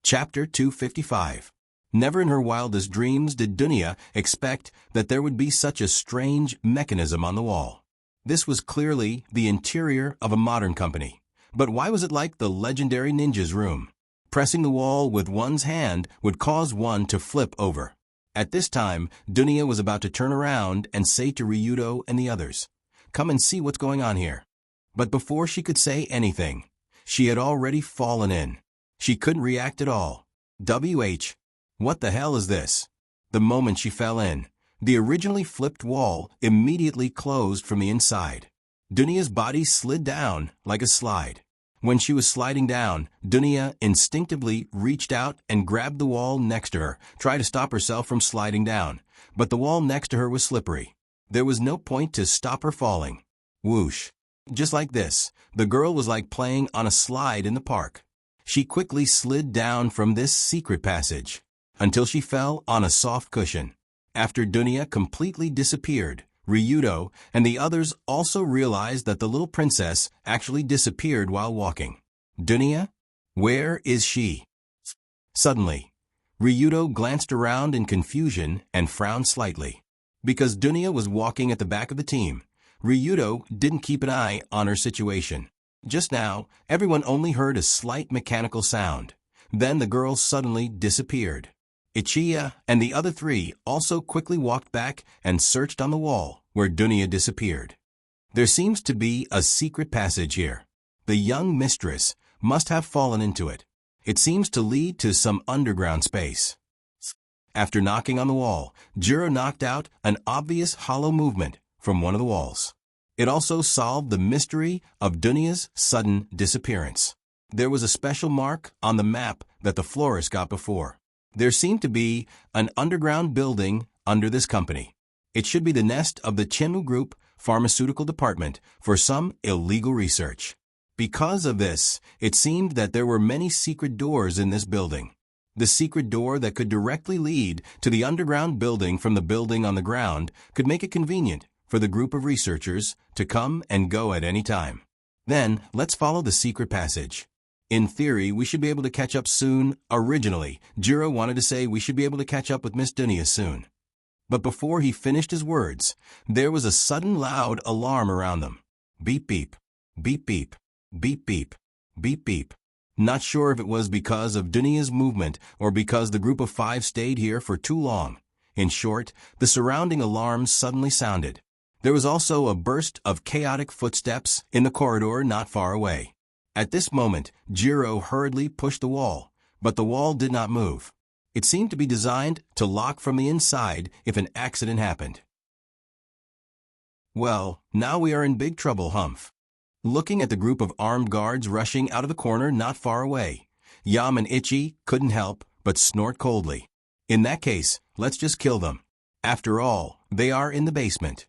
Chapter 255. Never in her wildest dreams did Dunya expect that there would be such a strange mechanism on the wall. This was clearly the interior of a modern company. But why was it like the legendary ninja's room? Pressing the wall with one's hand would cause one to flip over. At this time, Dunya was about to turn around and say to Ryudo and the others, "Come and see what's going on here." But before she could say anything, she had already fallen in. She couldn't react at all. What the hell is this? The moment she fell in, the originally flipped wall immediately closed from the inside. Dunya's body slid down like a slide. When she was sliding down, Dunya instinctively reached out and grabbed the wall next to her, trying to stop herself from sliding down. But the wall next to her was slippery. There was no point to stop her falling. Whoosh. Just like this, the girl was like playing on a slide in the park. She quickly slid down from this secret passage until she fell on a soft cushion. After Dunya completely disappeared, Ryudo and the others also realized that the little princess actually disappeared while walking. Dunya? Where is she? Suddenly, Ryudo glanced around in confusion and frowned slightly. Because Dunya was walking at the back of the team, Ryudo didn't keep an eye on her situation. Just now, everyone only heard a slight mechanical sound. Then the girl suddenly disappeared. Ichiya and the other three also quickly walked back and searched on the wall where Dunya disappeared. There seems to be a secret passage here. The young mistress must have fallen into it. It seems to lead to some underground space. After knocking on the wall, Jiro knocked out an obvious hollow movement from one of the walls. It also solved the mystery of Dunya's sudden disappearance. There was a special mark on the map that the florist got before. There seemed to be an underground building under this company. It should be the nest of the Chenmu Group Pharmaceutical Department for some illegal research. Because of this, it seemed that there were many secret doors in this building. The secret door that could directly lead to the underground building from the building on the ground could make it convenient for the group of researchers to come and go at any time. Then, let's follow the secret passage. In theory, we should be able to catch up soon. Originally, Jiro wanted to say we should be able to catch up with Miss Dunya soon. But before he finished his words, there was a sudden loud alarm around them. Beep beep, beep beep, beep beep, beep beep. Not sure if it was because of Dunya's movement or because the group of five stayed here for too long. In short, the surrounding alarms suddenly sounded. There was also a burst of chaotic footsteps in the corridor not far away. At this moment, Jiro hurriedly pushed the wall, but the wall did not move. It seemed to be designed to lock from the inside if an accident happened. Well, now we are in big trouble, Humph. Looking at the group of armed guards rushing out of the corner not far away, Yam and Ichi couldn't help but snort coldly. In that case, let's just kill them. After all, they are in the basement.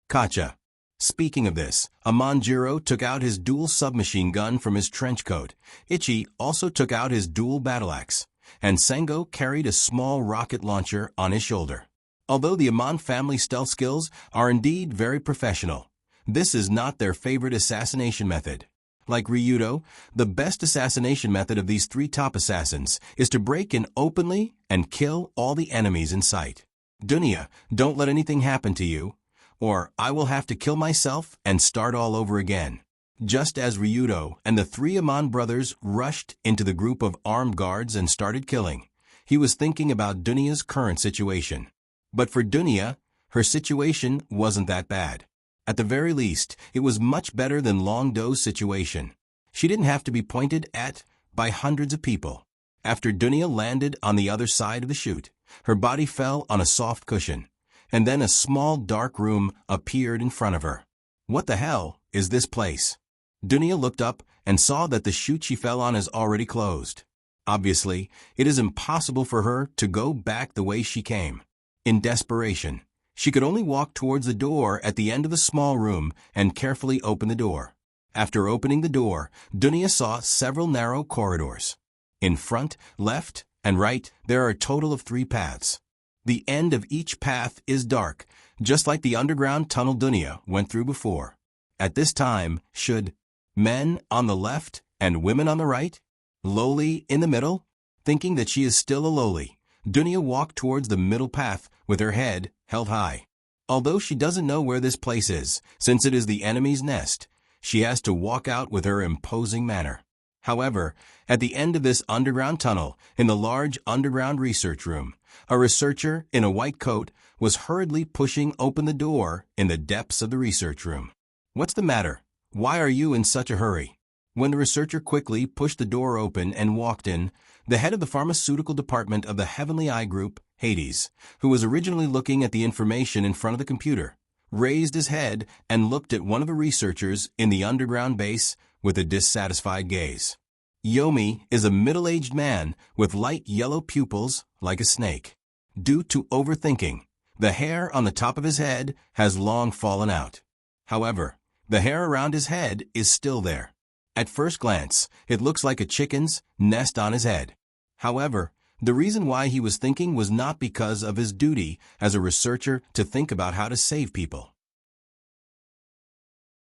Kacha. Speaking of this, Amanjiro took out his dual submachine gun from his trench coat. Ichi also took out his dual battle axe, and Sengo carried a small rocket launcher on his shoulder. Although the Amon family stealth skills are indeed very professional, this is not their favorite assassination method. Like Ryudo, the best assassination method of these three top assassins is to break in openly and kill all the enemies in sight. Dunya, don't let anything happen to you, or I will have to kill myself and start all over again. Just as Ryudo and the three Amon brothers rushed into the group of armed guards and started killing, he was thinking about Dunya's current situation. But for Dunya, her situation wasn't that bad. At the very least, it was much better than Long Do's situation. She didn't have to be pointed at by hundreds of people. After Dunya landed on the other side of the chute, her body fell on a soft cushion. And then a small dark room appeared in front of her. What the hell is this place? Dunya looked up and saw that the chute she fell on is already closed. Obviously, it is impossible for her to go back the way she came. In desperation, she could only walk towards the door at the end of the small room and carefully open the door. After opening the door, Dunya saw several narrow corridors. In front, left, and right, there are a total of 3 paths. The end of each path is dark, just like the underground tunnel Dunya went through before. At this time, should men on the left and women on the right? Lowly in the middle? Thinking that she is still a lowly, Dunya walked towards the middle path with her head held high. Although she doesn't know where this place is, since it is the enemy's nest, she has to walk out with her imposing manner. However, at the end of this underground tunnel, in the large underground research room, a researcher in a white coat was hurriedly pushing open the door in the depths of the research room. "What's the matter? Why are you in such a hurry?" When the researcher quickly pushed the door open and walked in, the head of the pharmaceutical department of the Heavenly Eye Group, Hades, who was originally looking at the information in front of the computer, raised his head and looked at one of the researchers in the underground base with a dissatisfied gaze. Yomi is a middle-aged man with light yellow pupils like a snake. Due to overthinking, the hair on the top of his head has long fallen out. However, the hair around his head is still there. At first glance, it looks like a chicken's nest on his head. However, the reason why he was thinking was not because of his duty as a researcher to think about how to save people.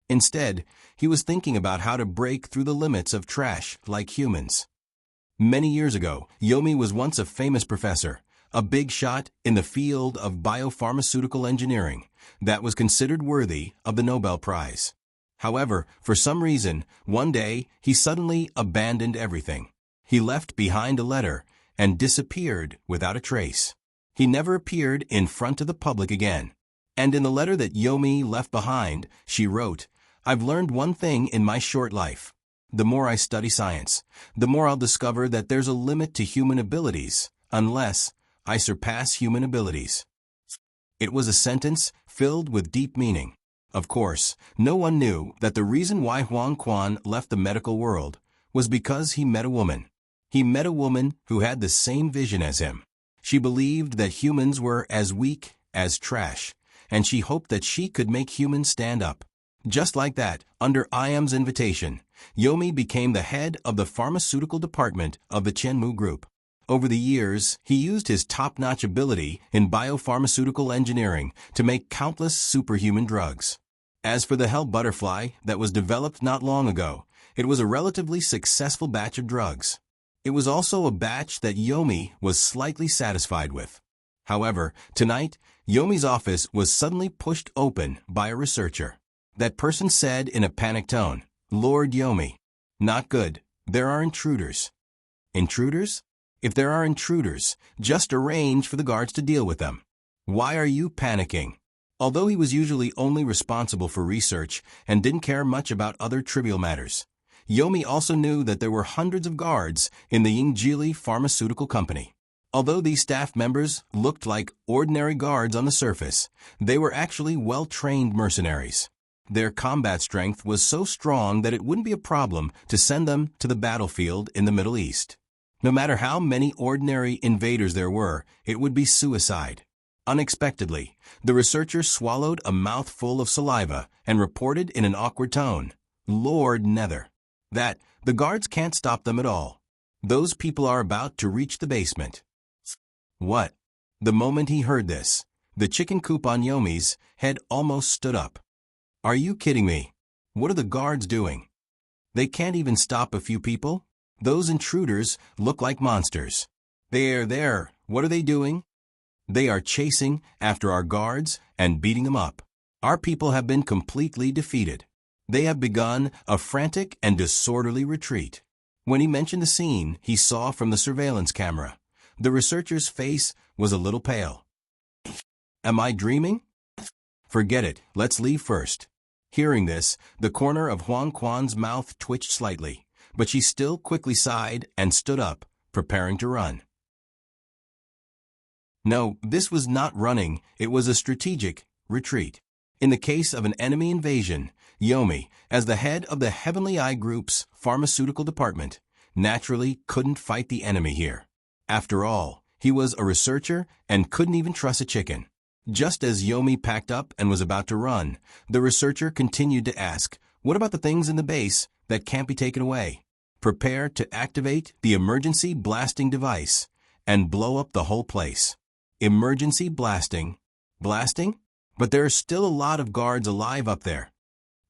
Instead, he was thinking about how to break through the limits of trash like humans. Many years ago, Yomi was once a famous professor, a big shot in the field of biopharmaceutical engineering that was considered worthy of the Nobel Prize. However, for some reason, one day he suddenly abandoned everything. He left behind a letter and disappeared without a trace. He never appeared in front of the public again. And in the letter that Yomi left behind, she wrote, "I've learned one thing in my short life. The more I study science, the more I'll discover that there's a limit to human abilities, unless I surpass human abilities." It was a sentence filled with deep meaning. Of course, no one knew that the reason why Huang Quan left the medical world was because he met a woman. He met a woman who had the same vision as him. She believed that humans were as weak as trash, and she hoped that she could make humans stand up. Just like that, under IM's invitation, Yomi became the head of the pharmaceutical department of the Chenmu Group. Over the years, he used his top-notch ability in biopharmaceutical engineering to make countless superhuman drugs. As for the Hell Butterfly that was developed not long ago, it was a relatively successful batch of drugs. It was also a batch that Yomi was slightly satisfied with. However, tonight, Yomi's office was suddenly pushed open by a researcher. That person said in a panicked tone, "Lord Yomi, not good. There are intruders." Intruders? If there are intruders, just arrange for the guards to deal with them. Why are you panicking? Although he was usually only responsible for research and didn't care much about other trivial matters, Yomi also knew that there were hundreds of guards in the Yingjili Pharmaceutical Company. Although these staff members looked like ordinary guards on the surface, they were actually well-trained mercenaries. Their combat strength was so strong that it wouldn't be a problem to send them to the battlefield in the Middle East. No matter how many ordinary invaders there were, it would be suicide. Unexpectedly, the researcher swallowed a mouthful of saliva and reported in an awkward tone, "Lord Nether." That the guards can't stop them at all. Those people are about to reach the basement. What? The moment he heard this, the chicken coop on Yomi's head almost stood up. Are you kidding me? What are the guards doing? They can't even stop a few people? Those intruders look like monsters. There, what are they doing? They are chasing after our guards and beating them up. Our people have been completely defeated. They have begun a frantic and disorderly retreat. When he mentioned the scene he saw from the surveillance camera, the researcher's face was a little pale. Am I dreaming? Forget it, let's leave first. Hearing this, the corner of Huang Quan's mouth twitched slightly, but she still quickly sighed and stood up, preparing to run. No, this was not running, it was a strategic retreat. In the case of an enemy invasion, Yomi, as the head of the Heavenly Eye Group's pharmaceutical department, naturally couldn't fight the enemy here. After all, he was a researcher and couldn't even trust a chicken. Just as Yomi packed up and was about to run, the researcher continued to ask, "What about the things in the base that can't be taken away? Prepare to activate the emergency blasting device and blow up the whole place." Emergency blasting? Blasting? But there are still a lot of guards alive up there.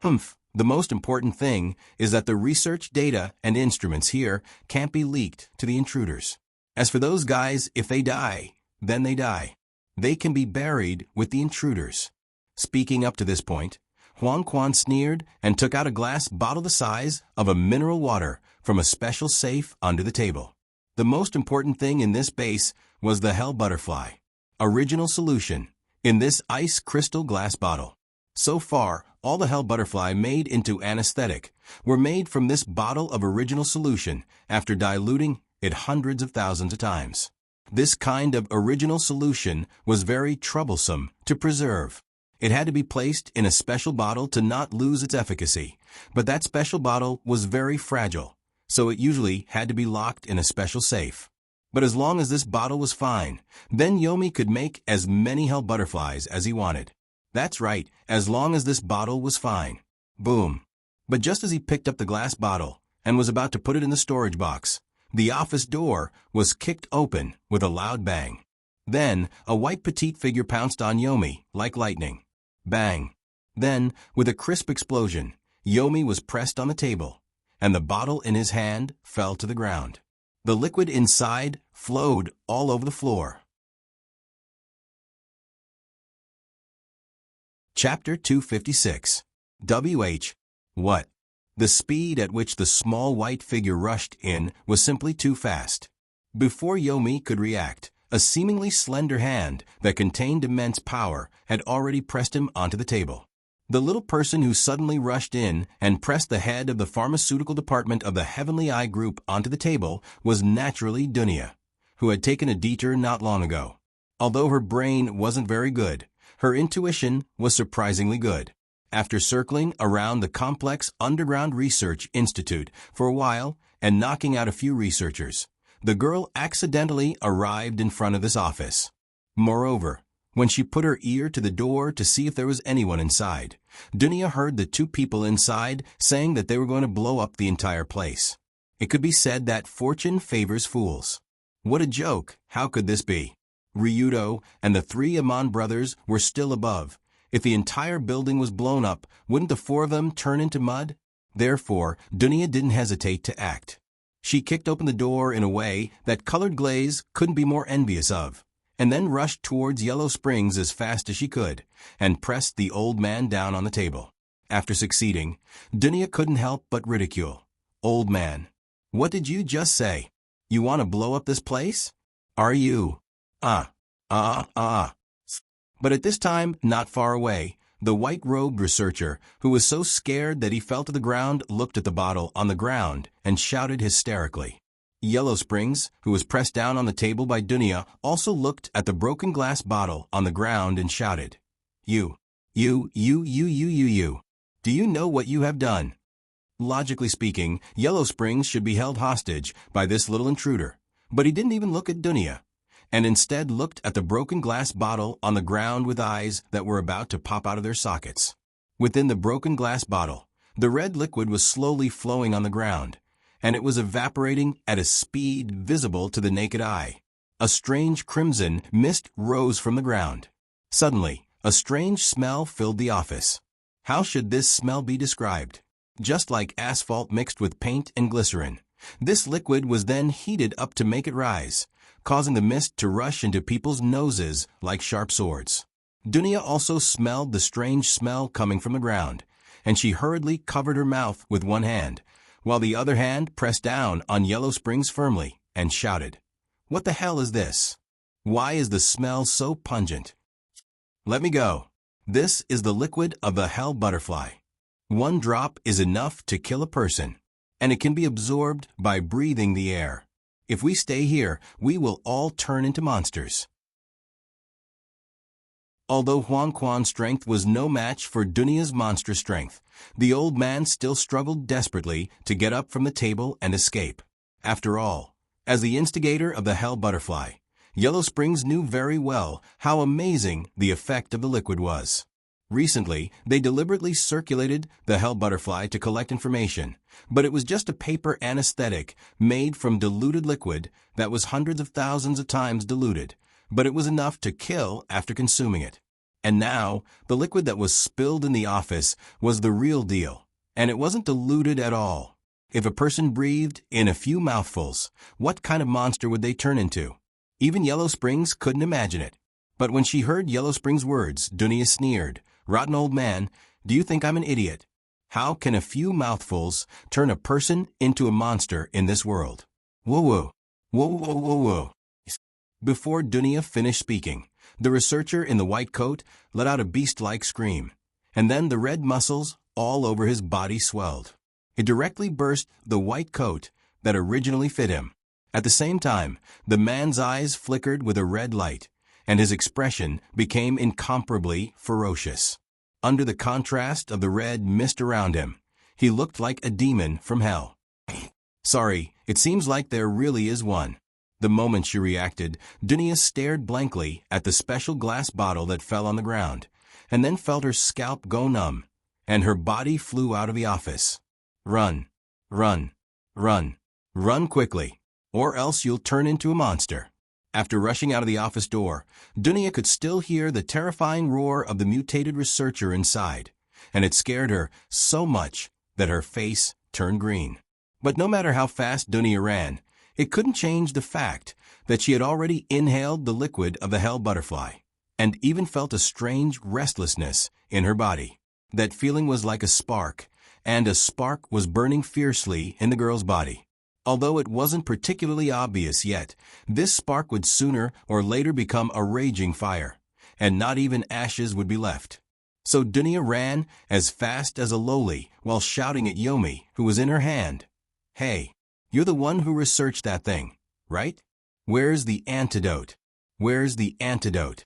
The most important thing is that the research data and instruments here can't be leaked to the intruders. As for those guys, if they die, then they die. They can be buried with the intruders. Speaking up to this point, Huang Quan sneered and took out a glass bottle the size of a mineral water from a special safe under the table. The most important thing in this base was the Hell Butterfly, original solution, in this ice crystal glass bottle. So far, all the Hell Butterfly made into anesthetic were made from this bottle of original solution after diluting it hundreds of thousands of times. This kind of original solution was very troublesome to preserve. It had to be placed in a special bottle to not lose its efficacy, but that special bottle was very fragile, so it usually had to be locked in a special safe. But as long as this bottle was fine, then Yomi could make as many Hell Butterflies as he wanted. That's right, as long as this bottle was fine. Boom. But just as he picked up the glass bottle and was about to put it in the storage box, the office door was kicked open with a loud bang. Then, a white petite figure pounced on Yomi like lightning. Bang. Then, with a crisp explosion, Yomi was pressed on the table, and the bottle in his hand fell to the ground. The liquid inside flowed all over the floor. Chapter 256. WH. What? The speed at which the small white figure rushed in was simply too fast. Before Yomi could react, a seemingly slender hand that contained immense power had already pressed him onto the table. The little person who suddenly rushed in and pressed the head of the pharmaceutical department of the Heavenly Eye Group onto the table was naturally Dunya, who had taken a detour not long ago. Although her brain wasn't very good, her intuition was surprisingly good. After circling around the complex underground research institute for a while and knocking out a few researchers, the girl accidentally arrived in front of this office. Moreover, when she put her ear to the door to see if there was anyone inside, Dunya heard the two people inside saying that they were going to blow up the entire place. It could be said that fortune favors fools. What a joke! How could this be? Ryudo and the three Amon brothers were still above. If the entire building was blown up, wouldn't the four of them turn into mud? Therefore, Dunya didn't hesitate to act. She kicked open the door in a way that Colored Glaze couldn't be more envious of, and then rushed towards Yellow Springs as fast as she could, and pressed the old man down on the table. After succeeding, Dunya couldn't help but ridicule. Old man, what did you just say? You want to blow up this place? Are you? But at this time, not far away, the white-robed researcher, who was so scared that he fell to the ground, looked at the bottle on the ground and shouted hysterically. Yellow Springs, who was pressed down on the table by Dunya, also looked at the broken glass bottle on the ground and shouted, You. Do you know what you have done? Logically speaking, Yellow Springs should be held hostage by this little intruder, but he didn't even look at Dunya, and instead looked at the broken glass bottle on the ground with eyes that were about to pop out of their sockets. Within the broken glass bottle, the red liquid was slowly flowing on the ground, and it was evaporating at a speed visible to the naked eye. A strange crimson mist rose from the ground. Suddenly, a strange smell filled the office. How should this smell be described? Just like asphalt mixed with paint and glycerin. This liquid was then heated up to make it rise, causing the mist to rush into people's noses like sharp swords. Dunya also smelled the strange smell coming from the ground, and she hurriedly covered her mouth with one hand, while the other hand pressed down on Yellow Springs firmly, and shouted, What the hell is this? Why is the smell so pungent? Let me go. This is the liquid of the Hell Butterfly. One drop is enough to kill a person, and it can be absorbed by breathing the air. If we stay here, we will all turn into monsters. Although Huang Quan's strength was no match for Dunya's monster strength, the old man still struggled desperately to get up from the table and escape. After all, as the instigator of the Hell Butterfly, Yellow Springs knew very well how amazing the effect of the liquid was. Recently, they deliberately circulated the Hell Butterfly to collect information, but it was just a paper anesthetic made from diluted liquid that was hundreds of thousands of times diluted, but it was enough to kill after consuming it. And now, the liquid that was spilled in the office was the real deal, and it wasn't diluted at all. If a person breathed in a few mouthfuls, what kind of monster would they turn into? Even Yellow Springs couldn't imagine it. But when she heard Yellow Springs' words, Dunia sneered, "Rotten old man, do you think I'm an idiot? How can a few mouthfuls turn a person into a monster in this world?" Whoa, whoa, whoa, whoa, whoa, whoa. Before Dunia finished speaking, the researcher in the white coat let out a beast-like scream, and then the red muscles all over his body swelled. It directly burst the white coat that originally fit him. At the same time, the man's eyes flickered with a red light, and his expression became incomparably ferocious. Under the contrast of the red mist around him, he looked like a demon from hell. "Sorry, it seems like there really is one." The moment she reacted, Dunia stared blankly at the special glass bottle that fell on the ground, and then felt her scalp go numb, and her body flew out of the office. "Run, run, run, run quickly, or else you'll turn into a monster." After rushing out of the office door, Dunia could still hear the terrifying roar of the mutated researcher inside, and it scared her so much that her face turned green. But no matter how fast Dunia ran, it couldn't change the fact that she had already inhaled the liquid of the hell butterfly, and even felt a strange restlessness in her body. That feeling was like a spark, and a spark was burning fiercely in the girl's body. Although it wasn't particularly obvious yet, this spark would sooner or later become a raging fire, and not even ashes would be left. So Dunia ran as fast as a loli while shouting at Yomi, who was in her hand. "Hey, you're the one who researched that thing, right? Where's the antidote? Where's the antidote?"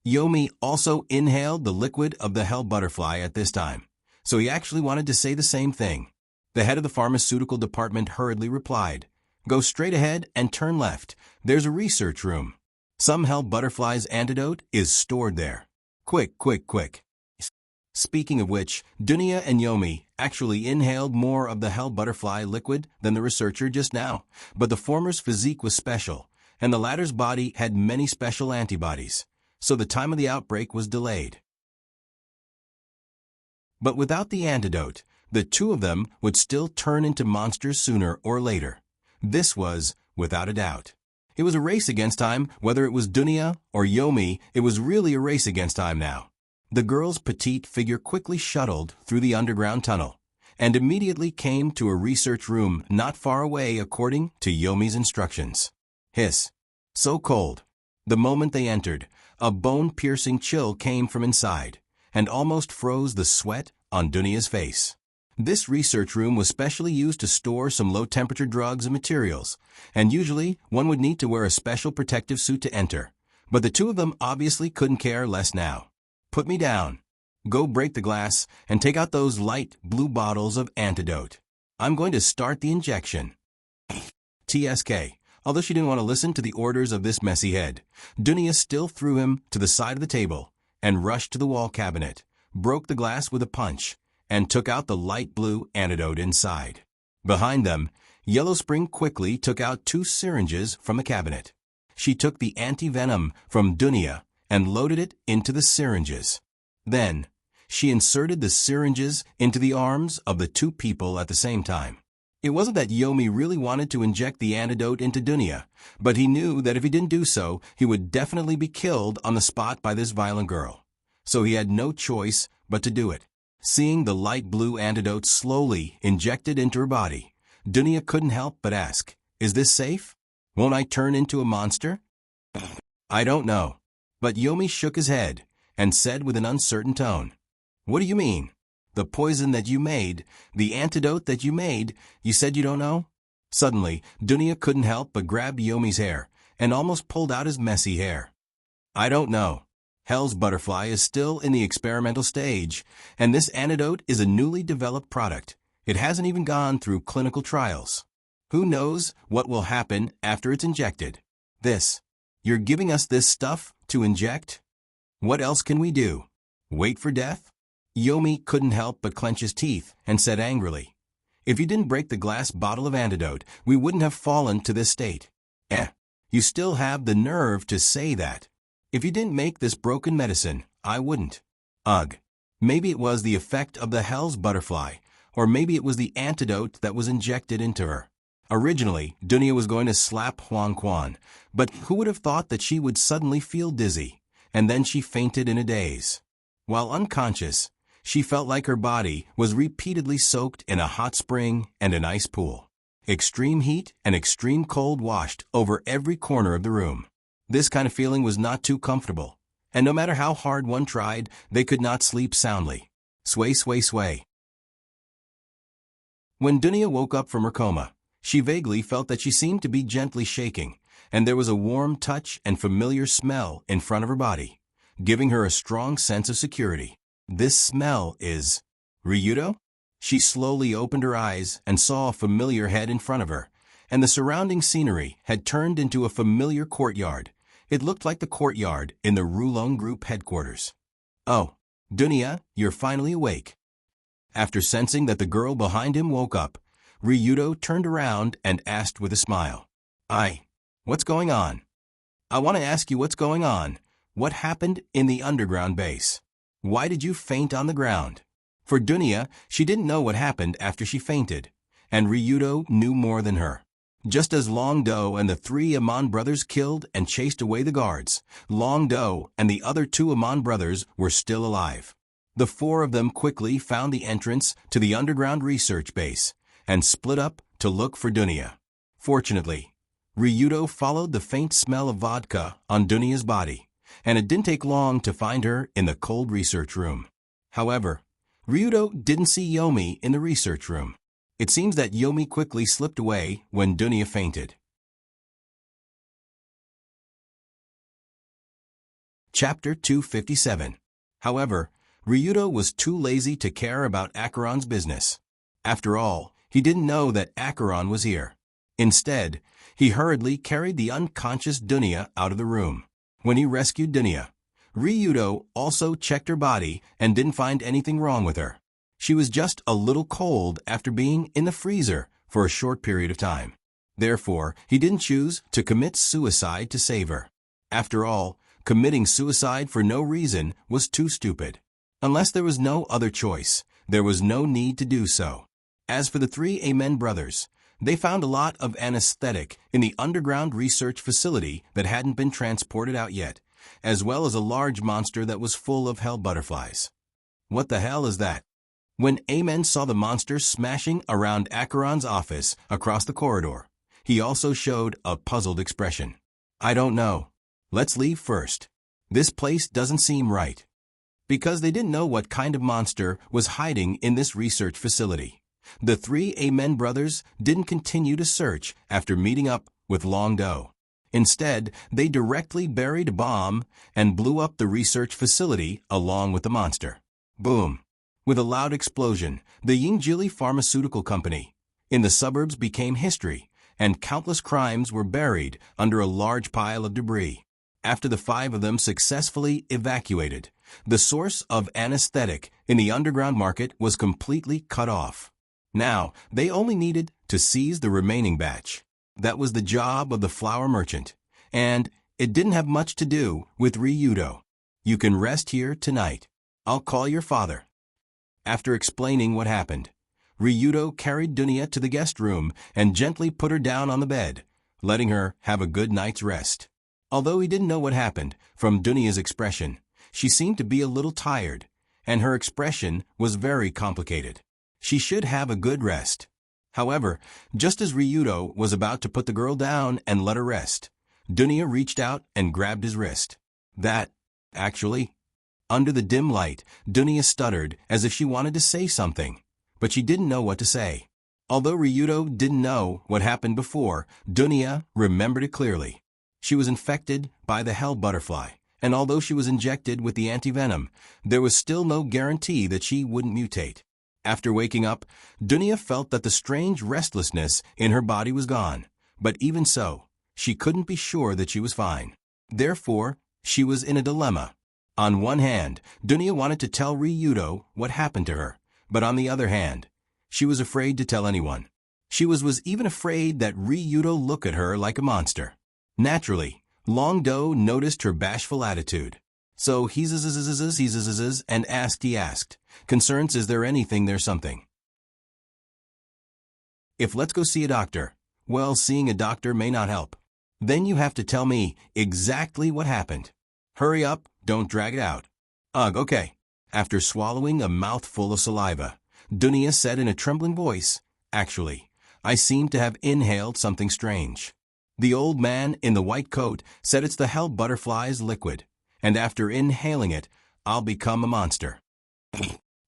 Yomi also inhaled the liquid of the hell butterfly at this time, so he actually wanted to say the same thing. The head of the pharmaceutical department hurriedly replied, "Go straight ahead and turn left. There's a research room. Some hell butterfly's antidote is stored there. Quick, quick, quick." Speaking of which, Dunia and Yomi actually inhaled more of the hell butterfly liquid than the researcher just now, but the former's physique was special, and the latter's body had many special antibodies, so the time of the outbreak was delayed. But without the antidote, the two of them would still turn into monsters sooner or later. This was without a doubt. It was a race against time, whether it was Dunia or Yomi. It was really a race against time now. The girl's petite figure quickly shuttled through the underground tunnel, and immediately came to a research room not far away according to Yomi's instructions. Hiss. So cold. The moment they entered, a bone-piercing chill came from inside, and almost froze the sweat on Dunia's face. This research room was specially used to store some low-temperature drugs and materials, and usually one would need to wear a special protective suit to enter. But the two of them obviously couldn't care less now. "Put me down. Go break the glass and take out those light blue bottles of antidote. I'm going to start the injection." TSK. Although she didn't want to listen to the orders of this messy head, Dunia still threw him to the side of the table and rushed to the wall cabinet, broke the glass with a punch, and took out the light blue antidote inside. Behind them, Yellow Spring quickly took out 2 syringes from the cabinet. She took the anti-venom from Dunia and loaded it into the syringes. Then, she inserted the syringes into the arms of the 2 people at the same time. It wasn't that Yomi really wanted to inject the antidote into Dunia, but he knew that if he didn't do so, he would definitely be killed on the spot by this violent girl. So he had no choice but to do it. Seeing the light blue antidote slowly injected into her body, Dunia couldn't help but ask, "Is this safe? Won't I turn into a monster?" "I don't know." But Yomi shook his head and said with an uncertain tone, "What do you mean? The poison that you made, the antidote that you made, you said you don't know?" Suddenly, Dunia couldn't help but grab Yomi's hair and almost pulled out his messy hair. "I don't know. Hell's butterfly is still in the experimental stage, and this antidote is a newly developed product. It hasn't even gone through clinical trials. Who knows what will happen after it's injected? You're giving us this stuff to inject? What else can we do? Wait for death?" Yomi couldn't help but clench his teeth and said angrily, "If you didn't break the glass bottle of antidote, we wouldn't have fallen to this state." You still have the nerve to say that. If you didn't make this broken medicine, I wouldn't." Ugh. Maybe it was the effect of the hell's butterfly, Or maybe it was the antidote that was injected into her. Originally, Dunya was going to slap Huang Quan, but who would have thought that she would suddenly feel dizzy, and then she fainted in a daze. While unconscious, she felt like her body was repeatedly soaked in a hot spring and an ice pool. Extreme heat and extreme cold washed over every corner of the room. This kind of feeling was not too comfortable, and no matter how hard one tried, they could not sleep soundly. Sway, sway, sway. When Dunya woke up from her coma, she vaguely felt that she seemed to be gently shaking, and there was a warm touch and familiar smell in front of her body, giving her a strong sense of security. This smell is Ryudo? She slowly opened her eyes and saw a familiar head in front of her, and the surrounding scenery had turned into a familiar courtyard. It looked like the courtyard in the Rulong Group headquarters. Oh, Dunya, you're finally awake. After sensing that the girl behind him woke up, Ryudo turned around and asked with a smile. What's going on? I want to ask you what's going on. What happened in the underground base? Why did you faint on the ground? For Dunya, she didn't know what happened after she fainted, and Ryudo knew more than her. Just as Long Do and the 3 Amon brothers killed and chased away the guards, Long Do and the other 2 Amon brothers were still alive. The 4 of them quickly found the entrance to the underground research base and split up to look for Dunya. Fortunately, Ryudo followed the faint smell of vodka on Dunya's body, and it didn't take long to find her in the cold research room. However, Ryudo didn't see Yomi in the research room. It seems that Yomi quickly slipped away when Dunya fainted. Chapter 257. However, Ryudo was too lazy to care about Acheron's business. After all, he didn't know that Acheron was here. Instead, he hurriedly carried the unconscious Dunya out of the room. When he rescued Dunya, Ryudo also checked her body and didn't find anything wrong with her. She was just a little cold after being in the freezer for a short period of time. Therefore, he didn't choose to commit suicide to save her. After all, committing suicide for no reason was too stupid. Unless there was no other choice, there was no need to do so. As for the 3 Amen brothers, they found a lot of anesthetic in the underground research facility that hadn't been transported out yet, as well as a large monster that was full of hell butterflies. What the hell is that? When Amen saw the monster smashing around Acheron's office across the corridor, he also showed a puzzled expression. I don't know. Let's leave first. This place doesn't seem right. Because they didn't know what kind of monster was hiding in this research facility, the 3 Amen brothers didn't continue to search after meeting up with Long Do. Instead, they directly buried a bomb and blew up the research facility along with the monster. Boom! With a loud explosion, the Yingjili Pharmaceutical Company in the suburbs became history, and countless crimes were buried under a large pile of debris. After the 5 of them successfully evacuated, the source of anesthetic in the underground market was completely cut off. Now, they only needed to seize the remaining batch. That was the job of the flower merchant, and it didn't have much to do with Ryudo. You can rest here tonight. I'll call your father. After explaining what happened, Ryudo carried Dunya to the guest room and gently put her down on the bed, letting her have a good night's rest. Although he didn't know what happened, from Dunya's expression, she seemed to be a little tired, and her expression was very complicated. She should have a good rest. However, just as Ryudo was about to put the girl down and let her rest, Dunya reached out and grabbed his wrist. Actually, under the dim light, Dunya stuttered as if she wanted to say something, but she didn't know what to say. Although Ryudo didn't know what happened before, Dunya remembered it clearly. She was infected by the hell butterfly, and although she was injected with the antivenom, there was still no guarantee that she wouldn't mutate. After waking up, Dunya felt that the strange restlessness in her body was gone, but even so, she couldn't be sure that she was fine. Therefore, she was in a dilemma. On one hand, Dunya wanted to tell Ryudo what happened to her, but on the other hand, she was afraid to tell anyone. She was even afraid that Ryudo look at her like a monster. Naturally, Long Do noticed her bashful attitude. So he and asked, concerns, is there anything there's something? If let's go see a doctor, well, seeing a doctor may not help. Then you have to tell me exactly what happened. Hurry up, don't drag it out. Ugh, okay. After swallowing a mouthful of saliva, Dunia said in a trembling voice, "Actually, I seem to have inhaled something strange." The old man in the white coat said it's the hell butterfly's liquid, and after inhaling it, I'll become a monster.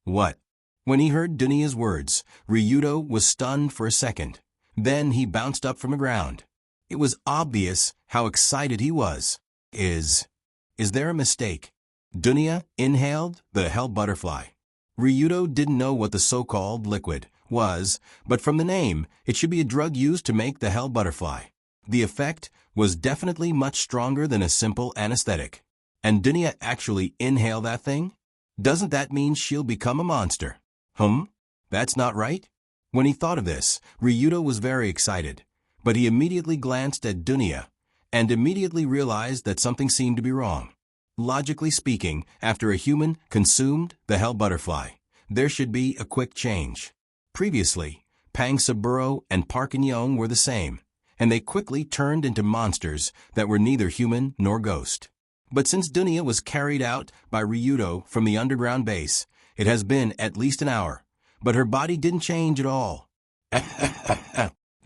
What? When he heard Dunia's words, Ryudo was stunned for a second. Then he bounced up from the ground. It was obvious how excited he was. Is there a mistake? Dunia inhaled the hell butterfly. Ryudo didn't know what the so-called liquid was, but from the name, it should be a drug used to make the hell butterfly. The effect was definitely much stronger than a simple anesthetic. And Dunia actually inhale that thing? Doesn't that mean she'll become a monster? That's not right? When he thought of this, Ryudo was very excited, but he immediately glanced at Dunia and immediately realized that something seemed to be wrong. Logically speaking, after a human consumed the hell butterfly, there should be a quick change. Previously, Pang Saburo and Park In-young were the same, and they quickly turned into monsters that were neither human nor ghost. But since Dunia was carried out by Ryudo from the underground base, it has been at least an hour, but her body didn't change at all.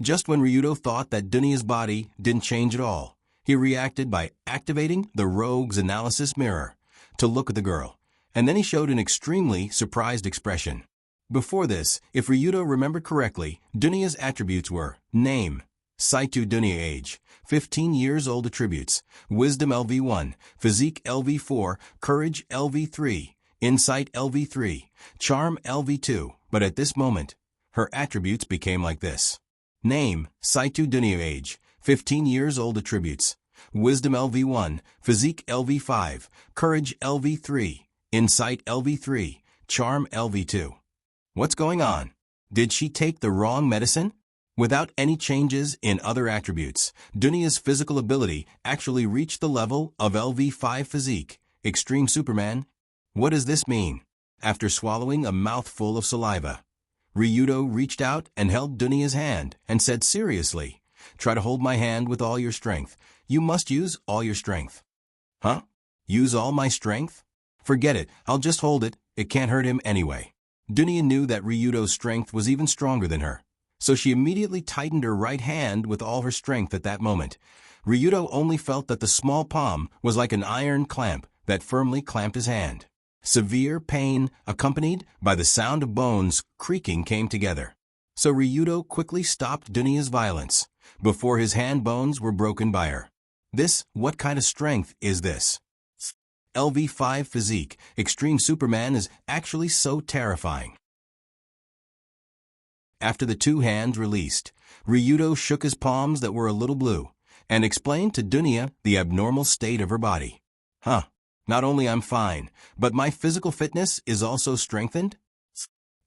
Just when Ryudo thought that Dunia's body didn't change at all, he reacted by activating the rogue's analysis mirror to look at the girl, and then he showed an extremely surprised expression. Before this, if Ryudo remembered correctly, Dunia's attributes were name, Saitu Dunia age, 15 years old attributes, wisdom LV1, physique LV4, courage LV3, insight LV3, charm LV2, but at this moment, her attributes became like this. Name, Saitu Dunia age, 15 years old attributes, wisdom LV1, physique LV5, courage LV3, insight LV3, charm LV2. What's going on? Did she take the wrong medicine? Without any changes in other attributes, Dunia's physical ability actually reached the level of LV5 physique, Extreme Superman. What does this mean? After swallowing a mouthful of saliva, Ryudo reached out and held Dunia's hand and said seriously, "Try to hold my hand with all your strength. You must use all your strength." Huh? Use all my strength? Forget it, I'll just hold it, it can't hurt him anyway. Dunia knew that Ryudo's strength was even stronger than her, so she immediately tightened her right hand with all her strength at that moment. Ryudo only felt that the small palm was like an iron clamp that firmly clamped his hand. Severe pain, accompanied by the sound of bones creaking, came together. So Ryudo quickly stopped Dunia's violence before his hand bones were broken by her. What kind of strength is this? LV5 physique, Extreme Superman is actually so terrifying. After the two hands released, Ryudo shook his palms that were a little blue and explained to Dunia the abnormal state of her body. Not only I'm fine, but my physical fitness is also strengthened?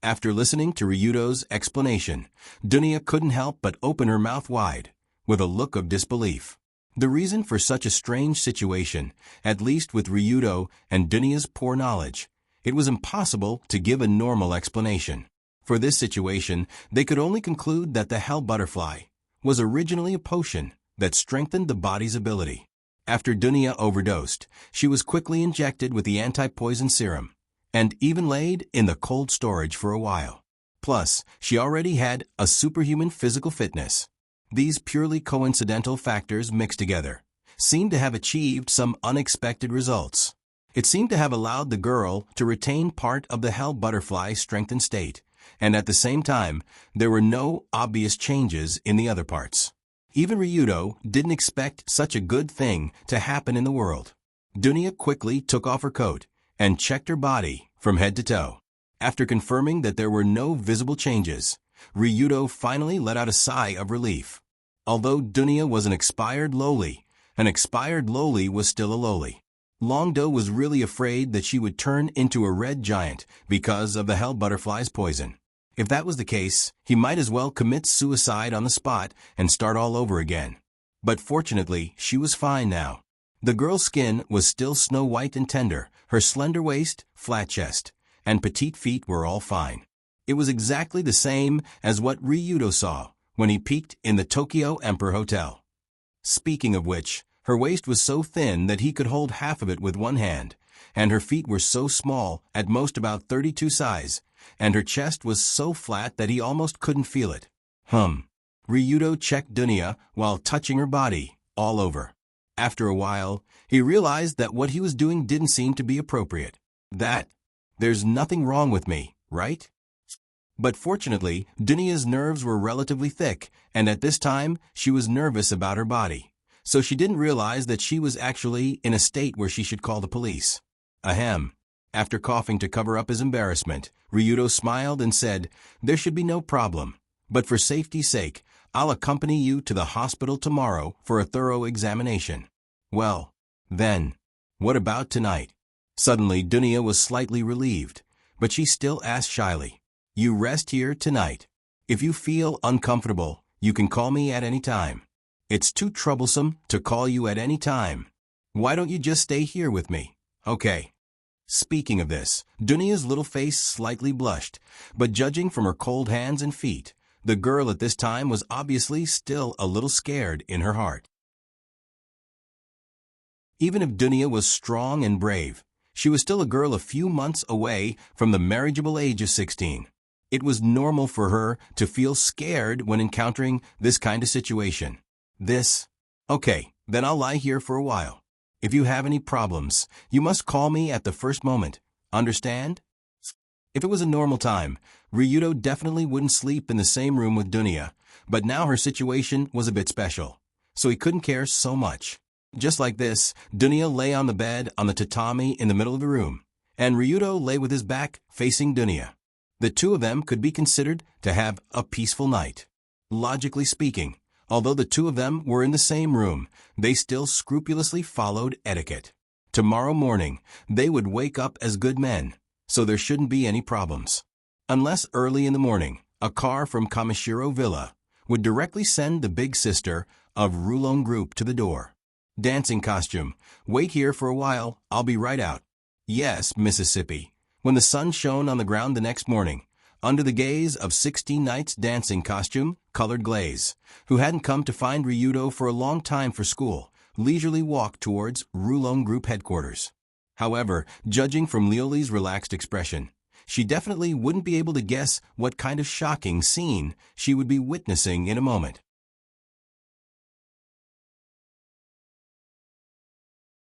After listening to Ryudo's explanation, Dunia couldn't help but open her mouth wide, with a look of disbelief. The reason for such a strange situation, at least with Ryudo and Dunia's poor knowledge, it was impossible to give a normal explanation. For this situation, they could only conclude that the hell butterfly was originally a potion that strengthened the body's ability. After Dunia overdosed, she was quickly injected with the anti-poison serum, and even laid in the cold storage for a while. Plus, she already had a superhuman physical fitness. These purely coincidental factors mixed together seemed to have achieved some unexpected results. It seemed to have allowed the girl to retain part of the hell butterfly's strengthened state, and at the same time, there were no obvious changes in the other parts. Even Ryudo didn't expect such a good thing to happen in the world. Dunia quickly took off her coat and checked her body from head to toe. After confirming that there were no visible changes, Ryudo finally let out a sigh of relief. Although Dunia was an expired loli was still a loli. Longdo was really afraid that she would turn into a red giant because of the hell butterfly's poison. If that was the case, he might as well commit suicide on the spot and start all over again. But fortunately, she was fine now. The girl's skin was still snow-white and tender, her slender waist, flat chest, and petite feet were all fine. It was exactly the same as what Ryudo saw when he peeked in the Tokyo Emperor Hotel. Speaking of which, her waist was so thin that he could hold half of it with one hand, and her feet were so small, at most about 32 size, and her chest was so flat that he almost couldn't feel it. Ryudo checked Dunya while touching her body, all over. After a while, he realized that what he was doing didn't seem to be appropriate. There's nothing wrong with me, right? But fortunately, Dunya's nerves were relatively thick, and at this time, she was nervous about her body. So she didn't realize that she was actually in a state where she should call the police. Ahem. After coughing to cover up his embarrassment, Ryudo smiled and said, "There should be no problem. But for safety's sake, I'll accompany you to the hospital tomorrow for a thorough examination." Well, then, what about tonight? Suddenly, Dunya was slightly relieved, but she still asked shyly, "You rest here tonight. If you feel uncomfortable, you can call me at any time." "It's too troublesome to call you at any time. Why don't you just stay here with me?" "Okay." Speaking of this, Dunya's little face slightly blushed, but judging from her cold hands and feet, the girl at this time was obviously still a little scared in her heart. Even if Dunya was strong and brave, she was still a girl a few months away from the marriageable age of 16. It was normal for her to feel scared when encountering this kind of situation. Okay, then I'll lie here for a while. If you have any problems, you must call me at the first moment. Understand? If it was a normal time, Ryudo definitely wouldn't sleep in the same room with Dunya, but now her situation was a bit special, so he couldn't care so much. Just like this, Dunya lay on the bed on the tatami in the middle of the room, and Ryudo lay with his back facing Dunya. The two of them could be considered to have a peaceful night. Logically speaking, although the two of them were in the same room, they still scrupulously followed etiquette. Tomorrow morning, they would wake up as good men, so there shouldn't be any problems. Unless early in the morning, a car from Kamishiro Villa would directly send the big sister of Rulon Group to the door. "Dancing costume. Wait here for a while, I'll be right out." Yes, Mississippi. When the sun shone on the ground the next morning, under the gaze of 16 Knights dancing costume, Colored Glaze, who hadn't come to find Ryudo for a long time for school, leisurely walked towards Rulon Group headquarters. However, judging from Lioli's relaxed expression, she definitely wouldn't be able to guess what kind of shocking scene she would be witnessing in a moment.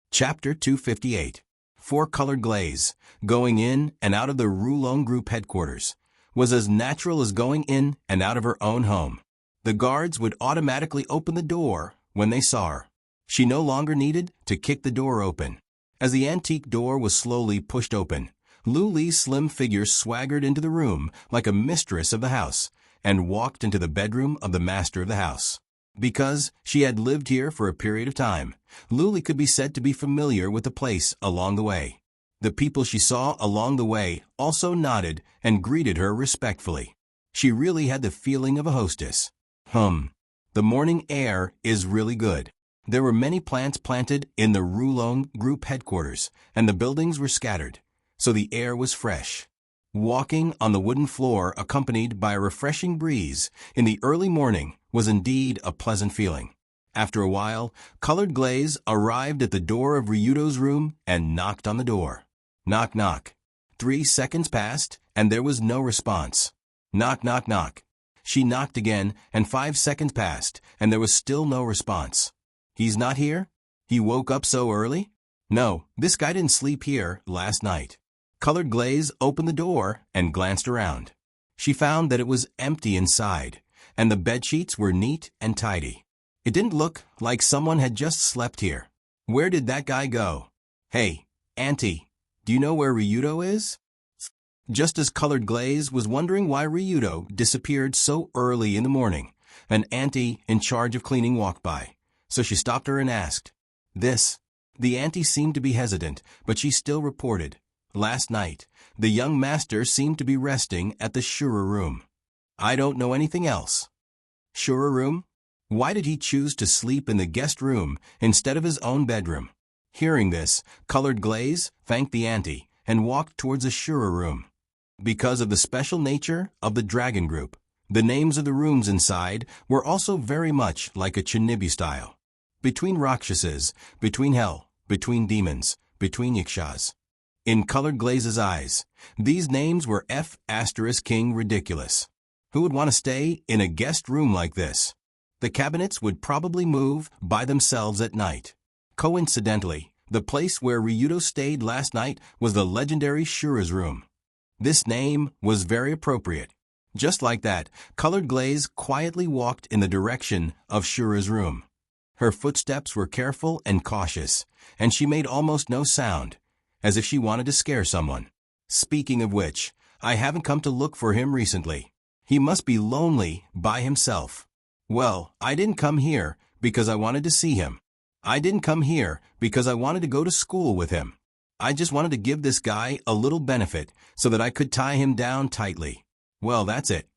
Chapter 258. For Colored Glaze, going in and out of the Rulon Group headquarters was as natural as going in and out of her own home. The guards would automatically open the door when they saw her. She no longer needed to kick the door open. As the antique door was slowly pushed open, Lu Li's slim figure swaggered into the room like a mistress of the house and walked into the bedroom of the master of the house. Because she had lived here for a period of time, Lu Li could be said to be familiar with the place along the way. The people she saw along the way also nodded and greeted her respectfully. She really had the feeling of a hostess. The morning air is really good. There were many plants planted in the Rulon Group headquarters, and the buildings were scattered, so the air was fresh. Walking on the wooden floor accompanied by a refreshing breeze in the early morning was indeed a pleasant feeling. After a while, Colored Glaze arrived at the door of Ryudo's room and knocked on the door. Knock, knock. 3 seconds passed, and there was no response. Knock, knock, knock. She knocked again, and 5 seconds passed, and there was still no response. He's not here? He woke up so early? No, this guy didn't sleep here last night. Colored Glaze opened the door and glanced around. She found that it was empty inside, and the bedsheets were neat and tidy. It didn't look like someone had just slept here. Where did that guy go? Hey, Auntie, do you know where Ryudo is? Just as Colored Glaze was wondering why Ryudo disappeared so early in the morning, an auntie in charge of cleaning walked by, so she stopped her and asked. The auntie seemed to be hesitant, but she still reported. Last night, the young master seemed to be resting at the Shura room. I don't know anything else. Shura room? Why did he choose to sleep in the guest room instead of his own bedroom? Hearing this, Colored Glaze thanked the auntie and walked towards the Shura room. because of the special nature of the dragon group. The names of the rooms inside were also very much like a Chinibi style. Between Rakshasas, between hell, between demons, between yakshas. In Colored Glaze's eyes, these names were F***ing ridiculous. Who would want to stay in a guest room like this? The cabinets would probably move by themselves at night. Coincidentally, the place where Ryudo stayed last night was the legendary Shura's room. This name was very appropriate. Just like that, Colored Glaze quietly walked in the direction of Shura's room. Her footsteps were careful and cautious, and she made almost no sound, as if she wanted to scare someone. Speaking of which, I haven't come to look for him recently. He must be lonely by himself. Well, I didn't come here because I wanted to see him. I didn't come here because I wanted to go to school with him. I just wanted to give this guy a little benefit so that I could tie him down tightly. Well, that's it.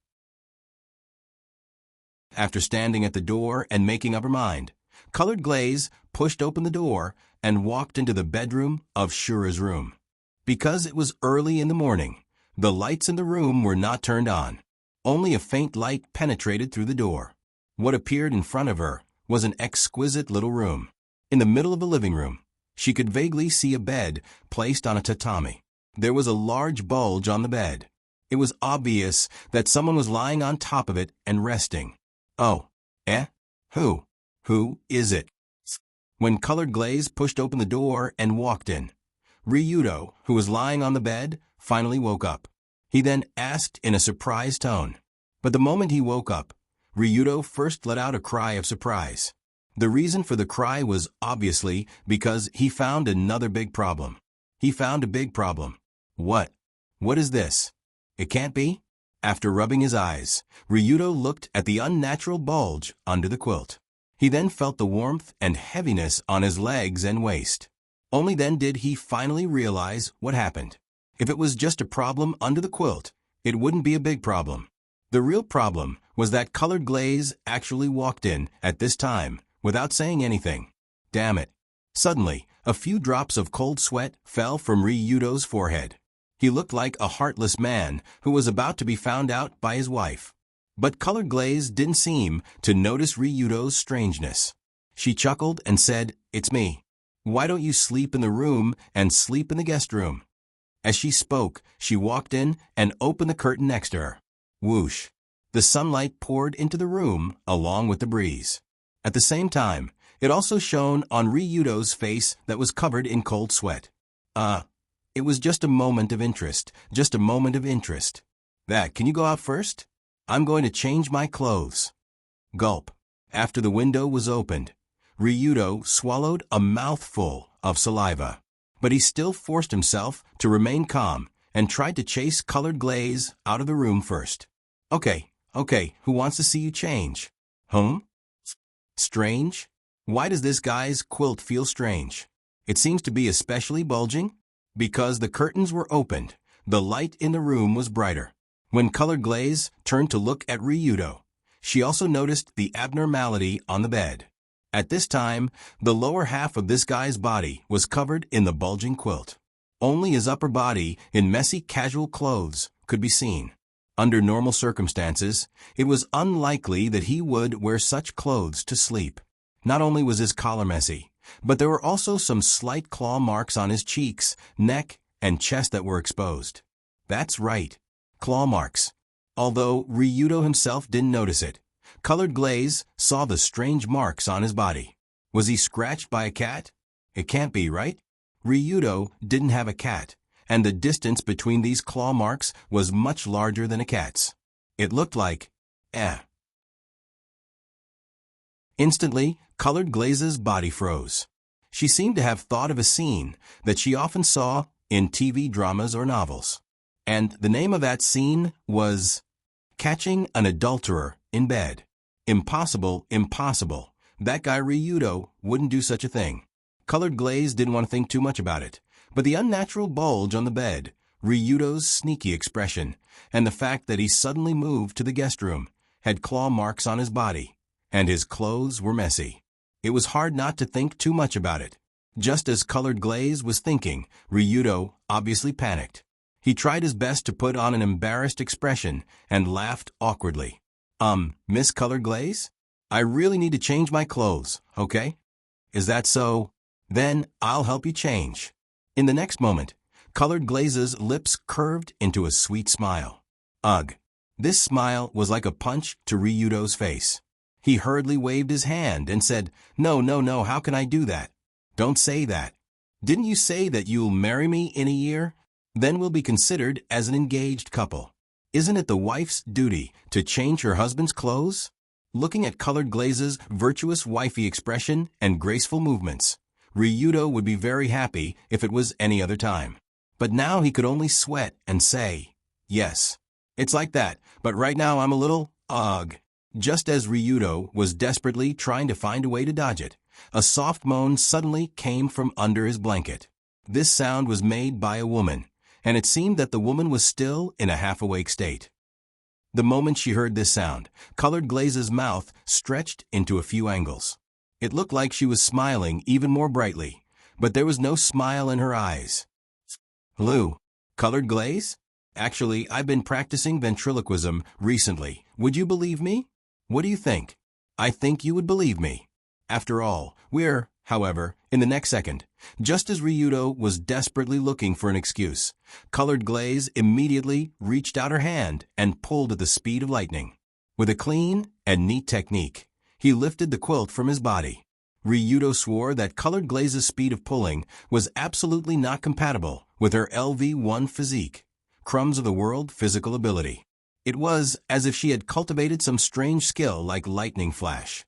After standing at the door and making up her mind, Colored Glaze pushed open the door and walked into the bedroom of Shura's room. Because it was early in the morning, the lights in the room were not turned on. Only a faint light penetrated through the door. What appeared in front of her was an exquisite little room. In the middle of the living room, she could vaguely see a bed placed on a tatami. There was a large bulge on the bed. It was obvious that someone was lying on top of it and resting. Oh, Who is it? When Colored Glaze pushed open the door and walked in, Ryudo, who was lying on the bed, finally woke up. He then asked in a surprised tone. But the moment he woke up, Ryudo first let out a cry of surprise. The reason for the cry was obviously because he found another big problem. He found a big problem. What? What is this? It can't be? After rubbing his eyes, Ryudo looked at the unnatural bulge under the quilt. He then felt the warmth and heaviness on his legs and waist. Only then did he finally realize what happened. If it was just a problem under the quilt, it wouldn't be a big problem. The real problem was that Colored Glaze actually walked in at this time without saying anything. Damn it. Suddenly, a few drops of cold sweat fell from Ryudo's forehead. He looked like a heartless man who was about to be found out by his wife. But Colored Glaze didn't seem to notice Ryudo's strangeness. She chuckled and said, "It's me. Why don't you sleep in the room and sleep in the guest room?" As she spoke, she walked in and opened the curtain next to her. Whoosh! The sunlight poured into the room along with the breeze. At the same time, it also shone on Ryudo's face that was covered in cold sweat. It was just a moment of interest. Just a moment of interest. Can you go out first? I'm going to change my clothes. Gulp. After the window was opened, Ryudo swallowed a mouthful of saliva. But he still forced himself to remain calm and tried to chase Colored Glaze out of the room first. Okay, who wants to see you change? Strange? Why does this guy's quilt feel strange? It seems to be especially bulging. Because the curtains were opened, the light in the room was brighter. When Colored Glaze turned to look at Ryudo, she also noticed the abnormality on the bed. At this time, the lower half of this guy's body was covered in the bulging quilt. Only his upper body, in messy casual clothes, could be seen. Under normal circumstances, it was unlikely that he would wear such clothes to sleep. Not only was his collar messy, but there were also some slight claw marks on his cheeks, neck, and chest that were exposed. That's right, claw marks. Although Ryudo himself didn't notice it, Colored Glaze saw the strange marks on his body. Was he scratched by a cat? It can't be, right? Ryudo didn't have a cat, and the distance between these claw marks was much larger than a cat's. It looked like, Instantly, Colored Glaze's body froze. She seemed to have thought of a scene that she often saw in TV dramas or novels. And the name of that scene was Catching an Adulterer in Bed. Impossible, impossible. That guy Ryudo wouldn't do such a thing. Colored Glaze didn't want to think too much about it, but the unnatural bulge on the bed, Ryudo's sneaky expression, and the fact that he suddenly moved to the guest room, had claw marks on his body, and his clothes were messy. It was hard not to think too much about it. Just as Colored Glaze was thinking, Ryudo obviously panicked. He tried his best to put on an embarrassed expression and laughed awkwardly. Miss Colored Glaze? I really need to change my clothes, okay? Is that so? Then I'll help you change. In the next moment, Colored Glaze's lips curved into a sweet smile. Ugh! This smile was like a punch to Ryudo's face. He hurriedly waved his hand and said, No, no, no, how can I do that? Don't say that. Didn't you say that you'll marry me in a year? Then we'll be considered as an engaged couple. Isn't it the wife's duty to change her husband's clothes? Looking at Colored Glaze's virtuous wifey expression and graceful movements, Ryudo would be very happy if it was any other time. But now he could only sweat and say, Yes. It's like that, but right now I'm a little, ugh. Just as Ryudo was desperately trying to find a way to dodge it, a soft moan suddenly came from under his blanket. This sound was made by a woman, and it seemed that the woman was still in a half-awake state. The moment she heard this sound, Colored Glaze's mouth stretched into a few angles. It looked like she was smiling even more brightly, but there was no smile in her eyes. Lou, Colored Glaze? Actually, I've been practicing ventriloquism recently. Would you believe me? What do you think? I think you would believe me. After all, we're, however, in the next second. Just as Ryudo was desperately looking for an excuse, Colored Glaze immediately reached out her hand and pulled at the speed of lightning. With a clean and neat technique, he lifted the quilt from his body. Ryudo swore that Colored Glaze's speed of pulling was absolutely not compatible with her LV-1 physique, crumbs of the world physical ability. It was as if she had cultivated some strange skill like lightning flash.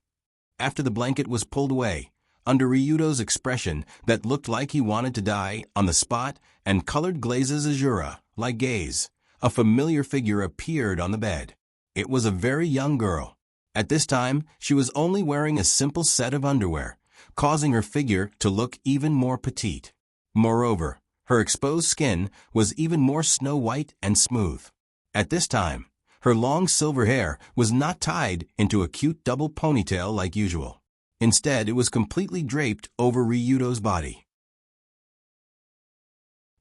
After the blanket was pulled away, under Ryudo's expression that looked like he wanted to die on the spot and Colored Glaze's azura-like gaze, a familiar figure appeared on the bed. It was a very young girl. At this time, she was only wearing a simple set of underwear, causing her figure to look even more petite. Moreover, her exposed skin was even more snow-white and smooth. At this time, her long silver hair was not tied into a cute double ponytail like usual. Instead, it was completely draped over Ryudo's body.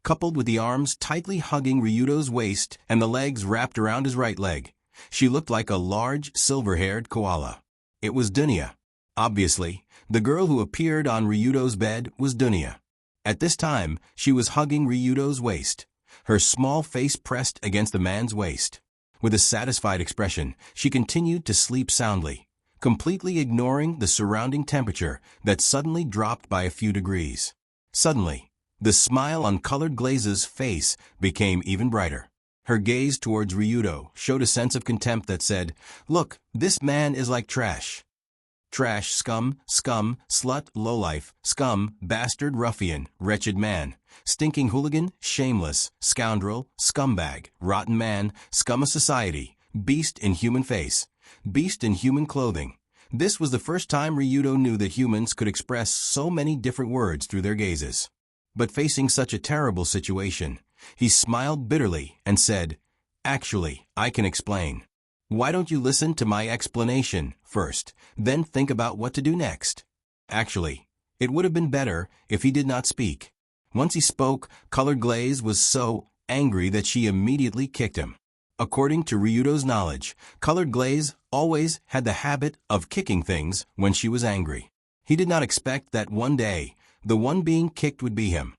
Coupled with the arms tightly hugging Ryudo's waist and the legs wrapped around his right leg, she looked like a large, silver-haired koala. It was Dunya. Obviously, the girl who appeared on Ryudo's bed was Dunya. At this time, she was hugging Ryudo's waist, her small face pressed against the man's waist. With a satisfied expression, she continued to sleep soundly, completely ignoring the surrounding temperature that suddenly dropped by a few degrees. Suddenly, the smile on Colored Glaze's face became even brighter. Her gaze towards Ryudo showed a sense of contempt that said, Look, this man is like trash. Trash, scum, slut, lowlife, scum, bastard, ruffian, wretched man, stinking hooligan, shameless, scoundrel, scumbag, rotten man, scum of society, beast in human face, beast in human clothing. This was the first time Ryudo knew that humans could express so many different words through their gazes. But facing such a terrible situation, he smiled bitterly and said, Actually, I can explain. Why don't you listen to my explanation first, then think about what to do next? Actually, it would have been better if he did not speak. Once he spoke, Colored Glaze was so angry that she immediately kicked him. According to Ryudo's knowledge, Colored Glaze always had the habit of kicking things when she was angry. He did not expect that one day, the one being kicked would be him.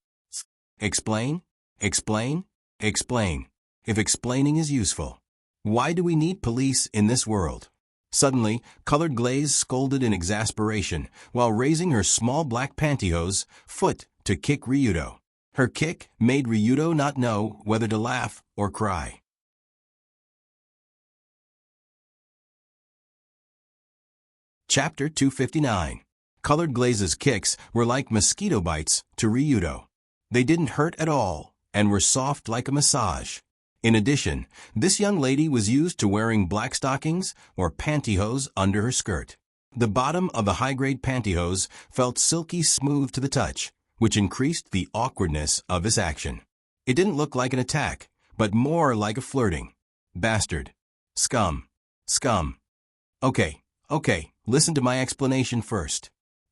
Explain? Explain? Explain. If explaining is useful. Why do we need police in this world? Suddenly, Colored Glaze scolded in exasperation while raising her small black pantyhose foot to kick Ryudo. Her kick made Ryudo not know whether to laugh or cry. Chapter 259. Colored Glaze's kicks were like mosquito bites to Ryudo. They didn't hurt at all and were soft like a massage. In addition, this young lady was used to wearing black stockings or pantyhose under her skirt. The bottom of the high-grade pantyhose felt silky smooth to the touch, which increased the awkwardness of this action. It didn't look like an attack, but more like a flirting. Bastard. Scum. Scum. Okay, listen to my explanation first.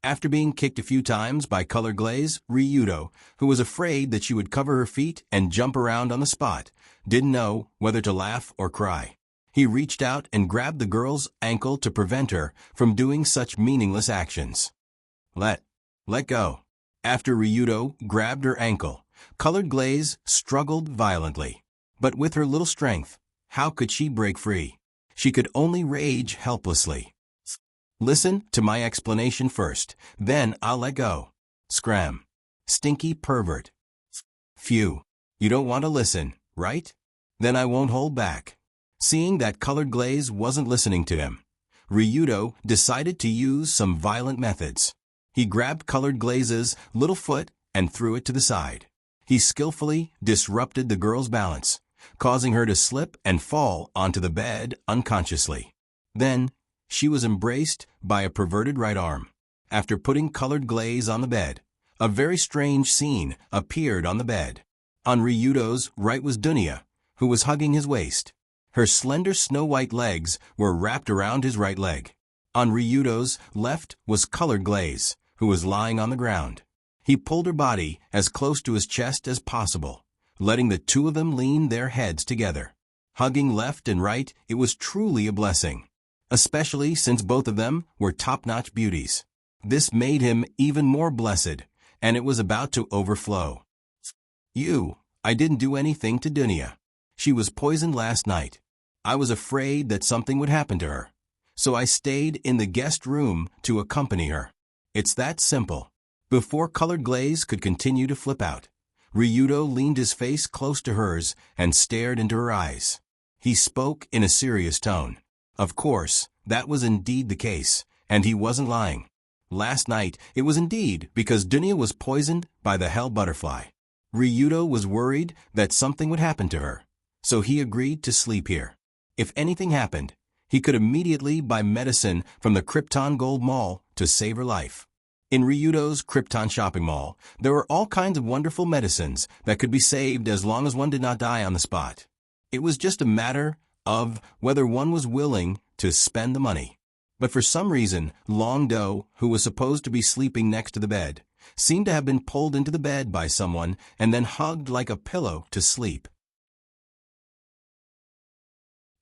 After being kicked a few times by Colored Glaze, Ryudo, who was afraid that she would cover her feet and jump around on the spot, didn't know whether to laugh or cry. He reached out and grabbed the girl's ankle to prevent her from doing such meaningless actions. Let go. After Ryudo grabbed her ankle, Colored Glaze struggled violently. But with her little strength, how could she break free? She could only rage helplessly. Listen to my explanation first, then I'll let go. Scram. Stinky pervert. Phew. You don't want to listen, right? Then I won't hold back. Seeing that Colored Glaze wasn't listening to him, Ryudo decided to use some violent methods. He grabbed Colored Glaze's little foot and threw it to the side. He skillfully disrupted the girl's balance, causing her to slip and fall onto the bed unconsciously. Then, she was embraced by a perverted right arm. After putting Colored Glaze on the bed, a very strange scene appeared on the bed. On Ryudo's right was Dunya, who was hugging his waist. Her slender snow-white legs were wrapped around his right leg. On Ryudo's left was Colored Glaze, who was lying on the ground. He pulled her body as close to his chest as possible, letting the two of them lean their heads together. Hugging left and right, it was truly a blessing, especially since both of them were top-notch beauties. This made him even more blessed, and it was about to overflow. I didn't do anything to Dunya. She was poisoned last night. I was afraid that something would happen to her, so I stayed in the guest room to accompany her. It's that simple. Before Colored Glaze could continue to flip out, Ryudo leaned his face close to hers and stared into her eyes. He spoke in a serious tone. Of course, that was indeed the case, and he wasn't lying. Last night, it was indeed because Dunya was poisoned by the hell butterfly. Ryudo was worried that something would happen to her, so he agreed to sleep here. If anything happened, he could immediately buy medicine from the Krypton Gold Mall to save her life. In Ryudo's Krypton shopping mall, there were all kinds of wonderful medicines that could be saved as long as one did not die on the spot. It was just a matter of whether one was willing to spend the money. But for some reason, Long Do, who was supposed to be sleeping next to the bed, seemed to have been pulled into the bed by someone and then hugged like a pillow to sleep.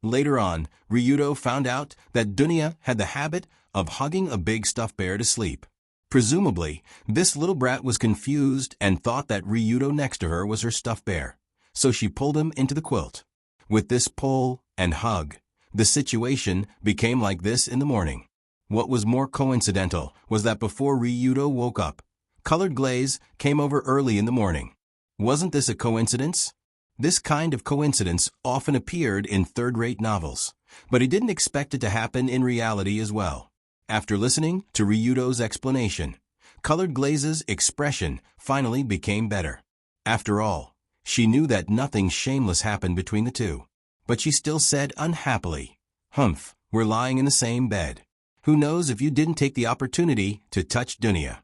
Later on, Ryudo found out that Dunya had the habit of hugging a big stuffed bear to sleep. Presumably, this little brat was confused and thought that Ryudo next to her was her stuffed bear, so she pulled him into the quilt. With this pull and hug, the situation became like this in the morning. What was more coincidental was that before Ryudo woke up, Colored Glaze came over early in the morning. Wasn't this a coincidence? This kind of coincidence often appeared in third-rate novels, but he didn't expect it to happen in reality as well. After listening to Ryudo's explanation, Colored Glaze's expression finally became better. After all, she knew that nothing shameless happened between the two. But she still said unhappily, "Humph, we're lying in the same bed. Who knows if you didn't take the opportunity to touch Dunya?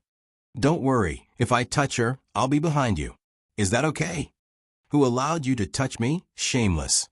Don't worry, if I touch her, I'll be behind you. Is that okay? Who allowed you to touch me? Shameless."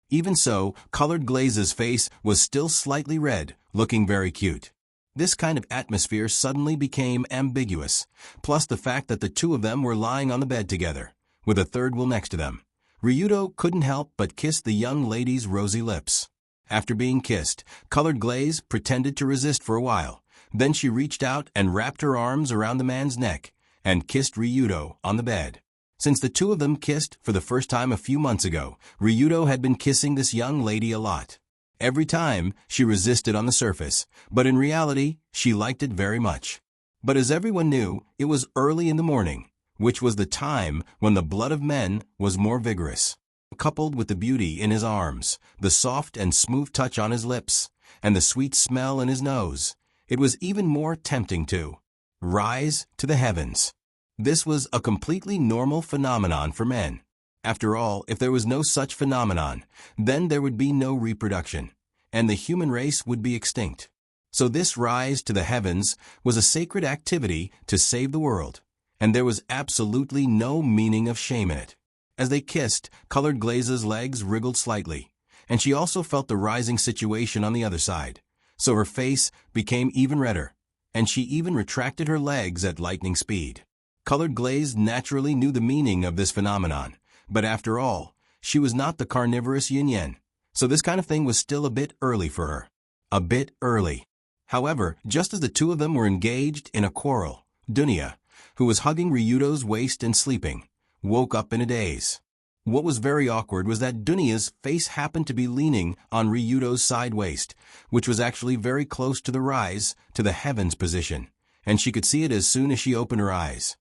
Even so, Colored Glaze's face was still slightly red, looking very cute. This kind of atmosphere suddenly became ambiguous, plus the fact that the two of them were lying on the bed together, with a third wheel next to them. Ryudo couldn't help but kiss the young lady's rosy lips. After being kissed, Colored Glaze pretended to resist for a while. Then she reached out and wrapped her arms around the man's neck and kissed Ryudo on the bed. Since the two of them kissed for the first time a few months ago, Ryudo had been kissing this young lady a lot. Every time, she resisted on the surface, but in reality, she liked it very much. But as everyone knew, it was early in the morning, which was the time when the blood of men was more vigorous. Coupled with the beauty in his arms, the soft and smooth touch on his lips, and the sweet smell in his nose, it was even more tempting to rise to the heavens. This was a completely normal phenomenon for men. After all, if there was no such phenomenon, then there would be no reproduction, and the human race would be extinct. So this rise to the heavens was a sacred activity to save the world, and there was absolutely no meaning of shame in it. As they kissed, Colored Glaze's legs wriggled slightly, and she also felt the rising situation on the other side, so her face became even redder. and she even retracted her legs at lightning speed. Colored Glaze naturally knew the meaning of this phenomenon, but after all, she was not the carnivorous yin-yen, so this kind of thing was still a bit early for her. A bit early. However, just as the two of them were engaged in a quarrel, Dunya, who was hugging Ryudo's waist and sleeping, woke up in a daze. What was very awkward was that Dunya's face happened to be leaning on Ryudo's side waist, which was actually very close to the rise to the heavens position, and she could see it as soon as she opened her eyes.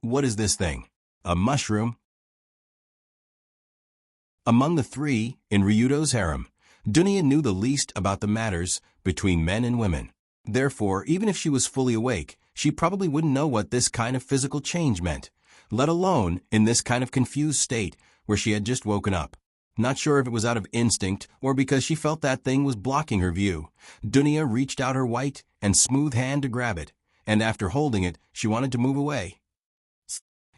What is this thing? A mushroom? Among the three in Ryudo's harem, Dunya knew the least about the matters between men and women. Therefore, even if she was fully awake, she probably wouldn't know what this kind of physical change meant, let alone in this kind of confused state where she had just woken up. Not sure if it was out of instinct or because she felt that thing was blocking her view, Dunya reached out her white and smooth hand to grab it, and after holding it, she wanted to move away.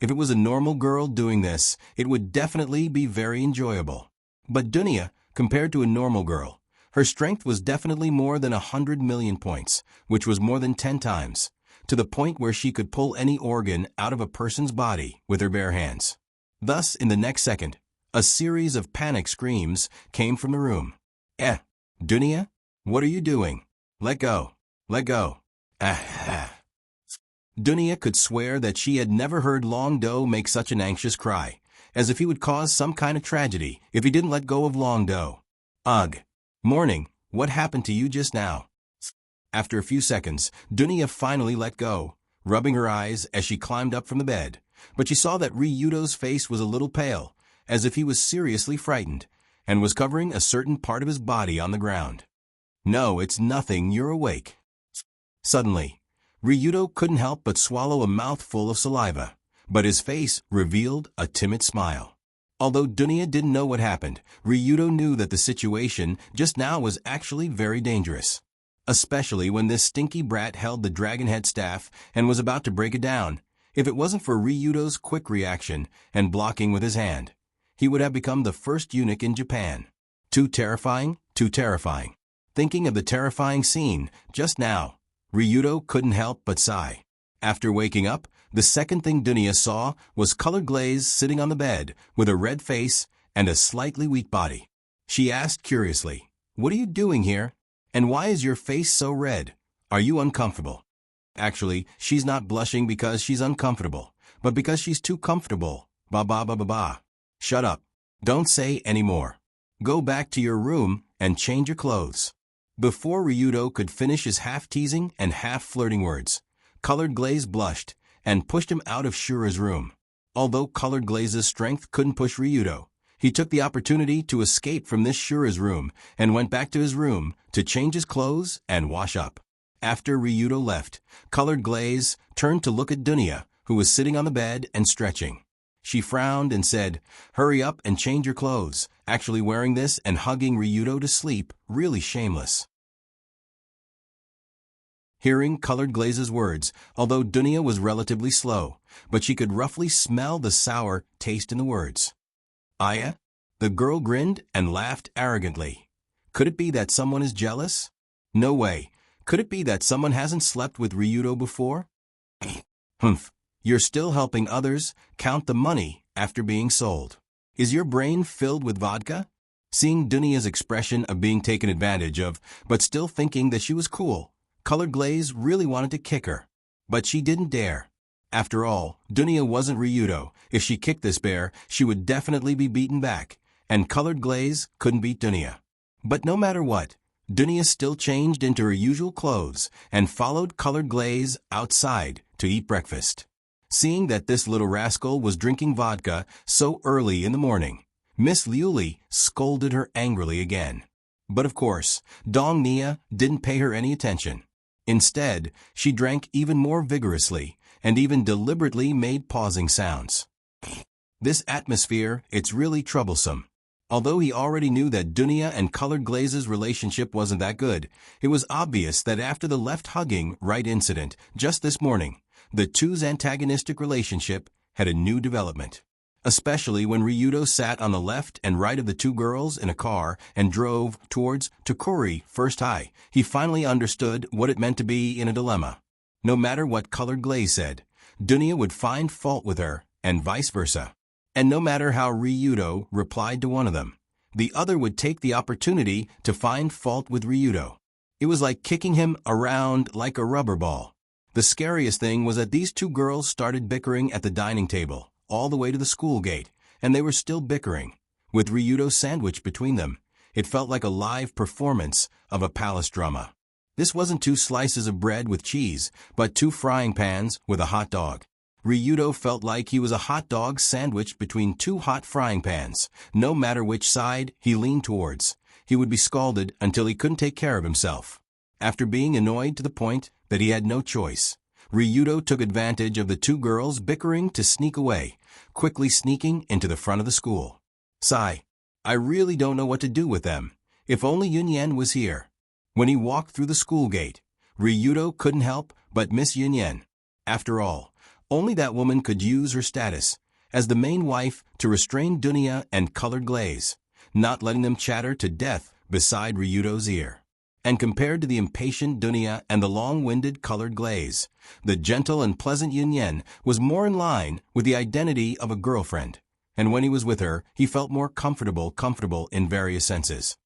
If it was a normal girl doing this, it would definitely be very enjoyable. But Dunya, compared to a normal girl, her strength was definitely more than 100 million points, which was more than 10 times, to the point where she could pull any organ out of a person's body with her bare hands. Thus, in the next second, a series of panic screams came from the room. Dunya? What are you doing? Let go. Let go. Dunya could swear that she had never heard Long Do make such an anxious cry, as if he would cause some kind of tragedy if he didn't let go of Long Do. Ugh. Morning, what happened to you just now? After a few seconds, Dunya finally let go, rubbing her eyes as she climbed up from the bed, but she saw that Ryudo's face was a little pale, as if he was seriously frightened, and was covering a certain part of his body on the ground. No, it's nothing, you're awake. Suddenly, Ryudo couldn't help but swallow a mouthful of saliva, but his face revealed a timid smile. Although Dunya didn't know what happened, Ryudo knew that the situation just now was actually very dangerous. Especially when this stinky brat held the dragon head staff and was about to break it down. If it wasn't for Ryudo's quick reaction and blocking with his hand, he would have become the first eunuch in Japan. Too terrifying, too terrifying. Thinking of the terrifying scene just now, Ryudo couldn't help but sigh. After waking up, the second thing Dunya saw was Colored Glaze sitting on the bed with a red face and a slightly weak body. She asked curiously, "What are you doing here? And why is your face so red? Are you uncomfortable?" Actually, she's not blushing because she's uncomfortable, but because she's too comfortable. Ba. Shut up. Don't say any more. Go back to your room and change your clothes. Before Ryudo could finish his half-teasing and half-flirting words, Colored Glaze blushed and pushed him out of Shura's room. Although Colored Glaze's strength couldn't push Ryudo, he took the opportunity to escape from this Shura's room and went back to his room to change his clothes and wash up. After Ryudo left, Colored Glaze turned to look at Dunya, who was sitting on the bed and stretching. She frowned and said, "Hurry up and change your clothes," actually wearing this and hugging Ryudo to sleep, really shameless. Hearing Colored Glaze's words, although Dunya was relatively slow, but she could roughly smell the sour taste in the words. "Aya?" The girl grinned and laughed arrogantly. Could it be that someone is jealous? No way. Could it be that someone hasn't slept with Ryudo before? Humph. You're still helping others count the money after being sold. Is your brain filled with vodka? Seeing Dunya's expression of being taken advantage of, but still thinking that she was cool, Colored Glaze really wanted to kick her. But she didn't dare. After all, Dunya wasn't Ryudo. If she kicked this bear, she would definitely be beaten back, and Colored Glaze couldn't beat Dunya. But no matter what, Dunya still changed into her usual clothes and followed Colored Glaze outside to eat breakfast. Seeing that this little rascal was drinking vodka so early in the morning, Miss Liuli scolded her angrily again. But of course, Dong Nia didn't pay her any attention. Instead, she drank even more vigorously and even deliberately made pausing sounds. This atmosphere, it's really troublesome. Although he already knew that Dunya and Colored Glaze's relationship wasn't that good, it was obvious that after the left hugging right incident just this morning, the two's antagonistic relationship had a new development. especially when Ryudo sat on the left and right of the two girls in a car and drove towards Tokuri First High. He finally understood what it meant to be in a dilemma. No matter what Colored Glaze said, Dunya would find fault with her, and vice versa. And no matter how Ryudo replied to one of them, the other would take the opportunity to find fault with Ryudo. It was like kicking him around like a rubber ball. The scariest thing was that these two girls started bickering at the dining table, all the way to the school gate, and they were still bickering, with Ryudo sandwiched between them. It felt like a live performance of a palace drama. This wasn't two slices of bread with cheese, but two frying pans with a hot dog. Ryudo felt like he was a hot dog sandwiched between two hot frying pans. No matter which side he leaned towards, he would be scalded until he couldn't take care of himself. After being annoyed to the point that he had no choice, Ryudo took advantage of the two girls bickering to sneak away, quickly sneaking into the front of the school. Sigh. I really don't know what to do with them. If only Yunyan was here. When he walked through the school gate, Ryudo couldn't help but miss Yunyan. After all, only that woman could use her status as the main wife to restrain Dunya and Colored Glaze, not letting them chatter to death beside Ryudo's ear. And compared to the impatient Dunya and the long-winded Colored Glaze, the gentle and pleasant Yunyan was more in line with the identity of a girlfriend, and when he was with her, he felt more comfortable in various senses.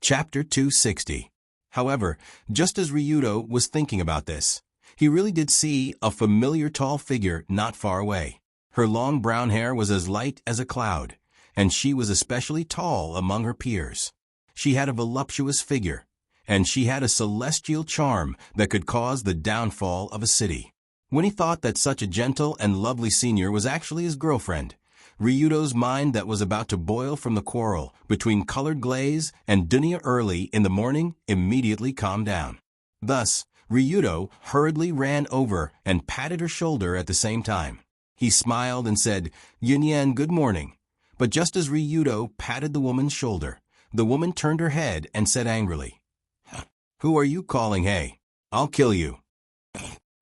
Chapter 260. However, just as Ryudo was thinking about this, he really did see a familiar tall figure not far away. Her long brown hair was as light as a cloud, and she was especially tall among her peers. She had a voluptuous figure, and she had a celestial charm that could cause the downfall of a city. When he thought that such a gentle and lovely senior was actually his girlfriend, Ryudo's mind that was about to boil from the quarrel between Colored Glaze and Dunya early in the morning immediately calmed down. Thus, Ryudo hurriedly ran over and patted her shoulder at the same time. He smiled and said, "Yunyan, good morning." But just as Ryudo patted the woman's shoulder, the woman turned her head and said angrily, "Who are you calling hey? I'll kill you."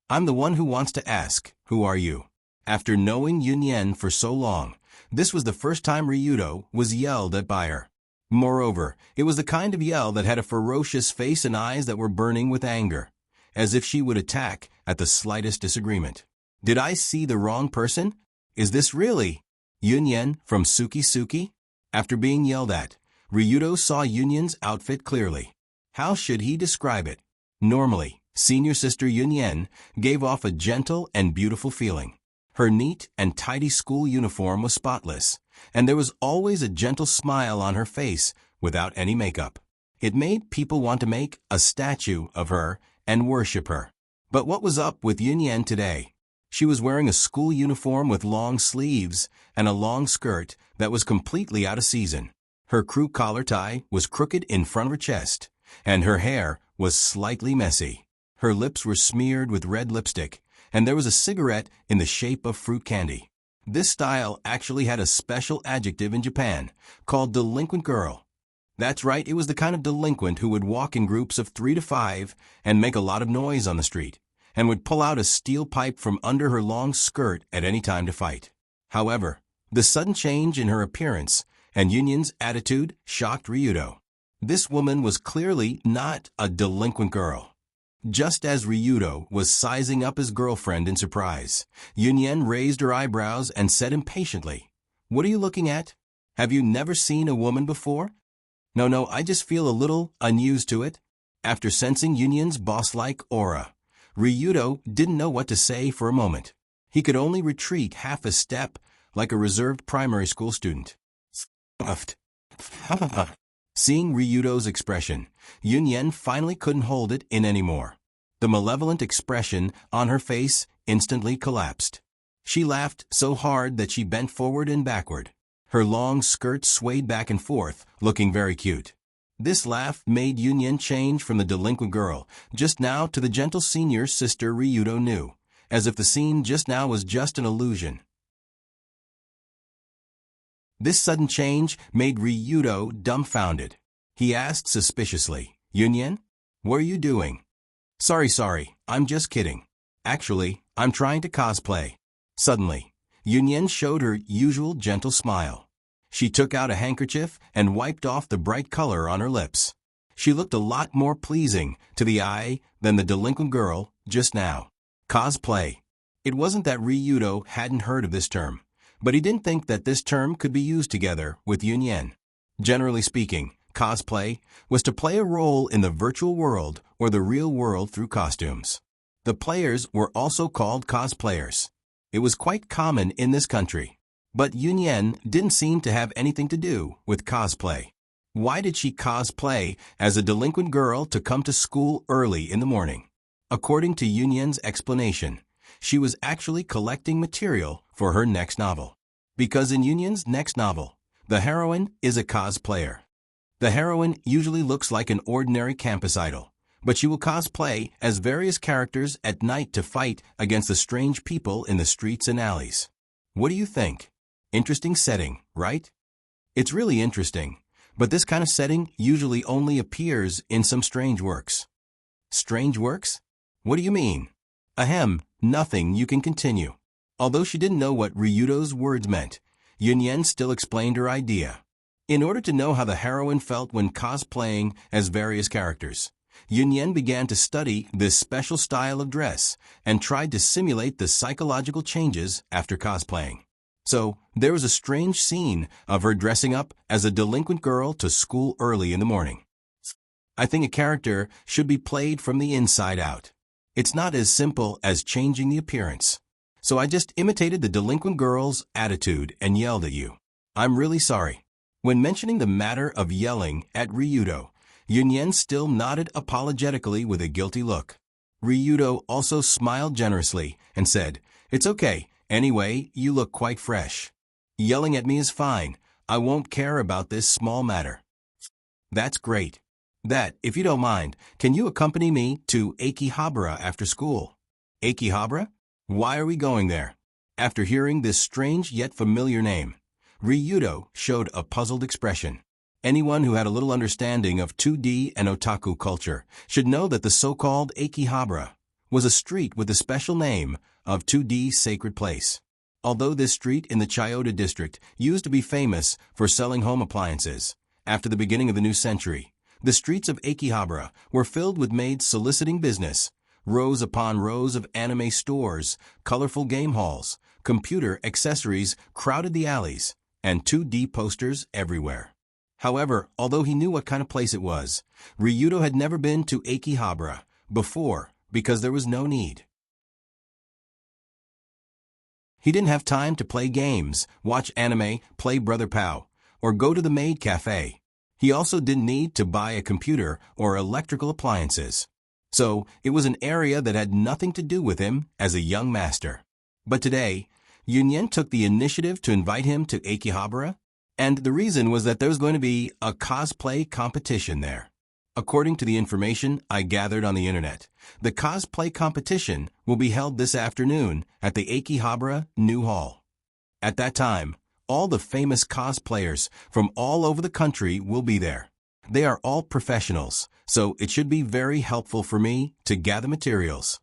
"I'm the one who wants to ask, who are you?" After knowing Yunyan for so long, this was the first time Ryudo was yelled at by her. Moreover, it was the kind of yell that had a ferocious face and eyes that were burning with anger, as if she would attack at the slightest disagreement. Did I see the wrong person? Is this really Yunyan from Suki Suki? After being yelled at, Ryudo saw Yunyan's outfit clearly. How should he describe it? Normally, senior sister Yunyan gave off a gentle and beautiful feeling. Her neat and tidy school uniform was spotless, and there was always a gentle smile on her face without any makeup. It made people want to make a statue of her and worship her. But what was up with Yunyan today? She was wearing a school uniform with long sleeves and a long skirt that was completely out of season. Her crew collar tie was crooked in front of her chest, and her hair was slightly messy. Her lips were smeared with red lipstick, and there was a cigarette in the shape of fruit candy. This style actually had a special adjective in Japan, called delinquent girl. That's right, it was the kind of delinquent who would walk in groups of 3 to 5 and make a lot of noise on the street, and would pull out a steel pipe from under her long skirt at any time to fight. However, the sudden change in her appearance and Yunyan's attitude shocked Ryudo. This woman was clearly not a delinquent girl. Just as Ryudo was sizing up his girlfriend in surprise, Yunyan raised her eyebrows and said impatiently, "What are you looking at? Have you never seen a woman before?" No, I just feel a little unused to it." After sensing Yunyan's boss-like aura, Ryudo didn't know what to say for a moment. He could only retreat half a step like a reserved primary school student. Stuffed. Seeing Ryudo's expression, Yunyan finally couldn't hold it in anymore. The malevolent expression on her face instantly collapsed. She laughed so hard that she bent forward and backward. Her long skirt swayed back and forth, looking very cute. This laugh made Yunyan change from the delinquent girl just now to the gentle senior sister Ryudo knew, as if the scene just now was just an illusion. This sudden change made Ryudo dumbfounded. He asked suspiciously, "Yunyan, what are you doing?" Sorry, I'm just kidding." Actually, I'm trying to cosplay. Suddenly, Yunyan showed her usual gentle smile. She took out a handkerchief and wiped off the bright color on her lips. She looked a lot more pleasing to the eye than the delinquent girl just now. Cosplay. It wasn't that Ryudo hadn't heard of this term, but he didn't think that this term could be used together with Yunyan. Generally speaking, cosplay was to play a role in the virtual world or the real world through costumes. The players were also called cosplayers. It was quite common in this country. But Yunyan didn't seem to have anything to do with cosplay. Why did she cosplay as a delinquent girl to come to school early in the morning? According to Yunyan's explanation, she was actually collecting material for her next novel. Because in Yunyan's next novel, the heroine is a cosplayer. The heroine usually looks like an ordinary campus idol, but she will cosplay as various characters at night to fight against the strange people in the streets and alleys. What do you think? Interesting setting, right? It's really interesting, but this kind of setting usually only appears in some strange works. Strange works? What do you mean? Ahem, nothing, you can continue. Although she didn't know what Ryudo's words meant, Yunyan still explained her idea. In order to know how the heroine felt when cosplaying as various characters, Yunyan began to study this special style of dress and tried to simulate the psychological changes after cosplaying. So, there was a strange scene of her dressing up as a delinquent girl to school early in the morning. I think a character should be played from the inside out. It's not as simple as changing the appearance. So I just imitated the delinquent girl's attitude and yelled at you. I'm really sorry. When mentioning the matter of yelling at Ryudo, Yunyan still nodded apologetically with a guilty look. Ryudo also smiled generously and said, "It's okay. Anyway, you look quite fresh. Yelling at me is fine. I won't care about this small matter." That's great. That, if you don't mind, can you accompany me to Akihabara after school? Akihabara? Why are we going there? After hearing this strange yet familiar name, Ryudo showed a puzzled expression. Anyone who had a little understanding of 2D and otaku culture should know that the so-called Akihabara was a street with the special name of 2D Sacred Place. Although this street in the Chiyoda district used to be famous for selling home appliances, after the beginning of the new century, the streets of Akihabara were filled with maids soliciting business. Rows upon rows of anime stores, colorful game halls, computer accessories crowded the alleys, and 2D posters everywhere. However, although he knew what kind of place it was, Ryudo had never been to Akihabara before because there was no need. He didn't have time to play games, watch anime, play Brother Pow, or go to the maid cafe. He also didn't need to buy a computer or electrical appliances. So, it was an area that had nothing to do with him as a young master. But today, Yunyan took the initiative to invite him to Akihabara, and the reason was that there was going to be a cosplay competition there. According to the information I gathered on the internet, the cosplay competition will be held this afternoon at the Akihabara New Hall. At that time, all the famous cosplayers from all over the country will be there. They are all professionals, so it should be very helpful for me to gather materials.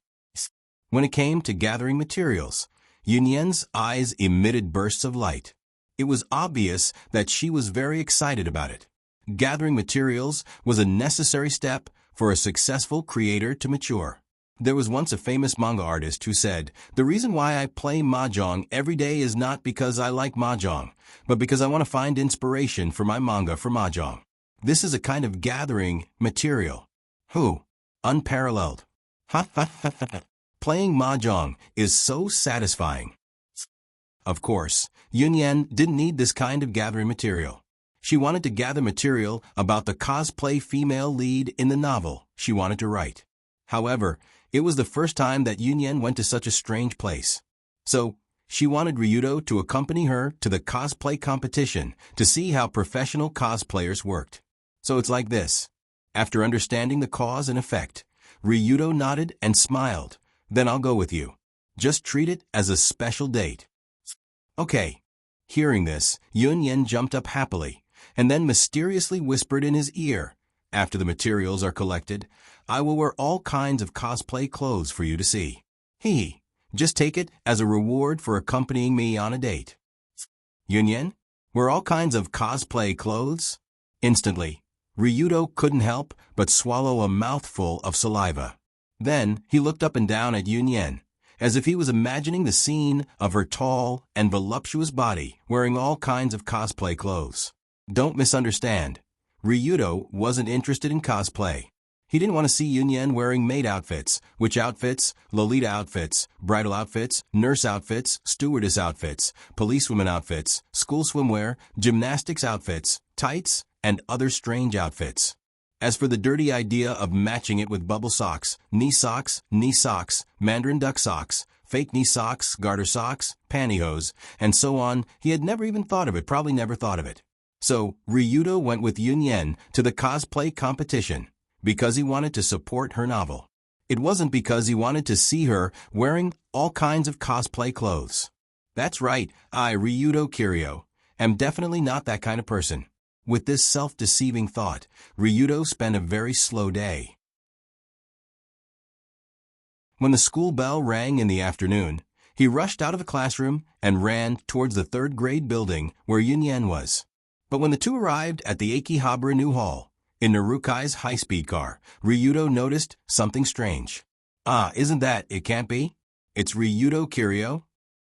When it came to gathering materials, Yunyan's eyes emitted bursts of light. It was obvious that she was very excited about it. Gathering materials was a necessary step for a successful creator to mature. There was once a famous manga artist who said, "The reason why I play mahjong every day is not because I like mahjong, but because I want to find inspiration for my manga for mahjong." This is a kind of gathering material. Who? Unparalleled. Ha ha ha ha. Playing mahjong is so satisfying. Of course, Yunyan didn't need this kind of gathering material. She wanted to gather material about the cosplay female lead in the novel she wanted to write. However, it was the first time that Yunyan went to such a strange place. So, she wanted Ryudo to accompany her to the cosplay competition to see how professional cosplayers worked. So it's like this. After understanding the cause and effect, Ryudo nodded and smiled. "Then I'll go with you. Just treat it as a special date." Okay. Hearing this, Yunyan jumped up happily, and then mysteriously whispered in his ear, "After the materials are collected, I will wear all kinds of cosplay clothes for you to see." He, just take it as a reward for accompanying me on a date. Yunyen, were all kinds of cosplay clothes? Instantly, Ryudo couldn't help but swallow a mouthful of saliva. Then he looked up and down at Yunyen, as if he was imagining the scene of her tall and voluptuous body wearing all kinds of cosplay clothes. Don't misunderstand. Ryudo wasn't interested in cosplay. He didn't want to see Yunyen wearing maid outfits, witch outfits, Lolita outfits, bridal outfits, nurse outfits, stewardess outfits, policewoman outfits, school swimwear, gymnastics outfits, tights, and other strange outfits. As for the dirty idea of matching it with bubble socks, knee socks, mandarin duck socks, fake knee socks, garter socks, pantyhose, and so on, he had never even thought of it, probably never thought of it. So, Ryudo went with Yunyen to the cosplay competition because he wanted to support her novel. It wasn't because he wanted to see her wearing all kinds of cosplay clothes. That's right, I, Ryudo Kiryu, am definitely not that kind of person. With this self-deceiving thought, Ryudo spent a very slow day. When the school bell rang in the afternoon, he rushed out of the classroom and ran towards the third-grade building where Yunyen was. But when the two arrived at the Akihabara New Hall, in Narukai's high-speed car, Ryudo noticed something strange. Isn't that, it can't be? It's Ryudo Kiryu?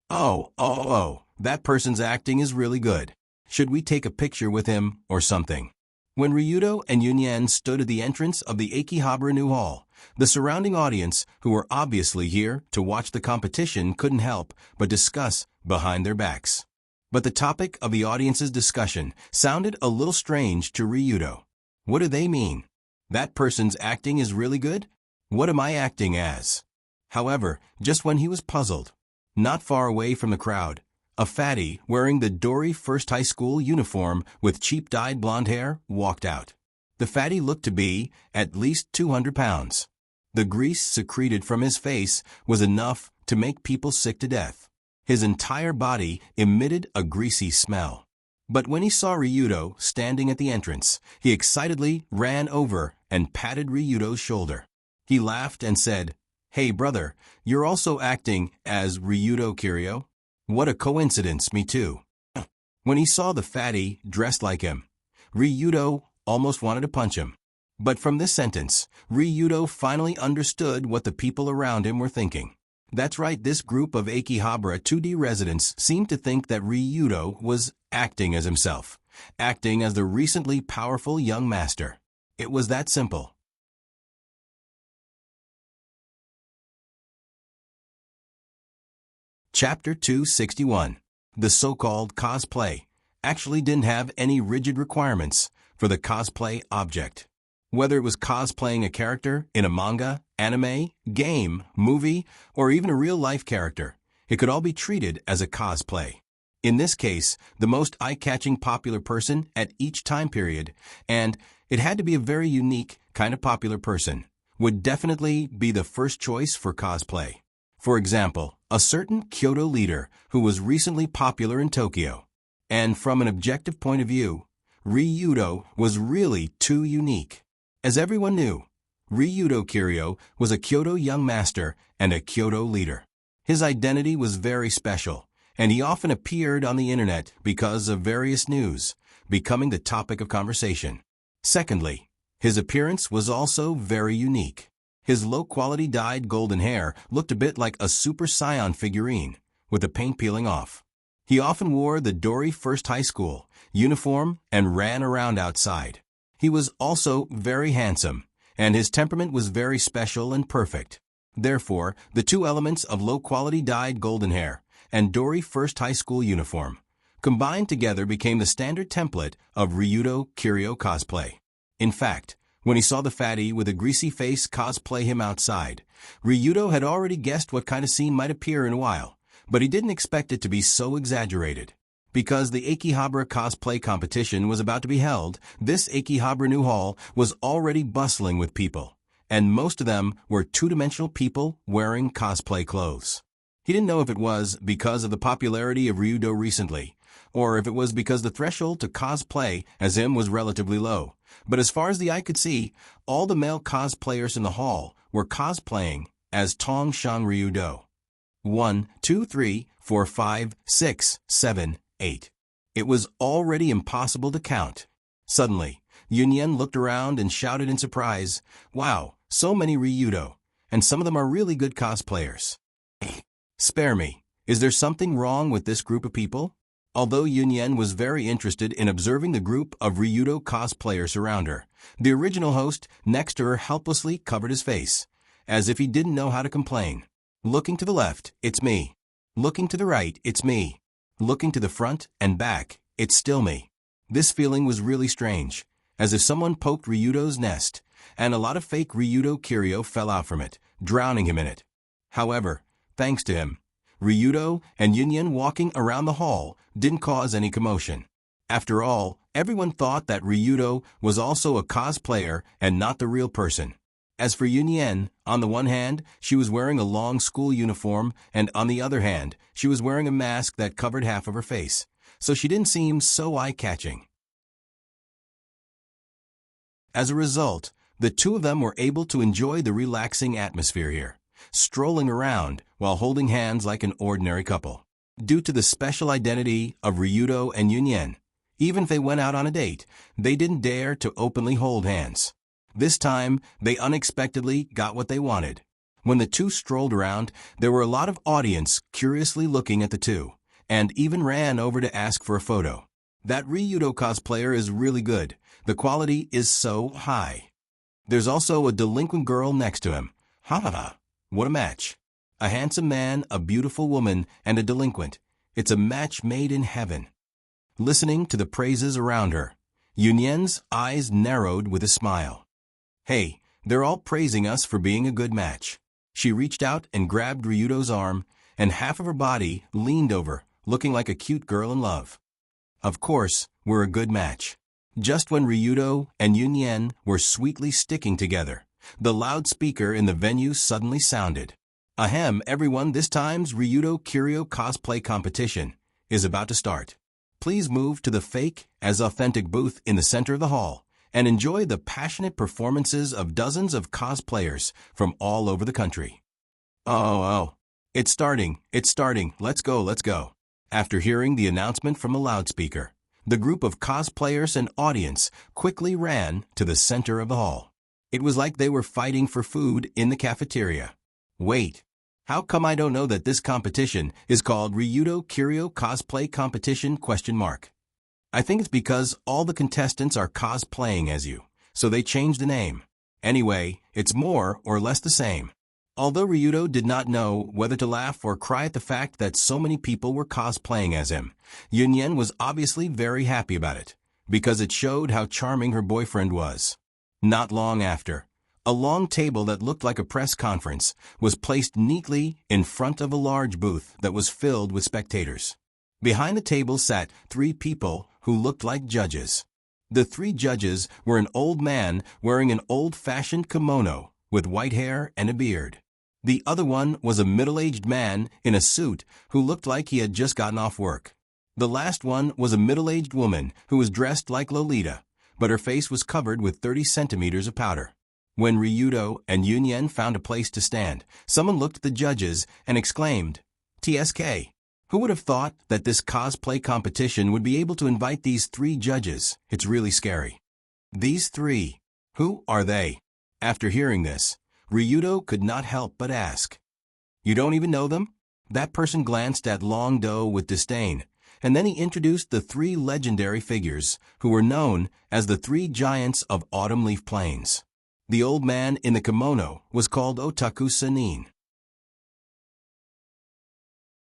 Oh, that person's acting is really good. Should we take a picture with him or something? When Ryudo and Yunyen stood at the entrance of the Akihabara New Hall, the surrounding audience, who were obviously here to watch the competition, couldn't help but discuss behind their backs. But the topic of the audience's discussion sounded a little strange to Ryudo. What do they mean? That person's acting is really good? What am I acting as? However, just when he was puzzled, not far away from the crowd, a fatty wearing the Dory First High School uniform with cheap dyed blonde hair walked out. The fatty looked to be at least 200 pounds. The grease secreted from his face was enough to make people sick to death. His entire body emitted a greasy smell. But when he saw Ryudo standing at the entrance, he excitedly ran over and patted Ryudo's shoulder. He laughed and said, "Hey brother, you're also acting as Ryudo Kiryu? What a coincidence, me too." When he saw the fatty dressed like him, Ryudo almost wanted to punch him. But from this sentence, Ryudo finally understood what the people around him were thinking. That's right, this group of Akihabara 2D residents seemed to think that Ryudo was acting as himself, acting as the recently powerful young master. It was that simple. Chapter 261. The so-called cosplay actually didn't have any rigid requirements for the cosplay object. Whether it was cosplaying a character in a manga, anime, game, movie, or even a real-life character, it could all be treated as a cosplay. In this case, the most eye-catching popular person at each time period, and it had to be a very unique kind of popular person, would definitely be the first choice for cosplay. For example, a certain Kyoto leader who was recently popular in Tokyo. And from an objective point of view, Ryudo was really too unique. As everyone knew, Ryudo Kiryu was a Kyoto young master and a Kyoto leader. His identity was very special, and he often appeared on the internet because of various news, becoming the topic of conversation. Secondly, his appearance was also very unique. His low-quality dyed golden hair looked a bit like a Super Saiyan figurine, with the paint peeling off. He often wore the Dory First High School uniform and ran around outside. He was also very handsome, and his temperament was very special and perfect. Therefore, the two elements of low-quality dyed golden hair and Dory First High School uniform combined together became the standard template of Ryudo Kiryu cosplay. In fact, when he saw the fatty with a greasy face cosplay him outside, Ryudo had already guessed what kind of scene might appear in a while, but he didn't expect it to be so exaggerated. Because the Akihabara cosplay competition was about to be held, this Akihabara New Hall was already bustling with people, and most of them were two-dimensional people wearing cosplay clothes. He didn't know if it was because of the popularity of Ryudo recently, or if it was because the threshold to cosplay as him was relatively low. But as far as the eye could see, all the male cosplayers in the hall were cosplaying as Tong Shang Ryudo. 1, 2, 3, 4, 5, 6, 7, 8. It was already impossible to count. Suddenly, Yunyan looked around and shouted in surprise, "Wow, so many Ryudo, and some of them are really good cosplayers." Spare me, is there something wrong with this group of people? Although Yunyan was very interested in observing the group of Ryudo cosplayers around her, the original host next to her helplessly covered his face, as if he didn't know how to complain. Looking to the left, it's me. Looking to the right, it's me. Looking to the front and back, it's still me. This feeling was really strange, as if someone poked Ryudo's nest, and a lot of fake Ryudo Kiryu fell out from it, drowning him in it. However, thanks to him, Ryudo and Yunyan walking around the hall didn't cause any commotion. After all, everyone thought that Ryudo was also a cosplayer and not the real person. As for Yunyan, on the one hand, she was wearing a long school uniform, and on the other hand, she was wearing a mask that covered half of her face, so she didn't seem so eye-catching. As a result, the two of them were able to enjoy the relaxing atmosphere here, strolling around while holding hands like an ordinary couple. Due to the special identity of Ryudo and Yunyan, even if they went out on a date, they didn't dare to openly hold hands. This time, they unexpectedly got what they wanted. When the two strolled around, there were a lot of audience curiously looking at the two, and even ran over to ask for a photo. That Ryudo cosplayer is really good. The quality is so high. There's also a delinquent girl next to him. Ha ha ha. What a match. A handsome man, a beautiful woman, and a delinquent. It's a match made in heaven. Listening to the praises around her, Yunyan's eyes narrowed with a smile. Hey, they're all praising us for being a good match. She reached out and grabbed Ryudo's arm, and half of her body leaned over, looking like a cute girl in love. Of course, we're a good match. Just when Ryudo and Yunyan were sweetly sticking together, the loudspeaker in the venue suddenly sounded. Ahem, everyone, this time's Ryudo Kiryu cosplay competition is about to start. Please move to the fake as authentic booth in the center of the hall and enjoy the passionate performances of dozens of cosplayers from all over the country. Oh, it's starting, let's go. After hearing the announcement from a loudspeaker, the group of cosplayers and audience quickly ran to the center of the hall. It was like they were fighting for food in the cafeteria. Wait, how come I don't know that this competition is called Ryudo Kiryu Cosplay Competition ? I think it's because all the contestants are cosplaying as you, so they changed the name. Anyway, it's more or less the same. Although Ryudo did not know whether to laugh or cry at the fact that so many people were cosplaying as him, Yunyan was obviously very happy about it, because it showed how charming her boyfriend was. Not long after, a long table that looked like a press conference was placed neatly in front of a large booth that was filled with spectators. Behind the table sat 3 people who looked like judges. The 3 judges were an old man wearing an old-fashioned kimono with white hair and a beard. The other one was a middle-aged man in a suit who looked like he had just gotten off work. The last one was a middle-aged woman who was dressed like Lolita, but her face was covered with 30 centimeters of powder. When Ryudo and Yunyan found a place to stand, someone looked at the judges and exclaimed, "TSK." Who would have thought that this cosplay competition would be able to invite these 3 judges? It's really scary. These 3, who are they? After hearing this, Ryudo could not help but ask, "You don't even know them?" That person glanced at Long Do with disdain, and then he introduced the 3 legendary figures who were known as the 3 giants of Autumn Leaf Plains. The old man in the kimono was called Otaku Sanin.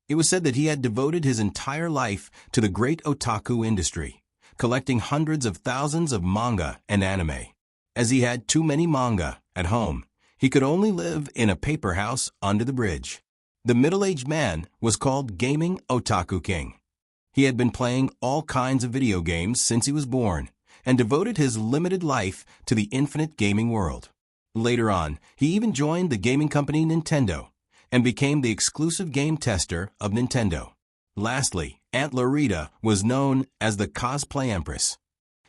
It was said that he had devoted his entire life to the great otaku industry, collecting hundreds of thousands of manga and anime. As he had too many manga at home, he could only live in a paper house under the bridge. The middle-aged man was called Gaming Otaku King. He had been playing all kinds of video games since he was born, and devoted his limited life to the infinite gaming world. Later on, he even joined the gaming company Nintendo, and became the exclusive game tester of Nintendo. Lastly, Aunt Lorita was known as the Cosplay Empress.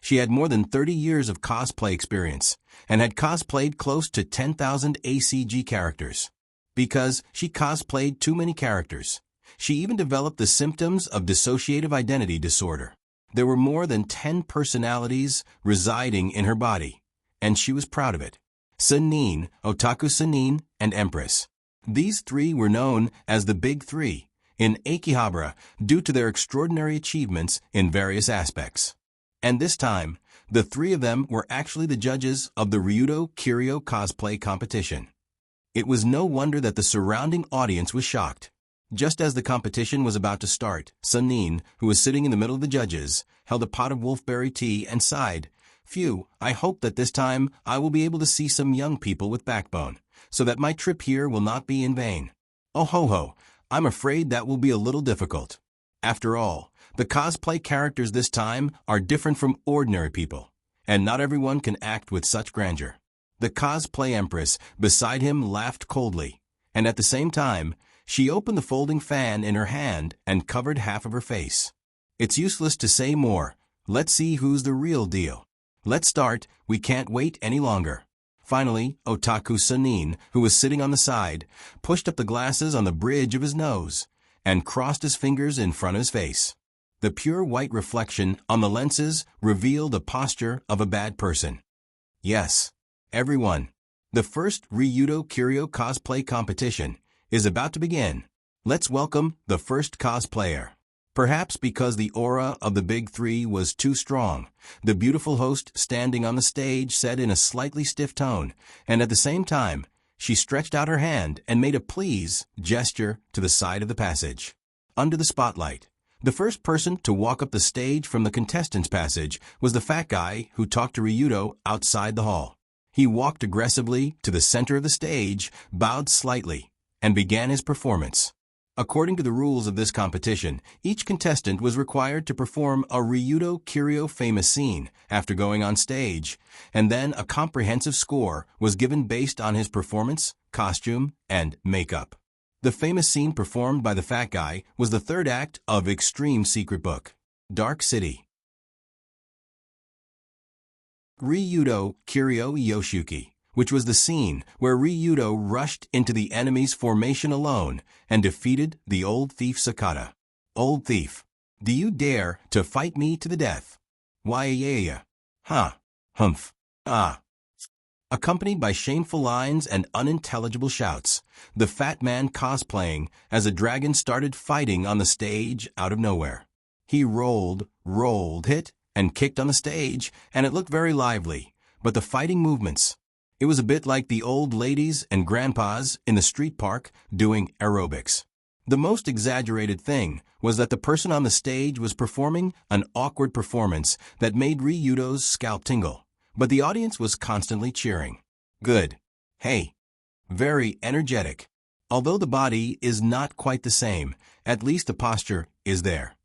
She had more than 30 years of cosplay experience, and had cosplayed close to 10,000 ACG characters. because she cosplayed too many characters. She even developed the symptoms of dissociative identity disorder. There were more than 10 personalities residing in her body, and she was proud of it. Sannin, Otaku Sannin, and Empress. These three were known as the Big Three in Akihabara due to their extraordinary achievements in various aspects. And this time, the three of them were actually the judges of the Ryudo Kiryu cosplay competition. It was no wonder that the surrounding audience was shocked. Just as the competition was about to start, Sannin, who was sitting in the middle of the judges, held a pot of wolfberry tea and sighed, "Phew, I hope that this time I will be able to see some young people with backbone, so that my trip here will not be in vain. Oh ho ho, I'm afraid that will be a little difficult. After all, the cosplay characters this time are different from ordinary people, and not everyone can act with such grandeur." The cosplay empress beside him laughed coldly, and at the same time, she opened the folding fan in her hand and covered half of her face. It's useless to say more. Let's see who's the real deal. Let's start, we can't wait any longer. Finally, Otaku Sannin, who was sitting on the side, pushed up the glasses on the bridge of his nose and crossed his fingers in front of his face. The pure white reflection on the lenses revealed the posture of a bad person. Yes, everyone. The first Ryudo Kiryu cosplay competition is about to begin. Let's welcome the first cosplayer. Perhaps because the aura of the Big Three was too strong, the beautiful host standing on the stage said in a slightly stiff tone, and at the same time, she stretched out her hand and made a please gesture to the side of the passage. Under the spotlight, the first person to walk up the stage from the contestants' passage was the fat guy who talked to Ryudo outside the hall. He walked aggressively to the center of the stage, bowed slightly, and began his performance. According to the rules of this competition, each contestant was required to perform a Ryudo Kiryu famous scene after going on stage, and then a comprehensive score was given based on his performance, costume, and makeup. The famous scene performed by the fat guy was the third act of Extreme Secret Book, Dark City. Ryudo Kiryu Yoshiki, which was the scene where Ryudo rushed into the enemy's formation alone and defeated the old thief Sakata. Old thief, do you dare to fight me to the death? Why yeah. Huh. Humph. Ah. Accompanied by shameful lines and unintelligible shouts, the fat man cosplaying as a dragon started fighting on the stage out of nowhere. He rolled, hit, and kicked on the stage, and it looked very lively, but the fighting movements, it was a bit like the old ladies and grandpas in the street park doing aerobics. The most exaggerated thing was that the person on the stage was performing an awkward performance that made Ryudo's scalp tingle, but the audience was constantly cheering. Good. Hey. Very energetic. Although the body is not quite the same, at least the posture is there.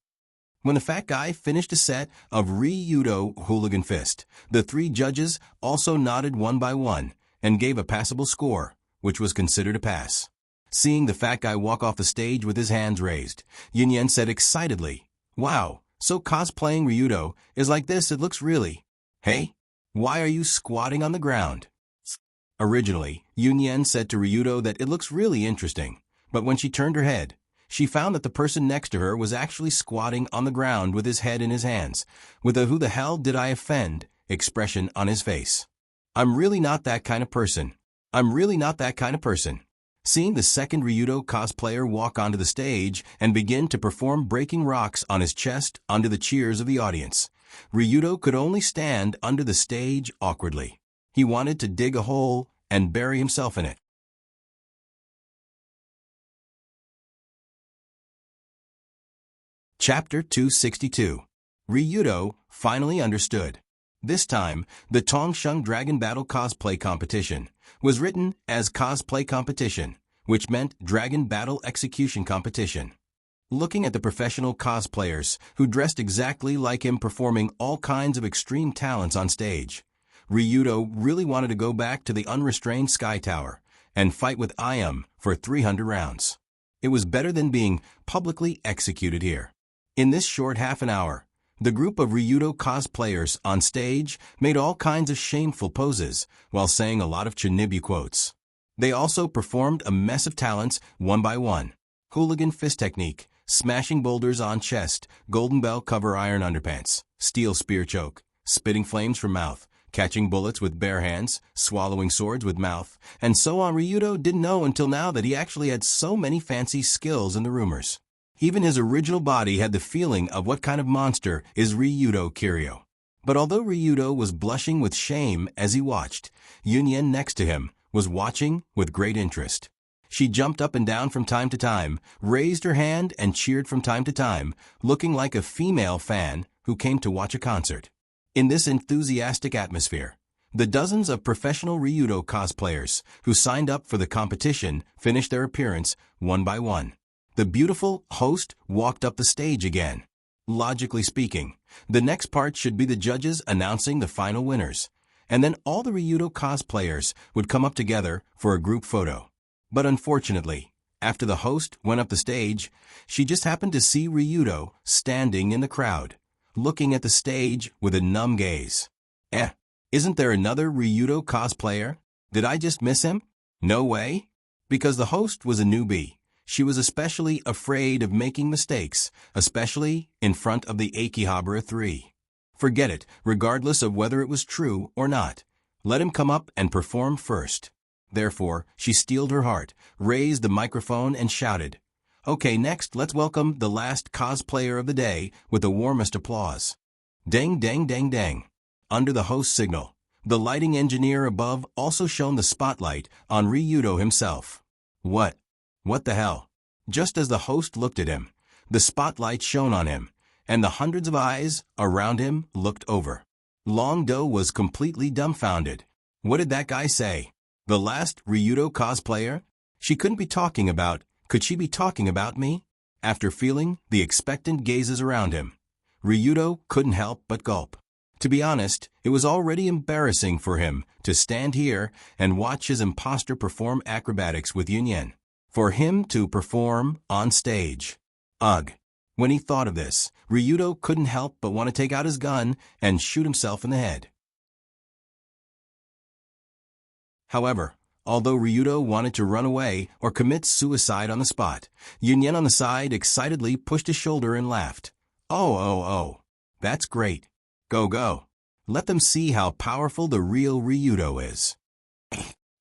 When the fat guy finished a set of Ryudo Hooligan Fist, the three judges also nodded one by one and gave a passable score, which was considered a pass. Seeing the fat guy walk off the stage with his hands raised, Yunyan said excitedly, "Wow, so cosplaying Ryudo is like this, it looks really. Hey, why are you squatting on the ground?" Originally, Yunyan said to Ryudo that it looks really interesting, but when she turned her head, she found that the person next to her was actually squatting on the ground with his head in his hands, with a "who the hell did I offend" expression on his face. I'm really not that kind of person. Seeing the second Ryudo cosplayer walk onto the stage and begin to perform breaking rocks on his chest under the cheers of the audience, Ryudo could only stand under the stage awkwardly. He wanted to dig a hole and bury himself in it. Chapter 262. Ryudo finally understood. This time, the Tongsheng Dragon Battle Cosplay Competition was written as Cosplay Competition, which meant Dragon Battle Execution Competition. Looking at the professional cosplayers who dressed exactly like him performing all kinds of extreme talents on stage, Ryudo really wanted to go back to the unrestrained Sky Tower and fight with Ayam for 300 rounds. It was better than being publicly executed here. In this short half an hour, the group of Ryudo cosplayers on stage made all kinds of shameful poses while saying a lot of Chinibu quotes. They also performed a mess of talents one by one. Hooligan fist technique, smashing boulders on chest, golden bell cover iron underpants, steel spear choke, spitting flames from mouth, catching bullets with bare hands, swallowing swords with mouth, and so on. Ryudo didn't know until now that he actually had so many fancy skills in the rumors. Even his original body had the feeling of what kind of monster is Ryudo Kiryu. But although Ryudo was blushing with shame as he watched, Yunyen next to him was watching with great interest. She jumped up and down from time to time, raised her hand and cheered from time to time, looking like a female fan who came to watch a concert. In this enthusiastic atmosphere, the dozens of professional Ryudo cosplayers who signed up for the competition finished their appearance one by one. The beautiful host walked up the stage again. Logically speaking, the next part should be the judges announcing the final winners, and then all the Ryudo cosplayers would come up together for a group photo. But unfortunately, after the host went up the stage, she just happened to see Ryudo standing in the crowd, looking at the stage with a numb gaze. Isn't there another Ryudo cosplayer? Did I just miss him? No way. Because the host was a newbie, she was especially afraid of making mistakes, especially in front of the Akihabara 3. Forget it, regardless of whether it was true or not. Let him come up and perform first. Therefore, she steeled her heart, raised the microphone and shouted, "Okay, next, let's welcome the last cosplayer of the day with the warmest applause." Dang, dang, dang, dang. Under the host signal, the lighting engineer above also shone the spotlight on Ryudo himself. What the hell? Just as the host looked at him, the spotlight shone on him, and the hundreds of eyes around him looked over. Long Do was completely dumbfounded. What did that guy say? The last Ryudo cosplayer? She couldn't be talking about, could she be talking about me? After feeling the expectant gazes around him, Ryudo couldn't help but gulp. To be honest, it was already embarrassing for him to stand here and watch his imposter perform acrobatics with Yunyen. For him to perform on stage. Ugh. When he thought of this, Ryudo couldn't help but want to take out his gun and shoot himself in the head. However, although Ryudo wanted to run away or commit suicide on the spot, Yunyen on the side excitedly pushed his shoulder and laughed. Oh, that's great. Go. Let them see how powerful the real Ryudo is.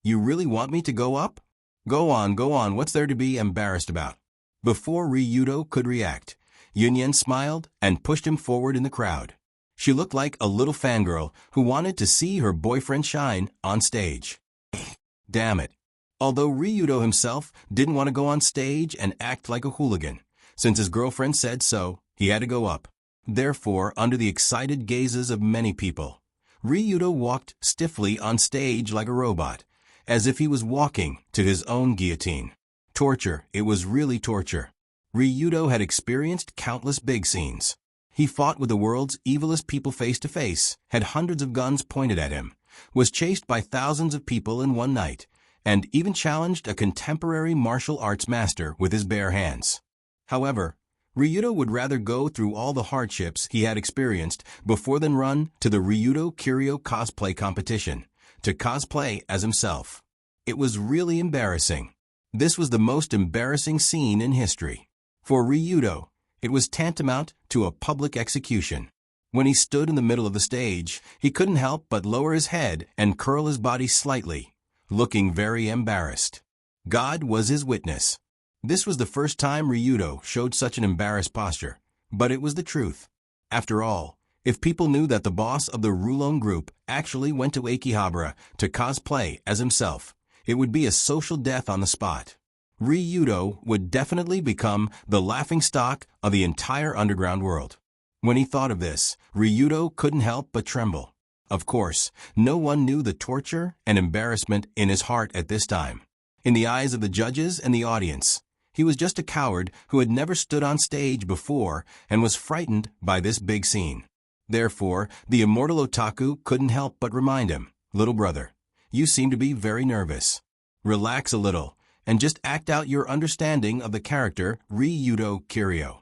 You really want me to go up? Go on, what's there to be embarrassed about? Before Ryudo could react, Yunyen smiled and pushed him forward in the crowd. She looked like a little fangirl who wanted to see her boyfriend shine on stage. Damn it. Although Ryudo himself didn't want to go on stage and act like a hooligan, since his girlfriend said so, he had to go up. Therefore, under the excited gazes of many people, Ryudo walked stiffly on stage like a robot, as if he was walking to his own guillotine. Torture, it was really torture. Ryudo had experienced countless big scenes. He fought with the world's evilest people face to face, had hundreds of guns pointed at him, was chased by thousands of people in one night, and even challenged a contemporary martial arts master with his bare hands. However, Ryudo would rather go through all the hardships he had experienced before than run to the Ryudo Kiryu cosplay competition, to cosplay as himself. It was really embarrassing. This was the most embarrassing scene in history. For Ryudo, it was tantamount to a public execution. When he stood in the middle of the stage, he couldn't help but lower his head and curl his body slightly, looking very embarrassed. God was his witness. This was the first time Ryudo showed such an embarrassed posture, but it was the truth. After all, if people knew that the boss of the Rulon group actually went to Akihabara to cosplay as himself, it would be a social death on the spot. Ryudo would definitely become the laughingstock of the entire underground world. When he thought of this, Ryudo couldn't help but tremble. Of course, no one knew the torture and embarrassment in his heart at this time. In the eyes of the judges and the audience, he was just a coward who had never stood on stage before and was frightened by this big scene. Therefore, the immortal otaku couldn't help but remind him, "Little brother, you seem to be very nervous. Relax a little and just act out your understanding of the character Ryudo Kiryu."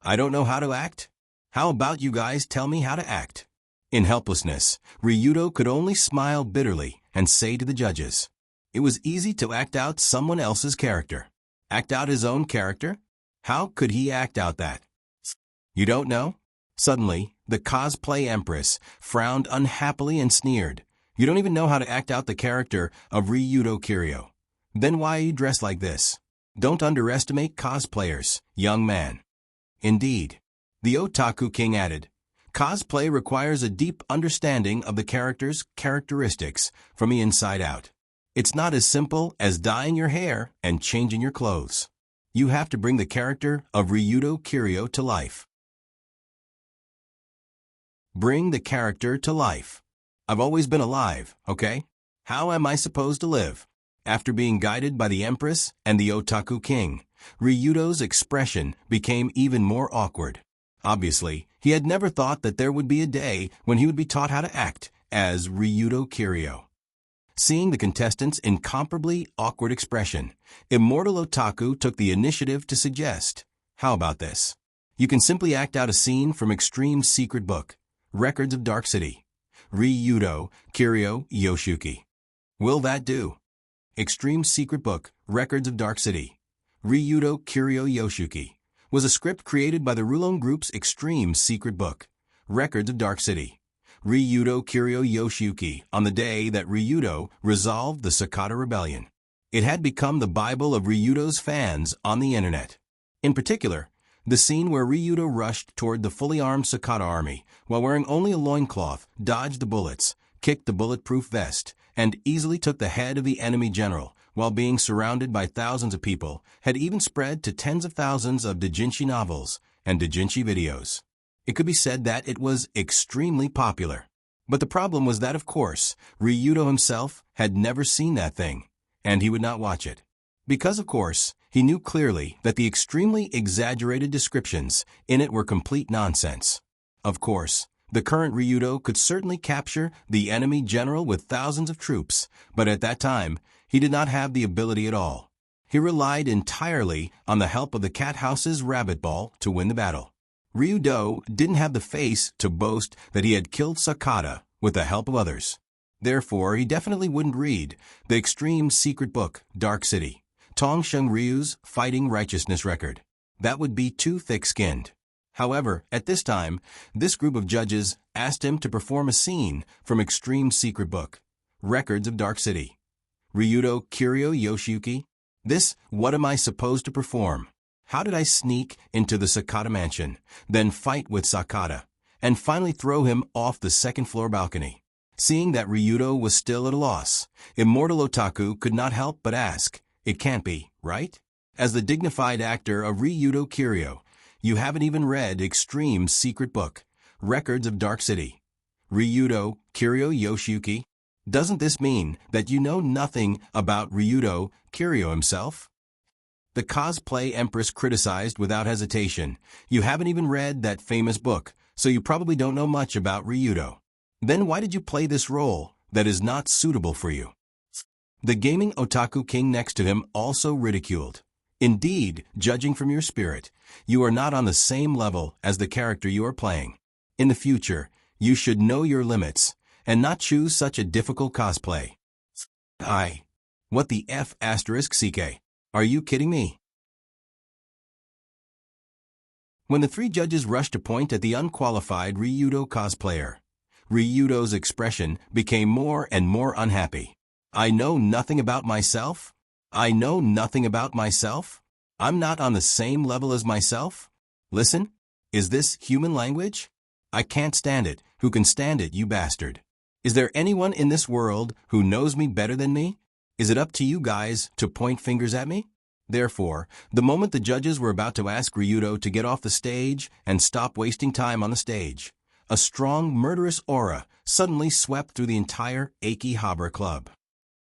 I don't know how to act. How about you guys tell me how to act? In helplessness, Ryudo could only smile bitterly and say to the judges. It was easy to act out someone else's character. Act out his own character? How could he act out that? You don't know? Suddenly, the cosplay empress frowned unhappily and sneered. You don't even know how to act out the character of Ryudo Kiryu. Then why are you dressed like this? Don't underestimate cosplayers, young man. Indeed. The Otaku King added, cosplay requires a deep understanding of the character's characteristics from the inside out. It's not as simple as dyeing your hair and changing your clothes. You have to bring the character of Ryudo Kiryu to life. Bring the character to life. I've always been alive, okay? How am I supposed to live? After being guided by the Empress and the Otaku King, Ryudo's expression became even more awkward. Obviously, he had never thought that there would be a day when he would be taught how to act as Ryudo Kiryu. Seeing the contestants' incomparably awkward expression, Immortal Otaku took the initiative to suggest, how about this? You can simply act out a scene from Extreme's secret book, Records of Dark City. Ryudo Kiryu Yoshiki. Will that do? Extreme's secret book, Records of Dark City. Ryudo Kiryu Yoshiki was a script created by the Rulon Group's Extreme's secret book, Records of Dark City. Ryudo Kiryu Yoshiki on the day that Ryudo resolved the Sakata Rebellion. It had become the Bible of Ryudo's fans on the internet. In particular, the scene where Ryudo rushed toward the fully armed Sakata army while wearing only a loincloth, dodged the bullets, kicked the bulletproof vest, and easily took the head of the enemy general while being surrounded by thousands of people, had even spread to tens of thousands of doujinshi novels and doujinshi videos. It could be said that it was extremely popular. But the problem was that, of course, Ryudo himself had never seen that thing, and he would not watch it. Because, of course, he knew clearly that the extremely exaggerated descriptions in it were complete nonsense. Of course, the current Ryudo could certainly capture the enemy general with thousands of troops, but at that time, he did not have the ability at all. He relied entirely on the help of the cat house's rabbit ball to win the battle. Ryudo didn't have the face to boast that he had killed Sakata with the help of others. Therefore, he definitely wouldn't read the Extreme's secret book, Dark City, Tong Sheng Ryu's Fighting Righteousness record. That would be too thick-skinned. However, at this time, this group of judges asked him to perform a scene from Extreme's secret book, Records of Dark City. Ryudo Kiryu Yoshiki, this, what am I supposed to perform? How did I sneak into the Sakata mansion, then fight with Sakata, and finally throw him off the second-floor balcony? Seeing that Ryudo was still at a loss, Immortal Otaku could not help but ask, it can't be, right? As the dignified actor of Ryudo Kiryu, you haven't even read Extreme's secret book, Records of Dark City. Ryudo Kiryu Yoshiki, doesn't this mean that you know nothing about Ryudo Kiryu himself? The cosplay empress criticized without hesitation. You haven't even read that famous book, so you probably don't know much about Ryudo. Then why did you play this role that is not suitable for you? The gaming Otaku King next to him also ridiculed. Indeed, judging from your spirit, you are not on the same level as the character you are playing. In the future, you should know your limits and not choose such a difficult cosplay. What the F***, CK? Are you kidding me? When the three judges rushed to point at the unqualified Ryudo cosplayer, Ryudo's expression became more and more unhappy. I know nothing about myself? I know nothing about myself? I'm not on the same level as myself? Listen, is this human language? I can't stand it. Who can stand it, you bastard? Is there anyone in this world who knows me better than me? Is it up to you guys to point fingers at me? Therefore, the moment the judges were about to ask Ryudo to get off the stage and stop wasting time on the stage, a strong, murderous aura suddenly swept through the entire Akihabara club.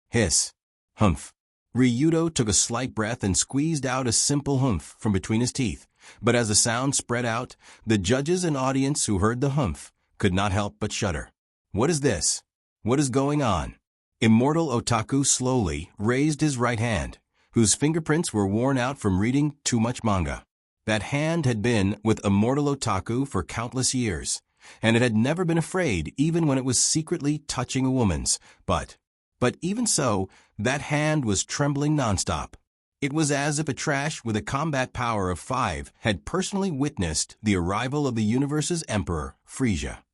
Hiss. Humph. Ryudo took a slight breath and squeezed out a simple humph from between his teeth, but as the sound spread out, the judges and audience who heard the humph could not help but shudder. What is this? What is going on? Immortal Otaku slowly raised his right hand, whose fingerprints were worn out from reading too much manga. That hand had been with Immortal Otaku for countless years, and it had never been afraid even when it was secretly touching a woman's butt. But even so, that hand was trembling nonstop. It was as if a trash with a combat power of 5 had personally witnessed the arrival of the universe's emperor, Frisia.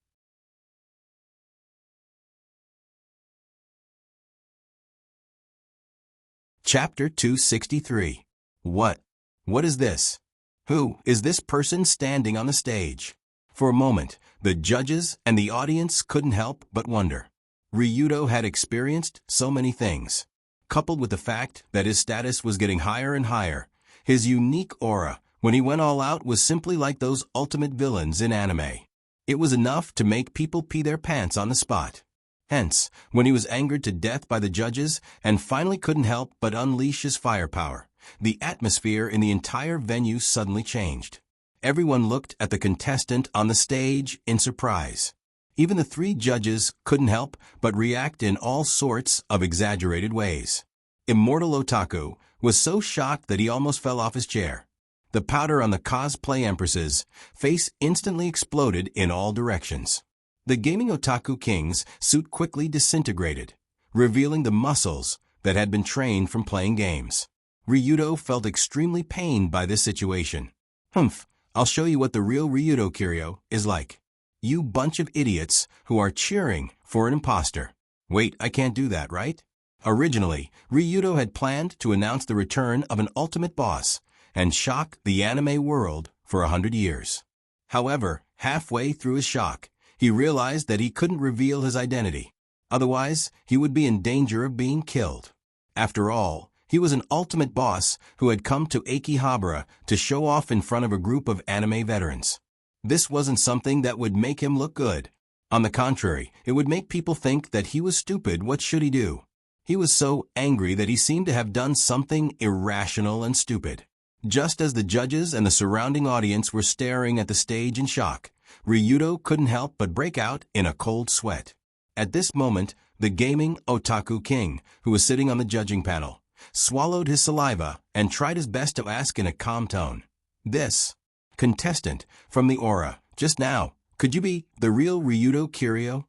Chapter 263. What? What is this? Who is this person standing on the stage? For a moment, the judges and the audience couldn't help but wonder. Ryudo had experienced so many things. Coupled with the fact that his status was getting higher and higher, his unique aura, when he went all out, was simply like those ultimate villains in anime. It was enough to make people pee their pants on the spot. Hence, when he was angered to death by the judges and finally couldn't help but unleash his firepower, the atmosphere in the entire venue suddenly changed. Everyone looked at the contestant on the stage in surprise. Even the 3 judges couldn't help but react in all sorts of exaggerated ways. Immortal Otaku was so shocked that he almost fell off his chair. The powder on the cosplay empress's face instantly exploded in all directions. The gaming Otaku King's suit quickly disintegrated, revealing the muscles that had been trained from playing games. Ryudo felt extremely pained by this situation. Humph, I'll show you what the real Ryudo Kiryu is like. You bunch of idiots who are cheering for an imposter. Wait, I can't do that, right? Originally, Ryudo had planned to announce the return of an ultimate boss and shock the anime world for 100 years. However, halfway through his shock, he realized that he couldn't reveal his identity. Otherwise, he would be in danger of being killed. After all, he was an ultimate boss who had come to Akihabara to show off in front of a group of anime veterans. This wasn't something that would make him look good. On the contrary, it would make people think that he was stupid. What should he do? He was so angry that he seemed to have done something irrational and stupid. Just as the judges and the surrounding audience were staring at the stage in shock, Ryudo couldn't help but break out in a cold sweat. At this moment, the gaming Otaku King, who was sitting on the judging panel, swallowed his saliva and tried his best to ask in a calm tone. This contestant from the aura, just now, could you be the real Ryudo Kiryu?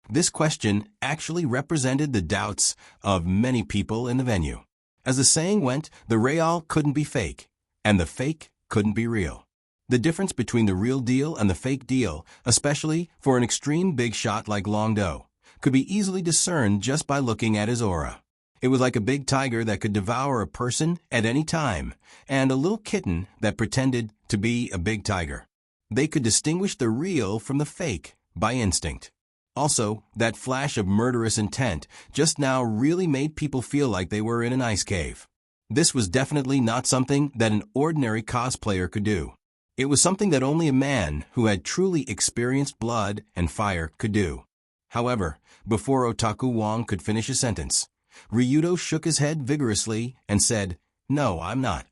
This question actually represented the doubts of many people in the venue. As the saying went, the real couldn't be fake, and the fake couldn't be real. The difference between the real deal and the fake deal, especially for an extreme big shot like Longdo, could be easily discerned just by looking at his aura. It was like a big tiger that could devour a person at any time, and a little kitten that pretended to be a big tiger. They could distinguish the real from the fake by instinct. Also, that flash of murderous intent just now really made people feel like they were in an ice cave. This was definitely not something that an ordinary cosplayer could do. It was something that only a man who had truly experienced blood and fire could do. However, before Otaku Wong could finish a sentence, Ryudo shook his head vigorously and said, "No, I'm not."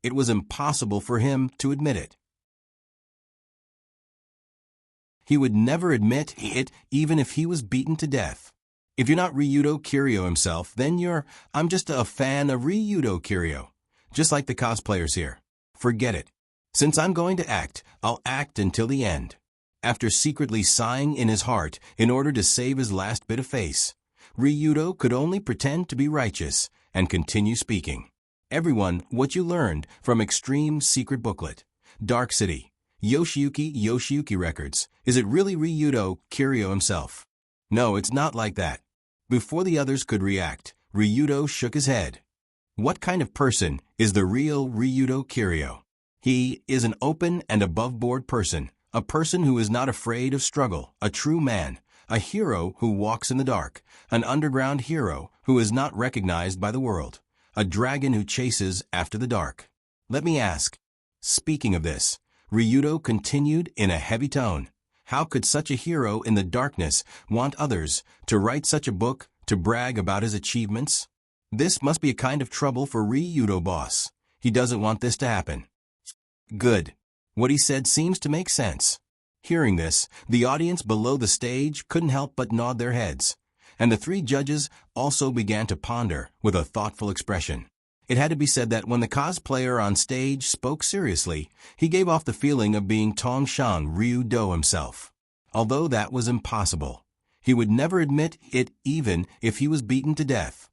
It was impossible for him to admit it. He would never admit it even if he was beaten to death. If you're not Ryudo Kiryu himself, then I'm just a fan of Ryudo Kiryu. Just like the cosplayers here. Forget it. Since I'm going to act, I'll act until the end. After secretly sighing in his heart in order to save his last bit of face, Ryudo could only pretend to be righteous and continue speaking. Everyone, what you learned from Extreme Secret Booklet. Dark City. Yoshiyuki Records. Is it really Ryudo Kiryu himself? No, it's not like that. Before the others could react, Ryudo shook his head. What kind of person is the real Ryudo Kiryu? He is an open and above-board person, a person who is not afraid of struggle, a true man, a hero who walks in the dark, an underground hero who is not recognized by the world, a dragon who chases after the dark. Let me ask. Speaking of this, Ryudo continued in a heavy tone. How could such a hero in the darkness want others to write such a book to brag about his achievements? This must be a kind of trouble for Ryudo boss. He doesn't want this to happen. Good. What he said seems to make sense. Hearing this, the audience below the stage couldn't help but nod their heads, and the 3 judges also began to ponder with a thoughtful expression. It had to be said that when the cosplayer on stage spoke seriously, he gave off the feeling of being Tongshan Ryudo himself. Although that was impossible, He would never admit it even if he was beaten to death.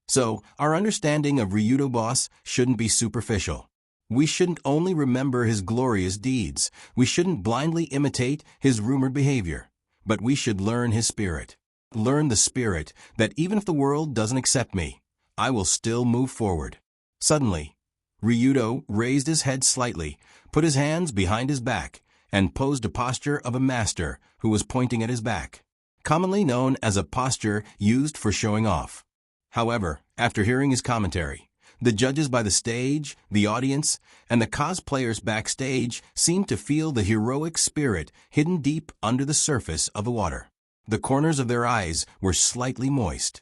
So, our understanding of Ryudo Boss shouldn't be superficial. We shouldn't only remember his glorious deeds. We shouldn't blindly imitate his rumored behavior. But we should learn his spirit. Learn the spirit that even if the world doesn't accept me, I will still move forward. Suddenly, Ryudo raised his head slightly, put his hands behind his back, and posed a posture of a master who was pointing at his back, commonly known as a posture used for showing off. However, after hearing his commentary, the judges by the stage, the audience, and the cosplayers backstage seemed to feel the heroic spirit hidden deep under the surface of the water. The corners of their eyes were slightly moist.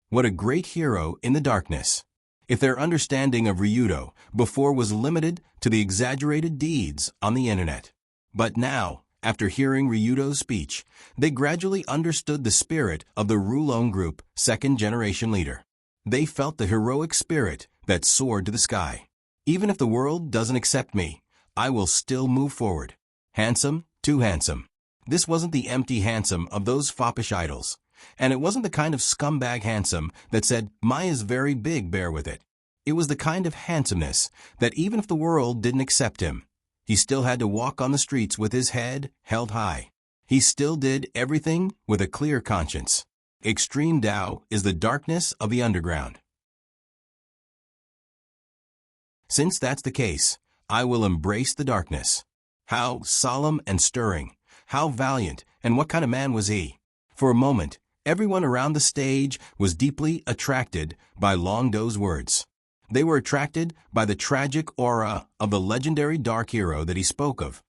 What a great hero in the darkness. If their understanding of Ryudo before was limited to the exaggerated deeds on the internet. But now, after hearing Ryudo's speech, they gradually understood the spirit of the Rulon Group second-generation leader. They felt the heroic spirit that soared to the sky. Even if the world doesn't accept me, I will still move forward. Handsome, too handsome. This wasn't the empty handsome of those foppish idols. And it wasn't the kind of scumbag handsome that said, "Maya's very big, bear with it." It was the kind of handsomeness that even if the world didn't accept him, he still had to walk on the streets with his head held high. He still did everything with a clear conscience. Extreme Tao is the darkness of the underground. Since that's the case, I will embrace the darkness. How solemn and stirring, how valiant, and what kind of man was he? For a moment, everyone around the stage was deeply attracted by Long Do's words. They were attracted by the tragic aura of the legendary dark hero that he spoke of.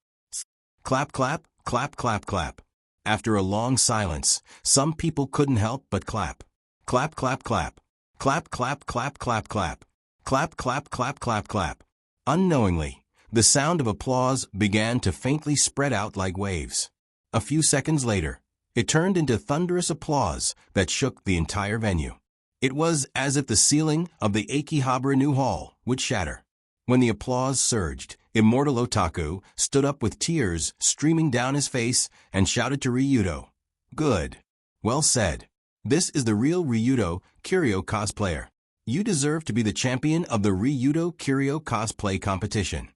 Clap, clap, clap, clap, clap. After a long silence, some people couldn't help but clap. Clap, clap, clap. Clap, clap, clap, clap, clap. Clap, clap, clap, clap, clap. Unknowingly, the sound of applause began to faintly spread out like waves. A few seconds later, it turned into thunderous applause that shook the entire venue. It was as if the ceiling of the Akihabara New Hall would shatter. When the applause surged, Immortal Otaku stood up with tears streaming down his face and shouted to Ryudo, "Good. Well said. This is the real Ryudo Kiryu cosplayer. You deserve to be the champion of the Ryudo Kiryu cosplay competition."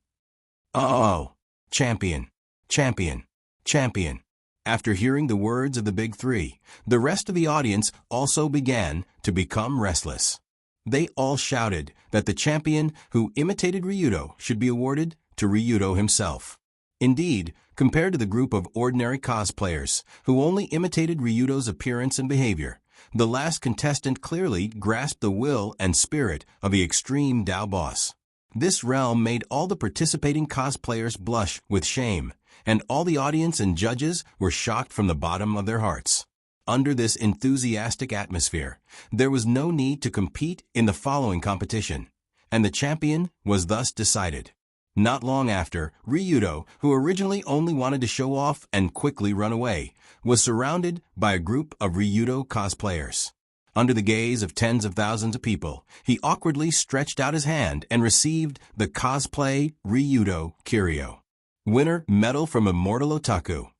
Oh, champion, champion, champion. After hearing the words of the big three, the rest of the audience also began to become restless. They all shouted that the champion who imitated Ryudo should be awarded to Ryudo himself. Indeed, compared to the group of ordinary cosplayers who only imitated Ryudo's appearance and behavior, the last contestant clearly grasped the will and spirit of the extreme Tao boss. This realm made all the participating cosplayers blush with shame, and all the audience and judges were shocked from the bottom of their hearts. Under this enthusiastic atmosphere, there was no need to compete in the following competition, and the champion was thus decided. Not long after, Ryudo, who originally only wanted to show off and quickly run away, was surrounded by a group of Ryudo cosplayers. Under the gaze of tens of thousands of people, he awkwardly stretched out his hand and received the cosplay Ryudo Kiryu. Winner medal from Immortal Otaku.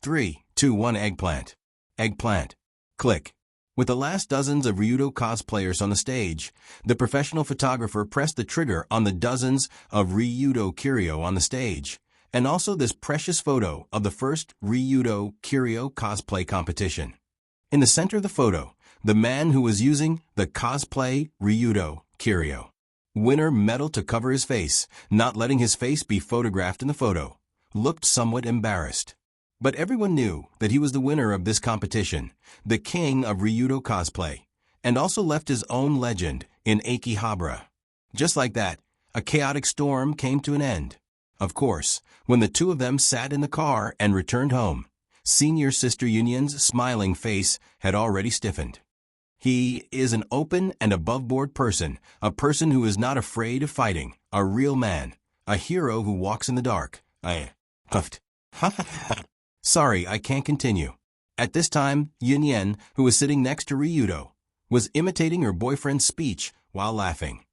3, 2, 1 eggplant. Eggplant. Click. With the last dozens of Ryudo cosplayers on the stage, the professional photographer pressed the trigger on the dozens of Ryudo Kiryu on the stage, and also this precious photo of the first Ryudo Kiryu cosplay competition. In the center of the photo, the man who was using the cosplay Ryudo Kiryu. Winner medal to cover his face, not letting his face be photographed in the photo, looked somewhat embarrassed. But everyone knew that he was the winner of this competition, the king of Ryudo cosplay, and also left his own legend in Akihabara. Just like that, a chaotic storm came to an end. Of course, when the two of them sat in the car and returned home, Senior Sister Union's smiling face had already stiffened. He is an open and above-board person, a person who is not afraid of fighting, a real man, a hero who walks in the dark. I huffed. Sorry, I can't continue. At this time, Yin, who was sitting next to Ryudo, was imitating her boyfriend's speech while laughing.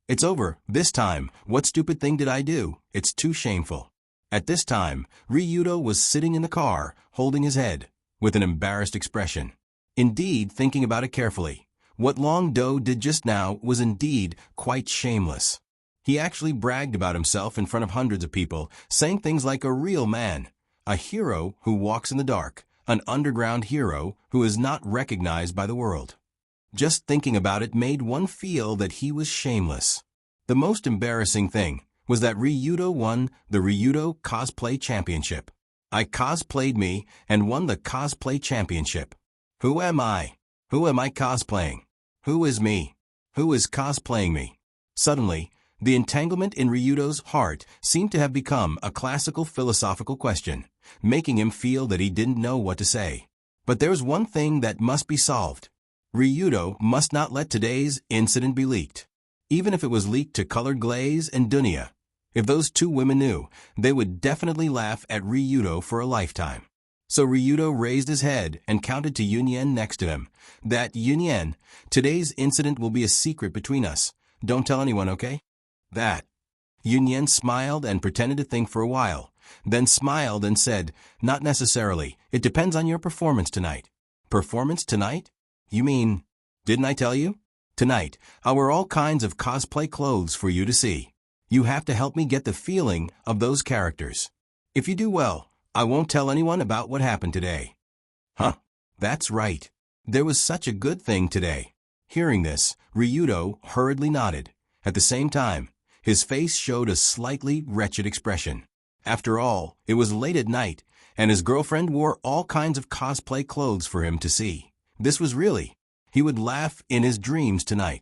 It's over. This time. What stupid thing did I do? It's too shameful. At this time, Ryudo was sitting in the car, holding his head, with an embarrassed expression. Indeed, thinking about it carefully, what Long Do did just now was indeed quite shameless. He actually bragged about himself in front of hundreds of people, saying things like a real man, a hero who walks in the dark, an underground hero who is not recognized by the world. Just thinking about it made one feel that he was shameless. The most embarrassing thing was that Ryudo won the Ryudo Cosplay Championship. I cosplayed me and won the Cosplay Championship. Who am I? Who am I cosplaying? Who is me? Who is cosplaying me? Suddenly, the entanglement in Ryudo's heart seemed to have become a classical philosophical question, making him feel that he didn't know what to say. But there's one thing that must be solved. Ryudo must not let today's incident be leaked. Even if it was leaked to Colored Glaze and Dunya, if those two women knew, they would definitely laugh at Ryudo for a lifetime. So Ryudo raised his head and counted to Yunyen next to him, that Yunyen, today's incident will be a secret between us. Don't tell anyone, okay? That. Yunyen smiled and pretended to think for a while, then smiled and said, not necessarily. It depends on your performance tonight. Performance tonight? You mean, didn't I tell you? Tonight, I'll wear all kinds of cosplay clothes for you to see. You have to help me get the feeling of those characters. If you do well, I won't tell anyone about what happened today. Huh? That's right. There was such a good thing today. Hearing this, Ryudo hurriedly nodded. At the same time, his face showed a slightly wretched expression. After all, it was late at night, and his girlfriend wore all kinds of cosplay clothes for him to see. This was really, he would laugh in his dreams tonight.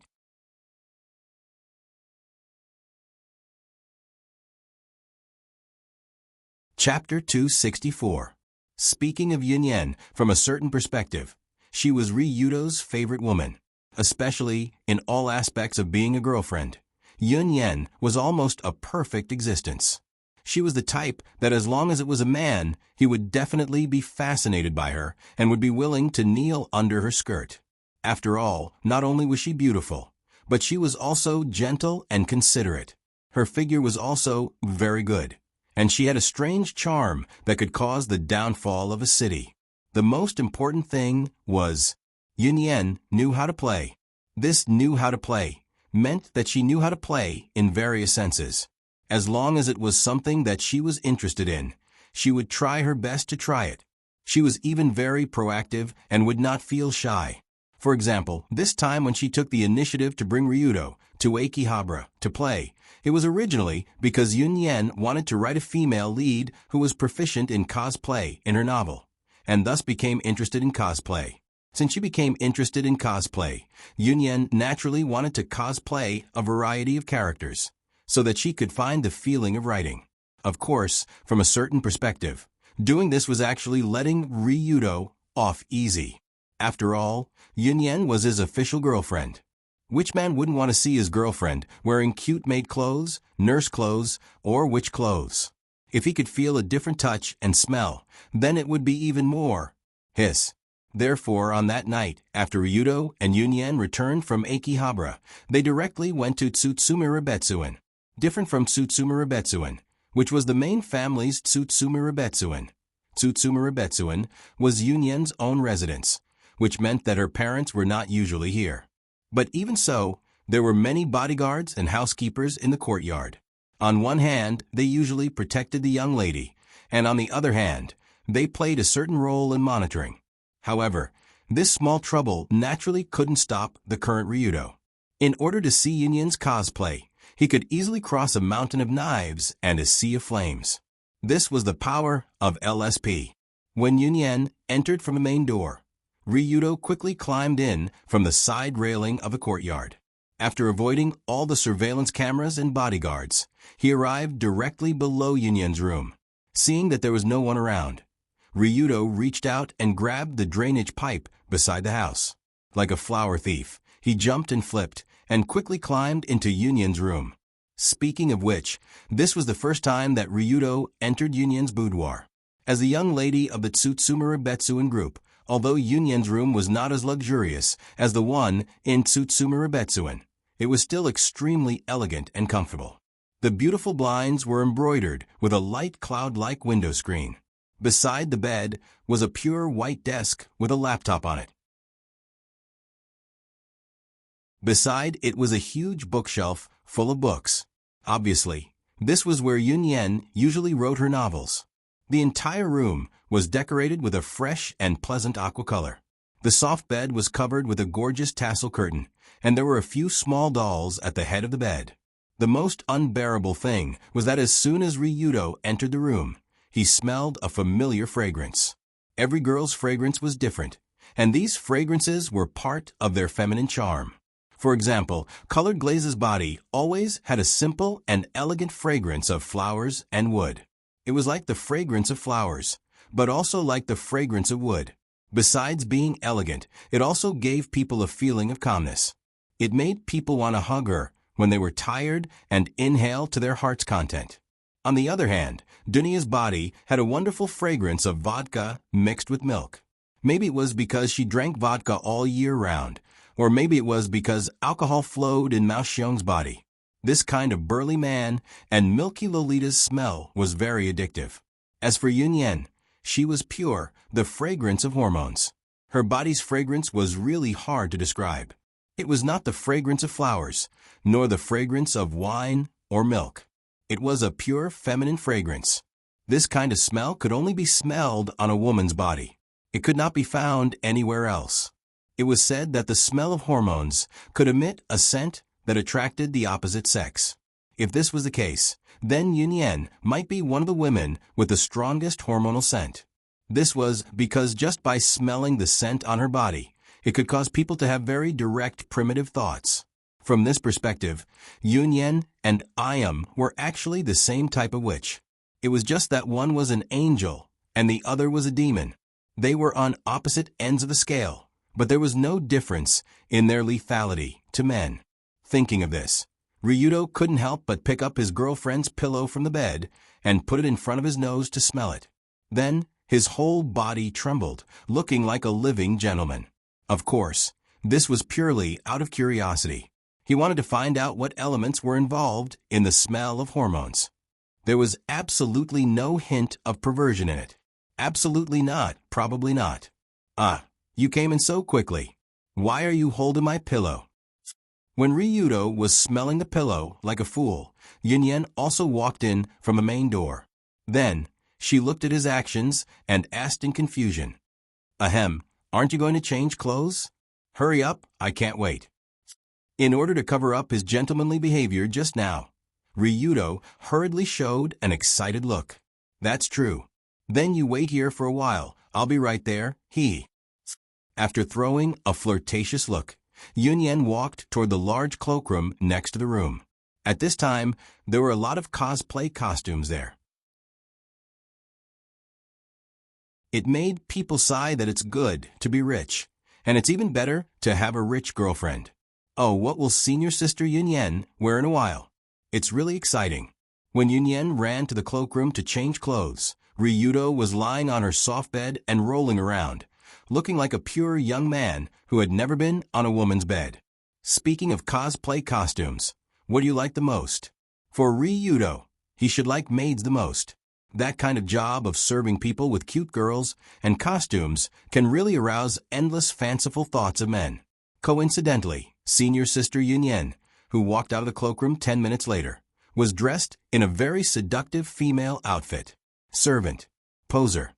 Chapter 264. Speaking of Yunyen from a certain perspective, she was Ryudo's favorite woman, especially in all aspects of being a girlfriend. Yunyen was almost a perfect existence. She was the type that as long as it was a man, he would definitely be fascinated by her and would be willing to kneel under her skirt. After all, not only was she beautiful, but she was also gentle and considerate. Her figure was also very good, and she had a strange charm that could cause the downfall of a city. The most important thing was, Yunyen knew how to play. This knew how to play meant that she knew how to play in various senses. As long as it was something that she was interested in, she would try her best to try it. She was even very proactive and would not feel shy. For example, this time when she took the initiative to bring Ryudo to Akihabara to play, it was originally because Yunyen wanted to write a female lead who was proficient in cosplay in her novel, and thus became interested in cosplay. Since she became interested in cosplay, Yunyen naturally wanted to cosplay a variety of characters, so that she could find the feeling of writing. Of course, from a certain perspective, doing this was actually letting Ryudo off easy. After all, Yunyen was his official girlfriend. Which man wouldn't want to see his girlfriend wearing cute maid clothes, nurse clothes, or witch clothes? If he could feel a different touch and smell, then it would be even more hiss. Therefore, on that night, after Ryudo and Yunyen returned from Akihabara, they directly went to Tsutsumura Betsuen. Different from Tsutsumura Betsuen, which was the main family's Tsutsumura Betsuen. Tsutsumura Betsuen was Yunyen's own residence, which meant that her parents were not usually here. But even so, there were many bodyguards and housekeepers in the courtyard. On one hand, they usually protected the young lady, and on the other hand, they played a certain role in monitoring. However, this small trouble naturally couldn't stop the current Ryudo. In order to see Yunyen's cosplay, he could easily cross a mountain of knives and a sea of flames. This was the power of LSP. When Yunyen entered from the main door, Ryudo quickly climbed in from the side railing of a courtyard. After avoiding all the surveillance cameras and bodyguards, he arrived directly below Yunyen's room. Seeing that there was no one around, Ryudo reached out and grabbed the drainage pipe beside the house. Like a flower thief, he jumped and flipped, and quickly climbed into Yunyen's room. Speaking of which, this was the first time that Ryudo entered Yunyen's boudoir. As the young lady of the Tsutsumura Betsuen group, although Yunyen's room was not as luxurious as the one in Tsutsumura Betsuen, it was still extremely elegant and comfortable. The beautiful blinds were embroidered with a light cloud-like window screen. Beside the bed was a pure white desk with a laptop on it. Beside it was a huge bookshelf full of books. Obviously, this was where Yun Yen usually wrote her novels. The entire room was decorated with a fresh and pleasant aqua color. The soft bed was covered with a gorgeous tassel curtain, and there were a few small dolls at the head of the bed. The most unbearable thing was that as soon as Ryudo entered the room, he smelled a familiar fragrance. Every girl's fragrance was different, and these fragrances were part of their feminine charm. For example, Colored Glaze's body always had a simple and elegant fragrance of flowers and wood. It was like the fragrance of flowers, but also like the fragrance of wood. Besides being elegant, it also gave people a feeling of calmness. It made people want to hug her when they were tired and inhale to their heart's content. On the other hand, Dunia's body had a wonderful fragrance of vodka mixed with milk. Maybe it was because she drank vodka all year round, or maybe it was because alcohol flowed in Mao Xiong's body. This kind of burly man and milky Lolita's smell was very addictive. As for Yun Yen, she was pure, the fragrance of hormones. Her body's fragrance was really hard to describe. It was not the fragrance of flowers, nor the fragrance of wine or milk. It was a pure feminine fragrance. This kind of smell could only be smelled on a woman's body. It could not be found anywhere else. It was said that the smell of hormones could emit a scent that attracted the opposite sex. If this was the case, then Yun Yen might be one of the women with the strongest hormonal scent. This was because just by smelling the scent on her body, it could cause people to have very direct primitive thoughts. From this perspective, Yun Yen and Ayam were actually the same type of witch. It was just that one was an angel and the other was a demon. They were on opposite ends of the scale, but there was no difference in their lethality to men. Thinking of this, Ryudo couldn't help but pick up his girlfriend's pillow from the bed and put it in front of his nose to smell it. Then, his whole body trembled, looking like a living gentleman. Of course, this was purely out of curiosity. He wanted to find out what elements were involved in the smell of hormones. There was absolutely no hint of perversion in it. Absolutely not, probably not. Ah, you came in so quickly. Why are you holding my pillow? When Ryudo was smelling the pillow like a fool, Yun Yen also walked in from a main door. Then, she looked at his actions and asked in confusion, "Ahem, aren't you going to change clothes? Hurry up, I can't wait." In order to cover up his gentlemanly behavior just now, Ryudo hurriedly showed an excited look. "That's true. Then you wait here for a while. I'll be right there," he. After throwing a flirtatious look, Yun Yen walked toward the large cloakroom next to the room. At this time, there were a lot of cosplay costumes there. It made people sigh that it's good to be rich, and it's even better to have a rich girlfriend. Oh, what will senior sister Yun Yen wear in a while? It's really exciting. When Yun Yen ran to the cloakroom to change clothes, Ryudo was lying on her soft bed and rolling around, looking like a pure young man who had never been on a woman's bed. Speaking of cosplay costumes, what do you like the most? For Ryudo, he should like maids the most. That kind of job of serving people with cute girls and costumes can really arouse endless fanciful thoughts of men. Coincidentally, senior sister Yun Yen, who walked out of the cloakroom 10 minutes later, was dressed in a very seductive female outfit. Servant. Poser.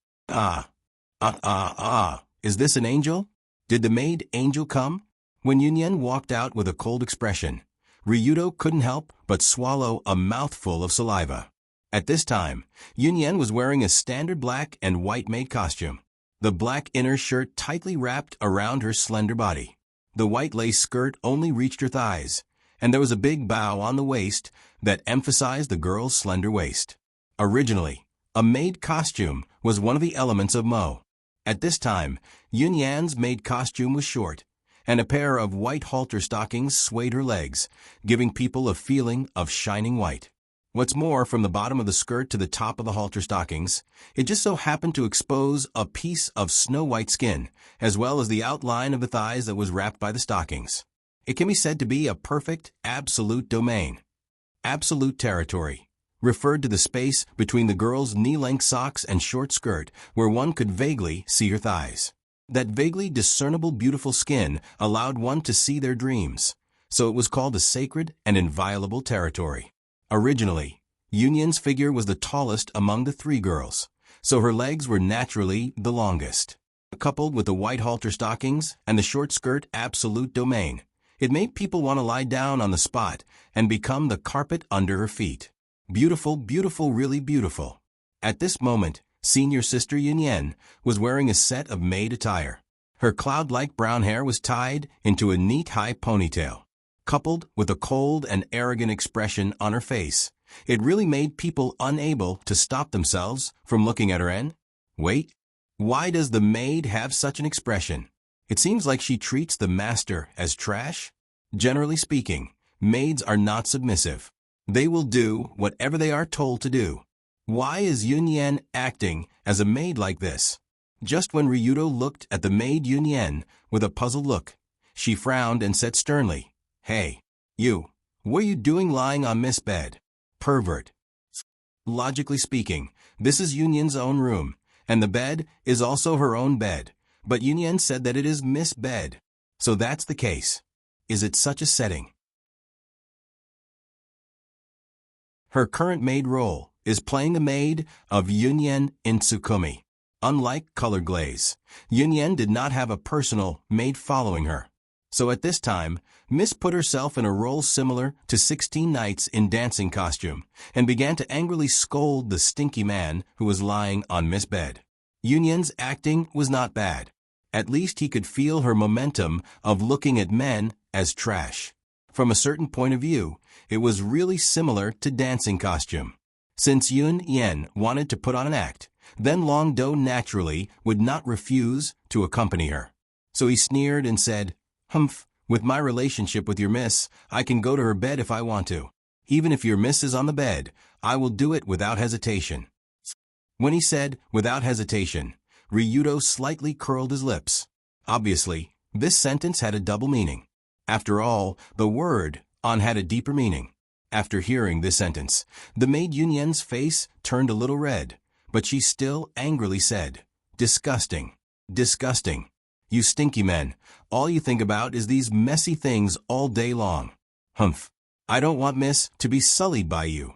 Is this an angel? Did the maid angel come? When Yun Yen walked out with a cold expression, Ryudo couldn't help but swallow a mouthful of saliva. At this time, Yun Yen was wearing a standard black and white maid costume. The black inner shirt tightly wrapped around her slender body. The white lace skirt only reached her thighs, and there was a big bow on the waist that emphasized the girl's slender waist. Originally, a maid costume was one of the elements of Mo. At this time, Yun Yan's maid costume was short, and a pair of white halter stockings swayed her legs, giving people a feeling of shining white. What's more, from the bottom of the skirt to the top of the halter stockings, it just so happened to expose a piece of snow-white skin, as well as the outline of the thighs that was wrapped by the stockings. It can be said to be a perfect, absolute domain. Absolute territory referred to the space between the girl's knee-length socks and short skirt where one could vaguely see her thighs. That vaguely discernible beautiful skin allowed one to see their dreams, so it was called a sacred and inviolable territory. Originally, Yunyan's figure was the tallest among the three girls, so her legs were naturally the longest. Coupled with the white halter stockings and the short skirt absolute domain, it made people want to lie down on the spot and become the carpet under her feet. Beautiful, beautiful, really beautiful. At this moment, senior sister Yunyan was wearing a set of maid attire. Her cloud-like brown hair was tied into a neat high ponytail. Coupled with a cold and arrogant expression on her face, it really made people unable to stop themselves from looking at her and, wait, why does the maid have such an expression? It seems like she treats the master as trash. Generally speaking, maids are not submissive. They will do whatever they are told to do. Why is Yunyan acting as a maid like this? Just when Ryudo looked at the maid Yunyan with a puzzled look, she frowned and said sternly, "Hey, you, what are you doing lying on Miss Bed? Pervert." Logically speaking, this is Yunyan's own room, and the bed is also her own bed, but Yunyan said that it is Miss Bed. So that's the case. Is it such a setting? Her current maid role is playing the maid of Yunyan in Tsukumi. Unlike Color Glaze, Yunyan did not have a personal maid following her. So at this time, Miss put herself in a role similar to 16 Nights in Dancing costume and began to angrily scold the stinky man who was lying on Miss Bed. Yunyan's acting was not bad. At least he could feel her momentum of looking at men as trash. From a certain point of view, it was really similar to dancing costume. Since Yun Yen wanted to put on an act, then Long Do naturally would not refuse to accompany her. So he sneered and said, "Humph, with my relationship with your miss, I can go to her bed if I want to. Even if your miss is on the bed, I will do it without hesitation." When he said, "without hesitation," Ryudo slightly curled his lips. Obviously, this sentence had a double meaning. After all, the word "on" had a deeper meaning. After hearing this sentence, the maid Yunyan's face turned a little red, but she still angrily said, "Disgusting, disgusting. You stinky men, all you think about is these messy things all day long. Humph, I don't want Miss to be sullied by you."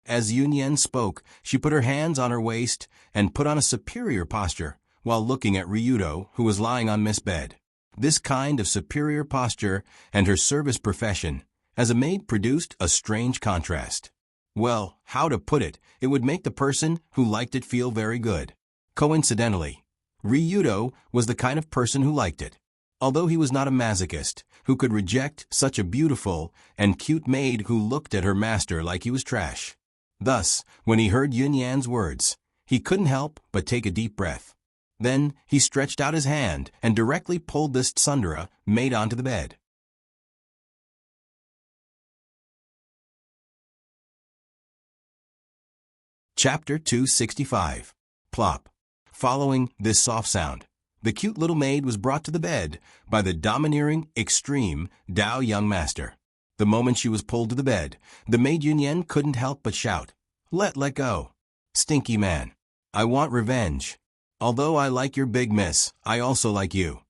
As Yunyan spoke, she put her hands on her waist and put on a superior posture while looking at Ryudo, who was lying on Miss Bed. This kind of superior posture and her service profession as a maid produced a strange contrast. Well, how to put it, it would make the person who liked it feel very good. Coincidentally, Ryudo was the kind of person who liked it. Although he was not a masochist who could reject such a beautiful and cute maid who looked at her master like he was trash. Thus, when he heard Yunyan's words, he couldn't help but take a deep breath. Then he stretched out his hand and directly pulled this tsundere maid onto the bed. Chapter 265. Plop. Following this soft sound, the cute little maid was brought to the bed by the domineering, extreme Dao young master. The moment she was pulled to the bed, the maid Yunyan couldn't help but shout, Let go. Stinky man. I want revenge. Although I like your big miss, I also like you."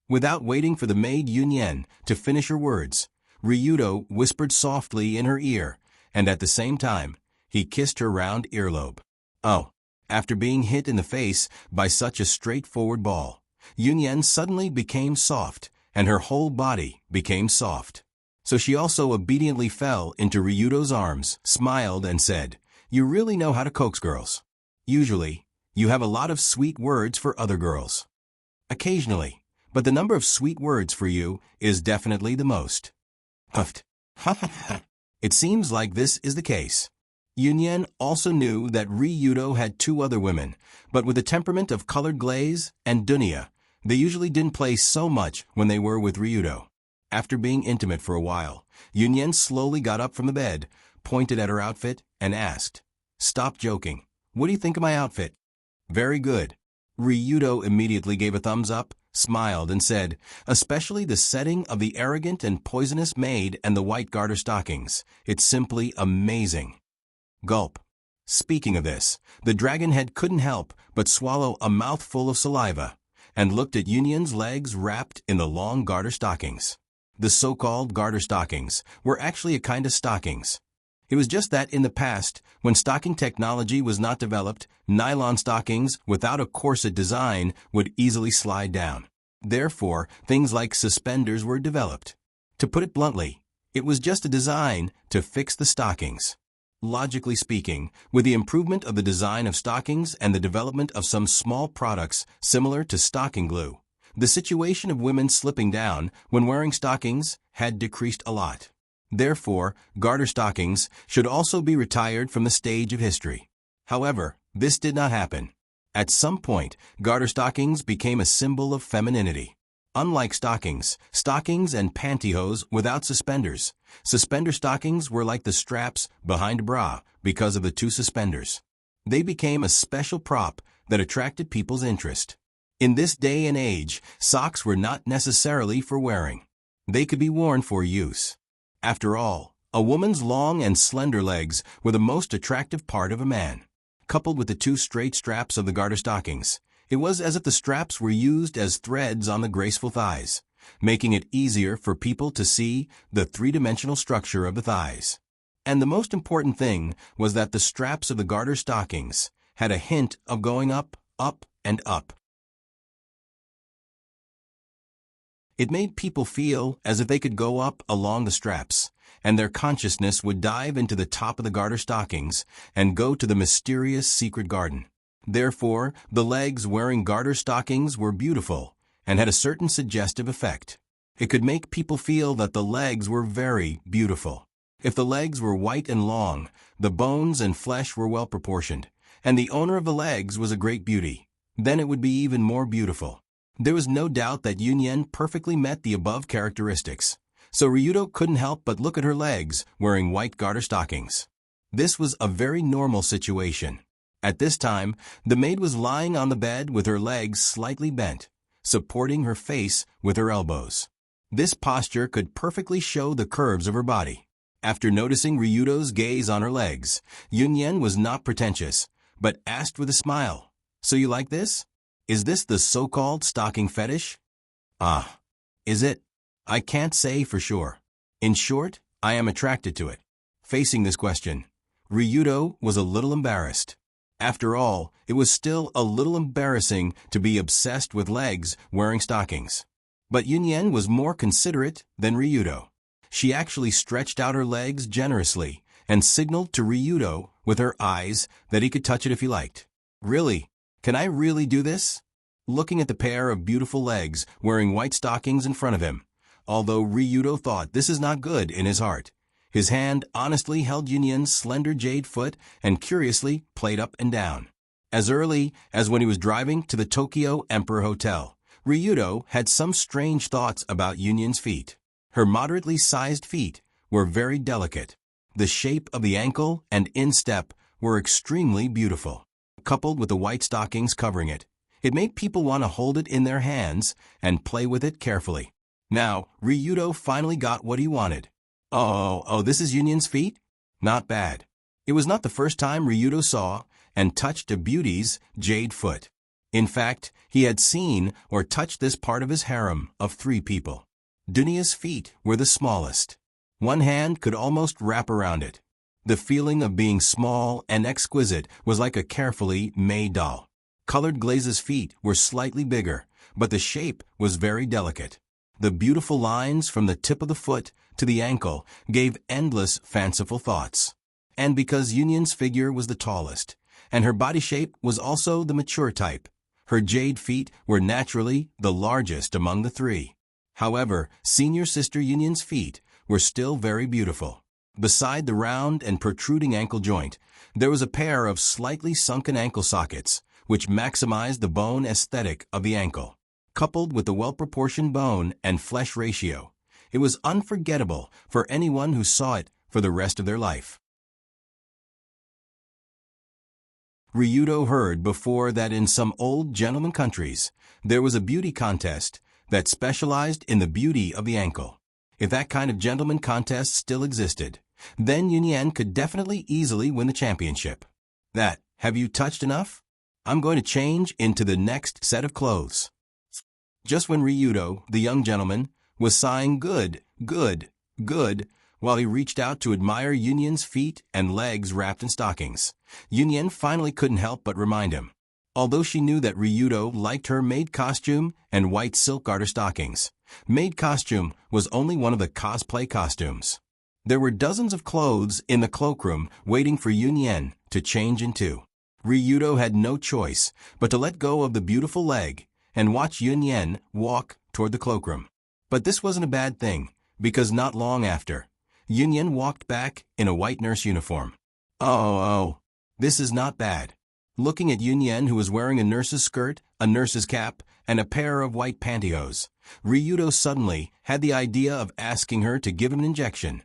Without waiting for the maid Yunyan to finish her words, Ryudo whispered softly in her ear, and at the same time, he kissed her round earlobe. Oh, after being hit in the face by such a straightforward ball, Yunyan suddenly became soft, and her whole body became soft. So she also obediently fell into Ryudo's arms, smiled, and said, "You really know how to coax girls. Usually, you have a lot of sweet words for other girls. Occasionally, but the number of sweet words for you is definitely the most." Huffed. Ha ha ha. It seems like this is the case. Yunyan also knew that Ryudo had two other women, but with the temperament of Colored Glaze and Dunya, they usually didn't play so much when they were with Ryudo. After being intimate for a while, Yunyan slowly got up from the bed, pointed at her outfit, and asked, "Stop joking. What do you think of my outfit?" "Very good." Ryudo immediately gave a thumbs up, smiled, and said, "Especially the setting of the arrogant and poisonous maid and the white garter stockings. It's simply amazing." Gulp. Speaking of this, the dragonhead couldn't help but swallow a mouthful of saliva, and looked at Union's legs wrapped in the long garter stockings. The so-called garter stockings were actually a kind of stockings. It was just that in the past, when stocking technology was not developed, nylon stockings without a corset design would easily slide down. Therefore, things like suspenders were developed. To put it bluntly, it was just a design to fix the stockings. Logically speaking, with the improvement of the design of stockings and the development of some small products similar to stocking glue, the situation of women slipping down when wearing stockings had decreased a lot. Therefore, garter stockings should also be retired from the stage of history. However, this did not happen. At some point, garter stockings became a symbol of femininity. Unlike stockings and pantyhose without suspenders, suspender stockings were like the straps behind a bra because of the two suspenders. They became a special prop that attracted people's interest. In this day and age, socks were not necessarily for wearing. They could be worn for use. After all, a woman's long and slender legs were the most attractive part of a man. Coupled with the two straight straps of the garter stockings, it was as if the straps were used as threads on the graceful thighs, making it easier for people to see the three-dimensional structure of the thighs. And the most important thing was that the straps of the garter stockings had a hint of going up, up, and up. It made people feel as if they could go up along the straps, and their consciousness would dive into the top of the garter stockings and go to the mysterious secret garden. Therefore, the legs wearing garter stockings were beautiful and had a certain suggestive effect. It could make people feel that the legs were very beautiful. If the legs were white and long, the bones and flesh were well proportioned, and the owner of the legs was a great beauty, then it would be even more beautiful. There was no doubt that Yunyan perfectly met the above characteristics, so Ryudo couldn't help but look at her legs wearing white garter stockings. This was a very normal situation. At this time, the maid was lying on the bed with her legs slightly bent, supporting her face with her elbows. This posture could perfectly show the curves of her body. After noticing Ryudo's gaze on her legs, Yunyan was not pretentious, but asked with a smile, "So you like this? Is this the so-called stocking fetish?" "Ah, is it? I can't say for sure. In short, I am attracted to it." Facing this question, Ryudo was a little embarrassed. After all, it was still a little embarrassing to be obsessed with legs wearing stockings. But Yunyan was more considerate than Ryudo. She actually stretched out her legs generously and signaled to Ryudo with her eyes that he could touch it if he liked. "Really? Can I really do this?" Looking at the pair of beautiful legs wearing white stockings in front of him, although Ryudo thought this is not good in his heart, his hand honestly held Yunyan's slender jade foot and curiously played up and down. As early as when he was driving to the Tokyo Emperor Hotel, Ryudo had some strange thoughts about Yunyan's feet. Her moderately sized feet were very delicate. The shape of the ankle and instep were extremely beautiful. Coupled with the white stockings covering it, it made people want to hold it in their hands and play with it carefully. Now, Ryudo finally got what he wanted. Oh, this is Yunyan's feet? Not bad. It was not the first time Ryudo saw and touched a beauty's jade foot. In fact, he had seen or touched this part of his harem of 3 people. Dunya's feet were the smallest. One hand could almost wrap around it. The feeling of being small and exquisite was like a carefully made doll. Colored Glaze's feet were slightly bigger, but the shape was very delicate. The beautiful lines from the tip of the foot to the ankle gave endless fanciful thoughts. And because Yunyan's figure was the tallest, and her body shape was also the mature type, her jade feet were naturally the largest among the 3. However, senior sister Yunyan's feet were still very beautiful. Beside the round and protruding ankle joint, there was a pair of slightly sunken ankle sockets, which maximized the bone aesthetic of the ankle. Coupled with the well-proportioned bone and flesh ratio, it was unforgettable for anyone who saw it for the rest of their life. Ryudo heard before that in some old gentleman countries, there was a beauty contest that specialized in the beauty of the ankle. If that kind of gentleman contest still existed, then Yunyan could definitely easily win the championship. Have you touched enough? I'm going to change into the next set of clothes. Just when Ryudo, the young gentleman, was sighing good, good, good, while he reached out to admire Yunyan's feet and legs wrapped in stockings, Yunyan finally couldn't help but remind him. Although she knew that Ryudo liked her maid costume and white silk garter stockings, maid costume was only one of the cosplay costumes. There were dozens of clothes in the cloakroom waiting for Yunyan to change into. Ryudo had no choice but to let go of the beautiful leg and watch Yunyan walk toward the cloakroom. But this wasn't a bad thing, because not long after, Yunyan walked back in a white nurse uniform. Oh, this is not bad. Looking at Yunyan, who was wearing a nurse's skirt, a nurse's cap, and a pair of white pantyhose, Ryudo suddenly had the idea of asking her to give him an injection,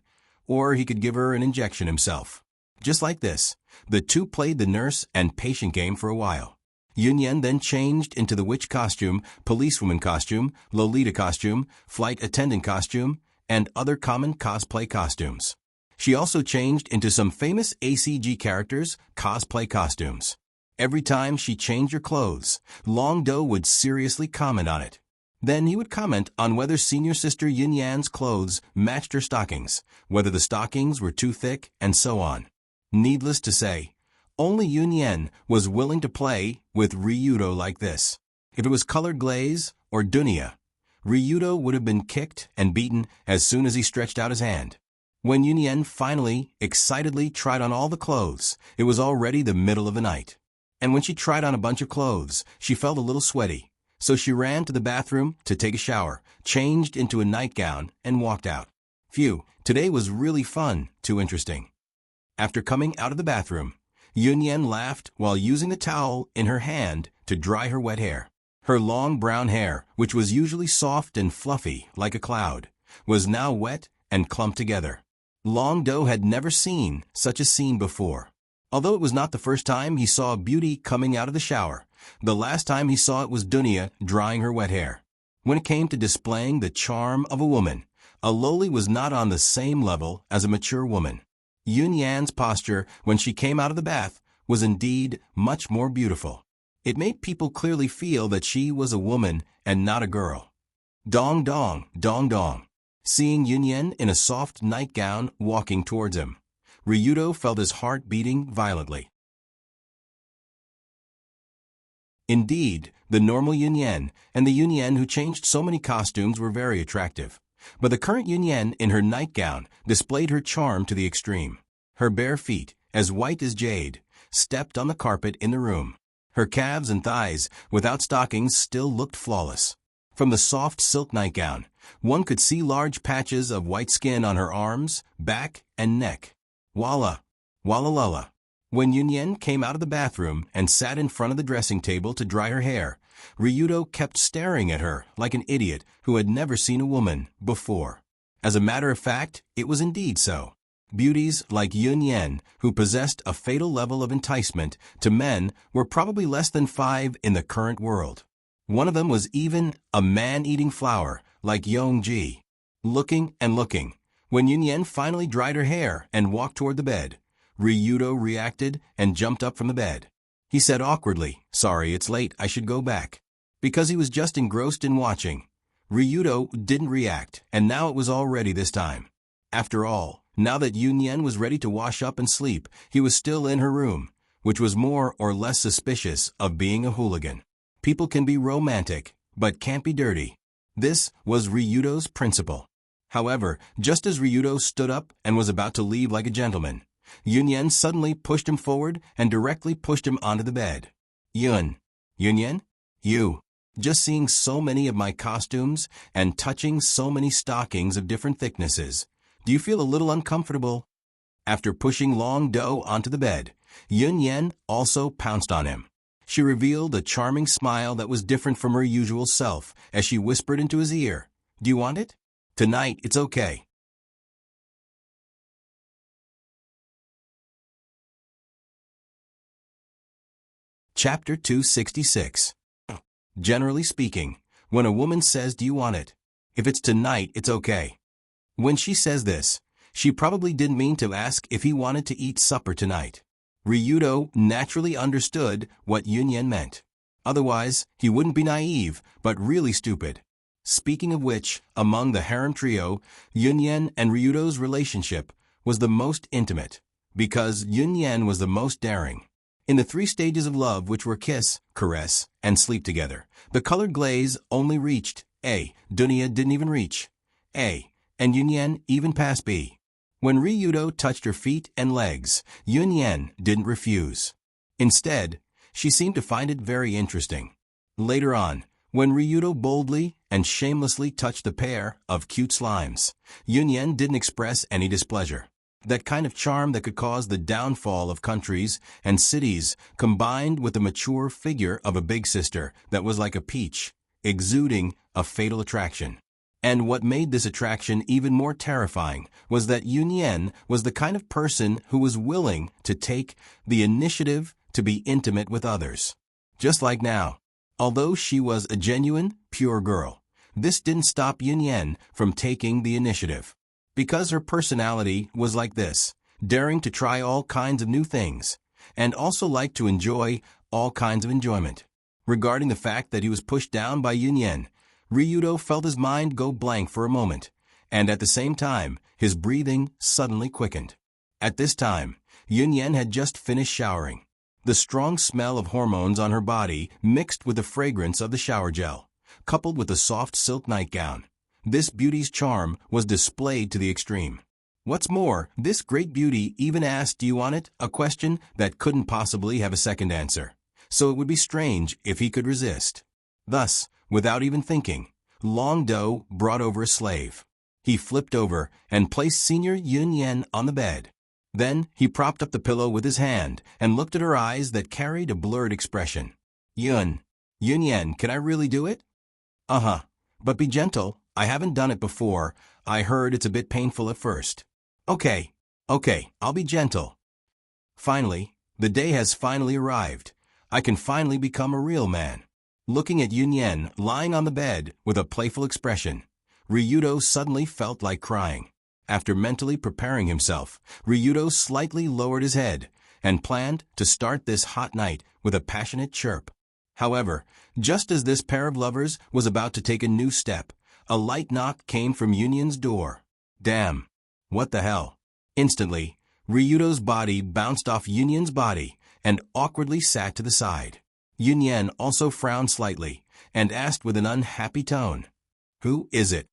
or he could give her an injection himself. Just like this, the two played the nurse and patient game for a while. Yunyan then changed into the witch costume, policewoman costume, Lolita costume, flight attendant costume, and other common cosplay costumes. She also changed into some famous ACG characters' cosplay costumes. Every time she changed her clothes, Long Do would seriously comment on it. Then he would comment on whether senior sister Yunyan's clothes matched her stockings, whether the stockings were too thick, and so on. Needless to say, only Yunyan was willing to play with Ryudo like this. If it was colored glaze or dunya, Ryudo would have been kicked and beaten as soon as he stretched out his hand. When Yunyan finally, excitedly tried on all the clothes, it was already the middle of the night. And when she tried on a bunch of clothes, she felt a little sweaty. So she ran to the bathroom to take a shower, changed into a nightgown, and walked out. Phew, today was really fun, too interesting. After coming out of the bathroom, Yunyan laughed while using the towel in her hand to dry her wet hair. Her long brown hair, which was usually soft and fluffy like a cloud, was now wet and clumped together. Long Do had never seen such a scene before. Although it was not the first time he saw a beauty coming out of the shower, the last time he saw it was Dunya drying her wet hair. When it came to displaying the charm of a woman, a loli was not on the same level as a mature woman. Yunyan's posture when she came out of the bath was indeed much more beautiful. It made people clearly feel that she was a woman and not a girl. Dong dong, dong dong. Seeing Yunyan in a soft nightgown walking towards him, Ryudo felt his heart beating violently. Indeed, the normal Yunyan and the Yunyan who changed so many costumes were very attractive. But the current Yunyan in her nightgown displayed her charm to the extreme. Her bare feet, as white as jade, stepped on the carpet in the room. Her calves and thighs, without stockings, still looked flawless. From the soft silk nightgown, one could see large patches of white skin on her arms, back, and neck. Walla, walla lulla. When Yunyan came out of the bathroom and sat in front of the dressing table to dry her hair, Ryudo kept staring at her like an idiot who had never seen a woman before. As a matter of fact, it was indeed so. Beauties like Yunyan, who possessed a fatal level of enticement to men, were probably less than 5 in the current world. One of them was even a man-eating flower like Yongji. Looking and looking, when Yunyan finally dried her hair and walked toward the bed, Ryudo reacted and jumped up from the bed. He said awkwardly, "Sorry, it's late, I should go back." Because he was just engrossed in watching, Ryudo didn't react, and now it was already this time. After all, now that Yunyan was ready to wash up and sleep, he was still in her room, which was more or less suspicious of being a hooligan. People can be romantic, but can't be dirty. This was Ryudo's principle. However, just as Ryudo stood up and was about to leave like a gentleman, Yunyan suddenly pushed him forward and directly pushed him onto the bed. Yunyan? You. Just seeing so many of my costumes and touching so many stockings of different thicknesses, do you feel a little uncomfortable? After pushing Long Do onto the bed, Yunyan also pounced on him. She revealed a charming smile that was different from her usual self as she whispered into his ear, "Do you want it? Tonight, it's okay." Chapter 266. Generally speaking, when a woman says, "Do you want it?" If it's tonight, it's okay. When she says this, she probably didn't mean to ask if he wanted to eat supper tonight. Ryudo naturally understood what Yunyen meant. Otherwise, he wouldn't be naive, but really stupid. Speaking of which, among the harem trio, Yunyen and Ryudo's relationship was the most intimate, because Yunyen was the most daring. In the 3 stages of love, which were kiss, caress, and sleep together, the colored glaze only reached A. Dunya didn't even reach A, and Yunyen even past B. When Ryudo touched her feet and legs, Yunyen didn't refuse. Instead, she seemed to find it very interesting. Later on, when Ryudo boldly and shamelessly touched the pair of cute slimes, Yunyen didn't express any displeasure. That kind of charm that could cause the downfall of countries and cities, combined with the mature figure of a big sister that was like a peach, exuding a fatal attraction. And what made this attraction even more terrifying was that Yunyen was the kind of person who was willing to take the initiative to be intimate with others. Just like now. Although she was a genuine, pure girl, this didn't stop Yunyen from taking the initiative. Because her personality was like this, daring to try all kinds of new things, and also liked to enjoy all kinds of enjoyment. Regarding the fact that he was pushed down by Yunyen, Ryudo felt his mind go blank for a moment, and at the same time, his breathing suddenly quickened. At this time, Yunyen had just finished showering. The strong smell of hormones on her body mixed with the fragrance of the shower gel, coupled with the soft silk nightgown. This beauty's charm was displayed to the extreme. What's more, this great beauty even asked, "Do you want it?" a question that couldn't possibly have a second answer. So it would be strange if he could resist. Thus, without even thinking, Long Do brought over a slave. He flipped over and placed Senior Yunyen on the bed. Then he propped up the pillow with his hand and looked at her eyes that carried a blurred expression. Yunyen, can I really do it?" "Uh-huh. But be gentle. I haven't done it before. I heard it's a bit painful at first." Okay, I'll be gentle." Finally, the day has finally arrived. I can finally become a real man. Looking at Yunyen lying on the bed with a playful expression, Ryudo suddenly felt like crying. After mentally preparing himself, Ryudo slightly lowered his head and planned to start this hot night with a passionate chirp. However, just as this pair of lovers was about to take a new step, a light knock came from Yunyen's door. Damn. What the hell? Instantly, Ryudo's body bounced off Yunyen's body and awkwardly sat to the side. Yunyen also frowned slightly and asked with an unhappy tone, "Who is it?"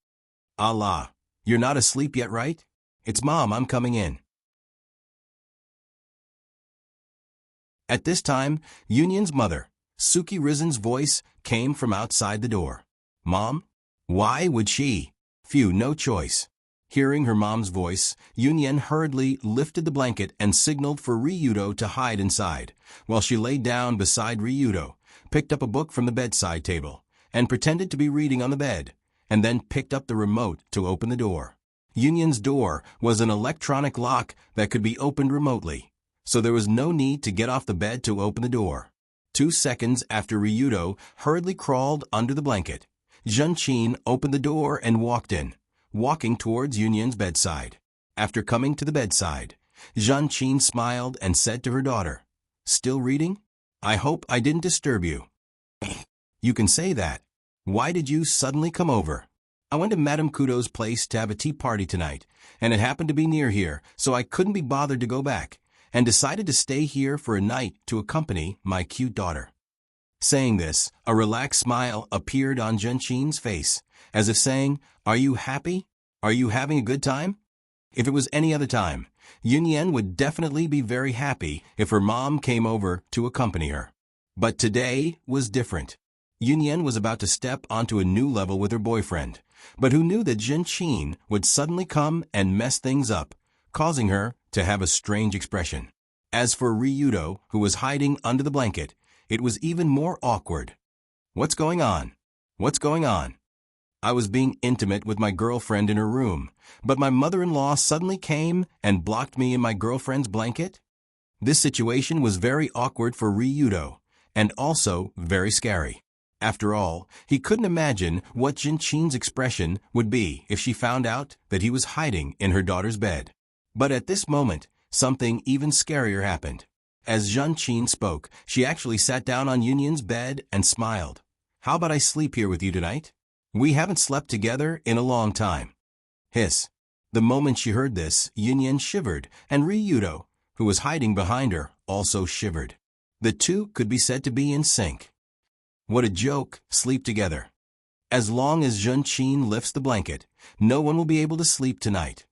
"Allah, you're not asleep yet, right?" "It's Mom, I'm coming in." At this time, Yunyen's mother, Suki Rizen's voice came from outside the door. "Mom? Why would she?" "Phew, no choice." Hearing her mom's voice, Yunyen hurriedly lifted the blanket and signaled for Ryudo to hide inside, while she lay down beside Ryudo, picked up a book from the bedside table, and pretended to be reading on the bed, and then picked up the remote to open the door. Yunyen's door was an electronic lock that could be opened remotely, so there was no need to get off the bed to open the door. 2 seconds after Ryudo hurriedly crawled under the blanket, Zhenchin opened the door and walked in, walking towards Yunyen's bedside. After coming to the bedside, Zhenchin smiled and said to her daughter, "Still reading? I hope I didn't disturb you." "You can say that. Why did you suddenly come over?" "I went to Madame Kudo's place to have a tea party tonight, and it happened to be near here, so I couldn't be bothered to go back, and decided to stay here for a night to accompany my cute daughter." Saying this, a relaxed smile appeared on Zhenchin's face, as if saying, "Are you happy? Are you having a good time?" If it was any other time, Yunyen would definitely be very happy if her mom came over to accompany her. But today was different. Yunyen was about to step onto a new level with her boyfriend, but who knew that Zhenchin would suddenly come and mess things up, causing her to have a strange expression. As for Ryudo, who was hiding under the blanket, it was even more awkward. "What's going on? What's going on?" "I was being intimate with my girlfriend in her room, but my mother-in-law suddenly came and blocked me in my girlfriend's blanket." This situation was very awkward for Ryudo, and also very scary. After all, he couldn't imagine what Jinqin's expression would be if she found out that he was hiding in her daughter's bed. But at this moment, something even scarier happened. As Jinqin spoke, she actually sat down on Yunyan's bed and smiled. "How about I sleep here with you tonight? We haven't slept together in a long time." Hiss. The moment she heard this, Yunyan shivered, and Ryudo, who was hiding behind her, also shivered. The two could be said to be in sync. What a joke, sleep together. As long as Jinqin lifts the blanket, no one will be able to sleep tonight.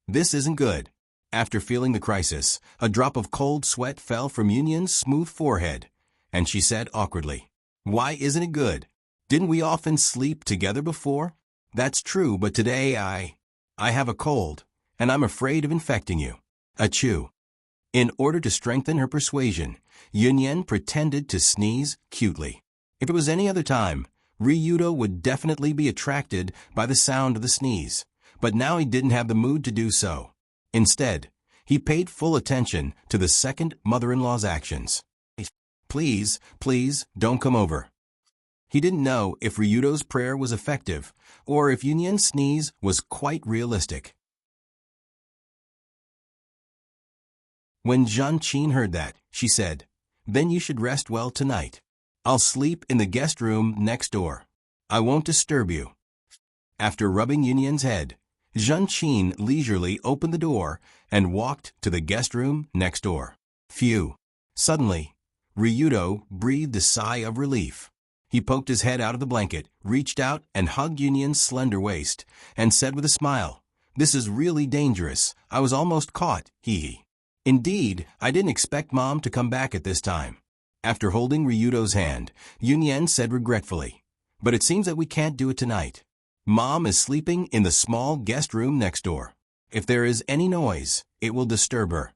This isn't good. After feeling the crisis, a drop of cold sweat fell from Yunyan's smooth forehead, and she said awkwardly, "Why isn't it good? Didn't we often sleep together before?" "That's true, but today I have a cold, and I'm afraid of infecting you." Achoo. In order to strengthen her persuasion, Yunyan pretended to sneeze cutely. If it was any other time, Ryudo would definitely be attracted by the sound of the sneeze, but now he didn't have the mood to do so. Instead, he paid full attention to the second mother-in-law's actions. "Please, please, don't come over." He didn't know if Ryudo's prayer was effective or if Yunyan's sneeze was quite realistic. When Jinqin heard that, she said, "Then you should rest well tonight. I'll sleep in the guest room next door. I won't disturb you." After rubbing Yunyan's head, Jinqin leisurely opened the door and walked to the guest room next door. Phew! Suddenly, Ryudo breathed a sigh of relief. He poked his head out of the blanket, reached out and hugged Yunyan's slender waist, and said with a smile, "This is really dangerous. I was almost caught, hee." Indeed, I didn't expect Mom to come back at this time. After holding Ryudo's hand, Yunyan said regretfully, "But it seems that we can't do it tonight. Mom is sleeping in the small guest room next door. If there is any noise, it will disturb her."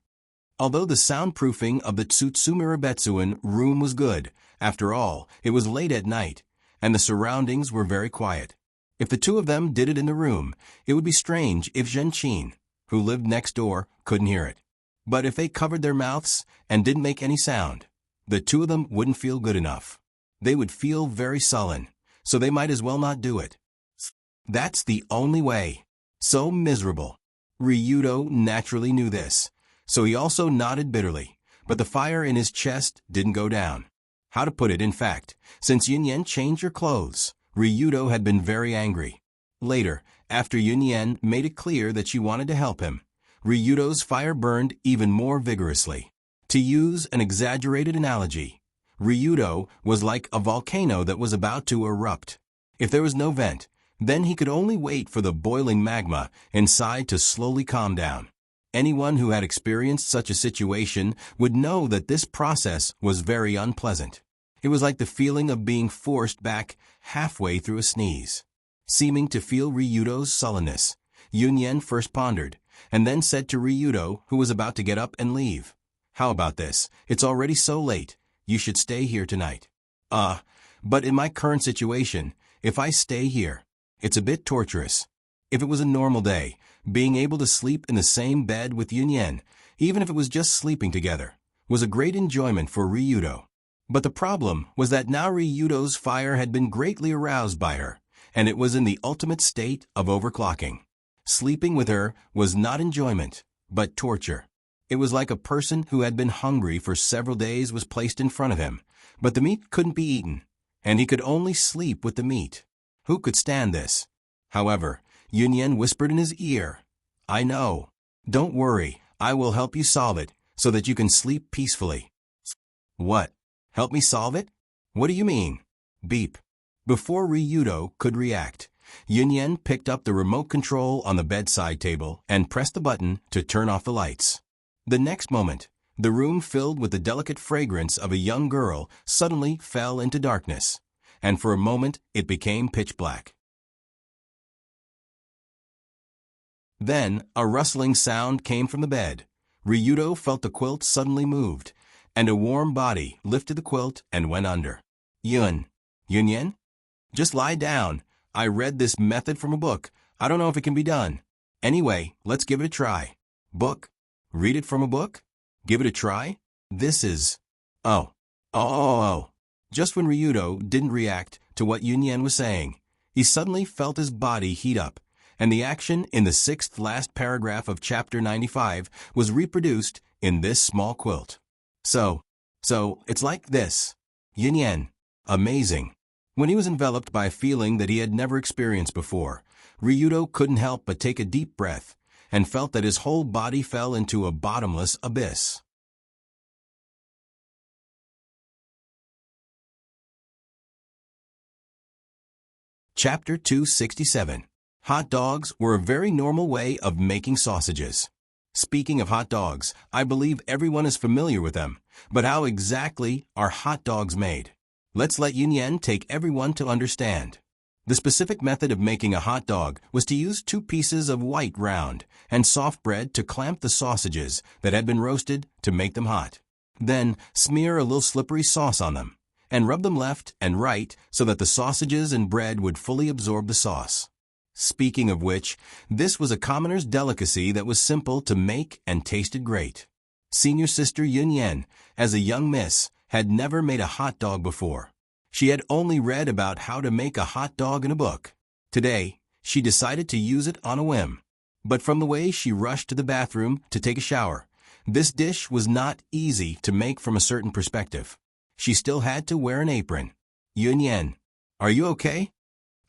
Although the soundproofing of the Tsutsumirabetsuin room was good, after all, it was late at night, and the surroundings were very quiet. If the two of them did it in the room, it would be strange if Jinqin, who lived next door, couldn't hear it. But if they covered their mouths and didn't make any sound, the two of them wouldn't feel good enough. They would feel very sullen, so they might as well not do it. That's the only way. So miserable. Ryudo naturally knew this, so he also nodded bitterly, but the fire in his chest didn't go down. How to put it, in fact, since Yunyan changed her clothes, Ryudo had been very angry. Later, after Yunyan made it clear that she wanted to help him, Ryudo's fire burned even more vigorously. To use an exaggerated analogy, Ryudo was like a volcano that was about to erupt. If there was no vent, then he could only wait for the boiling magma inside to slowly calm down. Anyone who had experienced such a situation would know that this process was very unpleasant. It was like the feeling of being forced back halfway through a sneeze. Seeming to feel Ryudo's sullenness, Yunyan first pondered, and then said to Ryudo, who was about to get up and leave, "How about this? It's already so late. You should stay here tonight." But in my current situation, if I stay here, it's a bit torturous. If it was a normal day, being able to sleep in the same bed with Yunyan, even if it was just sleeping together, was a great enjoyment for Ryudo. But the problem was that now Ryudo's fire had been greatly aroused by her, and it was in the ultimate state of overclocking. Sleeping with her was not enjoyment, but torture. It was like a person who had been hungry for several days was placed in front of him, but the meat couldn't be eaten, and he could only sleep with the meat. Who could stand this? However, Yunyan whispered in his ear, "I know. Don't worry, I will help you solve it so that you can sleep peacefully." What? Help me solve it? What do you mean? Beep. Before Ryudo could react, Yunyan picked up the remote control on the bedside table and pressed the button to turn off the lights. The next moment, the room filled with the delicate fragrance of a young girl suddenly fell into darkness, and for a moment it became pitch black. Then a rustling sound came from the bed. Ryudo felt the quilt suddenly moved, and a warm body lifted the quilt and went under. Yunyan? Just lie down. I read this method from a book. I don't know if it can be done. Anyway, let's give it a try. Book? Read it from a book? Give it a try? This is... Oh, Oh. Just when Ryudo didn't react to what Yunyan was saying, he suddenly felt his body heat up, and the action in the sixth last paragraph of chapter 95 was reproduced in this small quilt. So it's like this. Yunyan. Amazing. When he was enveloped by a feeling that he had never experienced before, Ryudo couldn't help but take a deep breath and felt that his whole body fell into a bottomless abyss. Chapter 267. Hot dogs were a very normal way of making sausages. Speaking of hot dogs, I believe everyone is familiar with them, but how exactly are hot dogs made? Let's let Yunyan take everyone to understand. The specific method of making a hot dog was to use 2 pieces of white round and soft bread to clamp the sausages that had been roasted to make them hot. Then smear a little slippery sauce on them, and rub them left and right so that the sausages and bread would fully absorb the sauce. Speaking of which, this was a commoner's delicacy that was simple to make and tasted great. Senior sister Yunyan, as a young miss, had never made a hot dog before. She had only read about how to make a hot dog in a book. Today, she decided to use it on a whim. But from the way she rushed to the bathroom to take a shower, this dish was not easy to make from a certain perspective. She still had to wear an apron. Yunyan, are you okay?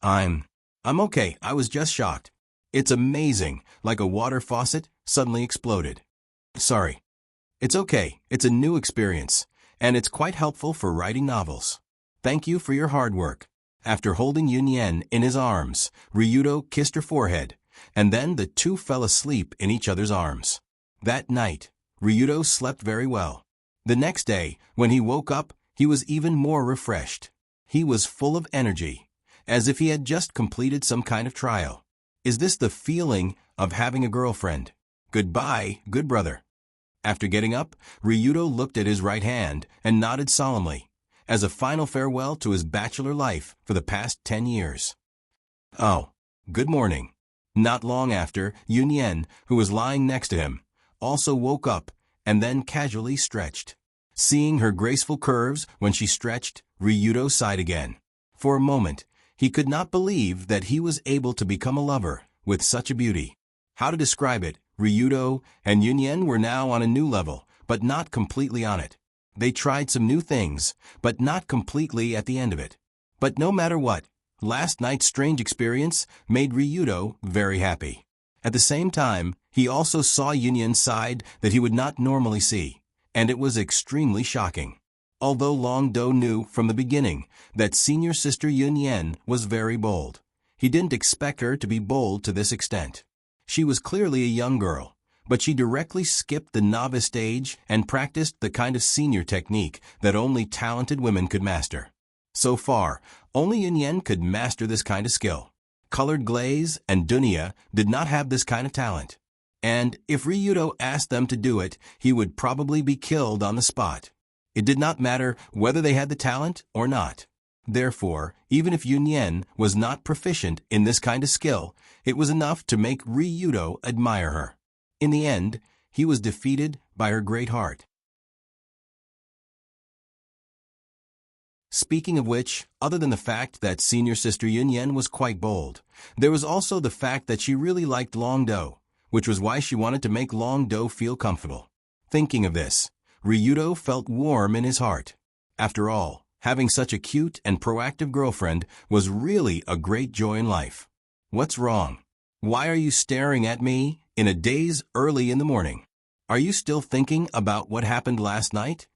I'm okay. I was just shocked. It's amazing, like a water faucet suddenly exploded. Sorry. It's okay. It's a new experience, and it's quite helpful for writing novels. Thank you for your hard work. After holding Yunyan in his arms, Ryudo kissed her forehead, and then the two fell asleep in each other's arms. That night, Ryudo slept very well. The next day, when he woke up, he was even more refreshed. He was full of energy, as if he had just completed some kind of trial. Is this the feeling of having a girlfriend? Goodbye, good brother. After getting up, Ryudo looked at his right hand and nodded solemnly, as a final farewell to his bachelor life for the past 10 years. Oh, good morning. Not long after, Yunyan, who was lying next to him, also woke up and then casually stretched. Seeing her graceful curves when she stretched, Ryudo sighed again. For a moment, he could not believe that he was able to become a lover with such a beauty. How to describe it? Ryudo and Yunyan were now on a new level, but not completely on it. They tried some new things, but not completely at the end of it. But no matter what, last night's strange experience made Ryudo very happy. At the same time, he also saw Yunyan's side that he would not normally see, and it was extremely shocking. Although Long-do knew from the beginning that senior sister Yunyan was very bold, he didn't expect her to be bold to this extent. She was clearly a young girl, but she directly skipped the novice stage and practiced the kind of senior technique that only talented women could master. So far, only Yunyan could master this kind of skill. Colored Glaze and Dunya did not have this kind of talent. And if Ryudo asked them to do it, he would probably be killed on the spot. It did not matter whether they had the talent or not. Therefore, even if Yunyan was not proficient in this kind of skill, it was enough to make Ryudo admire her. In the end, he was defeated by her great heart. Speaking of which, other than the fact that senior sister Yunyan was quite bold, there was also the fact that she really liked Long-do, which was why she wanted to make Long-do feel comfortable. Thinking of this, Ryudo felt warm in his heart. After all, having such a cute and proactive girlfriend was really a great joy in life. What's wrong? Why are you staring at me in a daze early in the morning? Are you still thinking about what happened last night?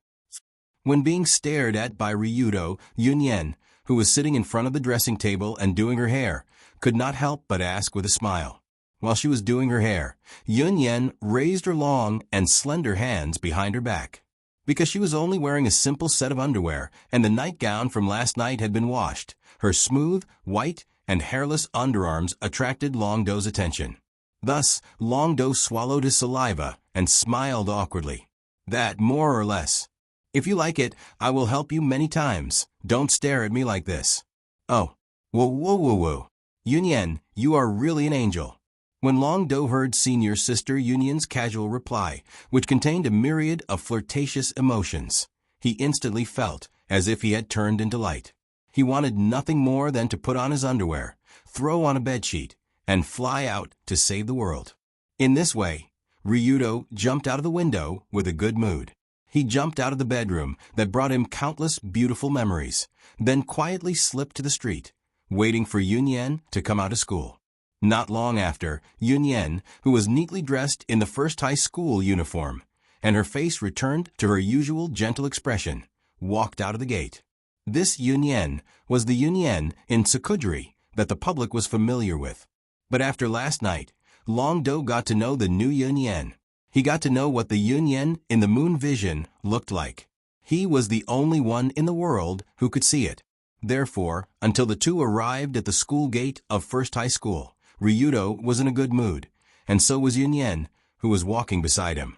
When being stared at by Ryudo, Yunyan, who was sitting in front of the dressing table and doing her hair, could not help but ask with a smile. While she was doing her hair, Yunyan raised her long and slender hands behind her back. Because she was only wearing a simple set of underwear and the nightgown from last night had been washed, her smooth, white, and hairless underarms attracted Long-do's attention. Thus, Long-do swallowed his saliva and smiled awkwardly. That, more or less. If you like it, I will help you many times. Don't stare at me like this. Oh. Whoa. Yunyan, you are really an angel. When Long-do heard senior sister Yunyan's casual reply, which contained a myriad of flirtatious emotions, He instantly felt as if he had turned into light. He wanted nothing more than to put on his underwear, throw on a bedsheet, and fly out to save the world. In this way, Ryudo jumped out of the window with a good mood. He jumped out of the bedroom that brought him countless beautiful memories, then quietly slipped to the street, waiting for Yunyen to come out of school. Not long after, Yunyen, who was neatly dressed in the first high school uniform, and her face returned to her usual gentle expression, walked out of the gate. This Yunyen was the Yunyen in Tsukuderi that the public was familiar with. But after last night, Longdo got to know the new Yunyen. He got to know what the Yunyen in the moon vision looked like. He was the only one in the world who could see it. Therefore, until the two arrived at the school gate of First High School, Ryudo was in a good mood, and so was Yunyen, who was walking beside him.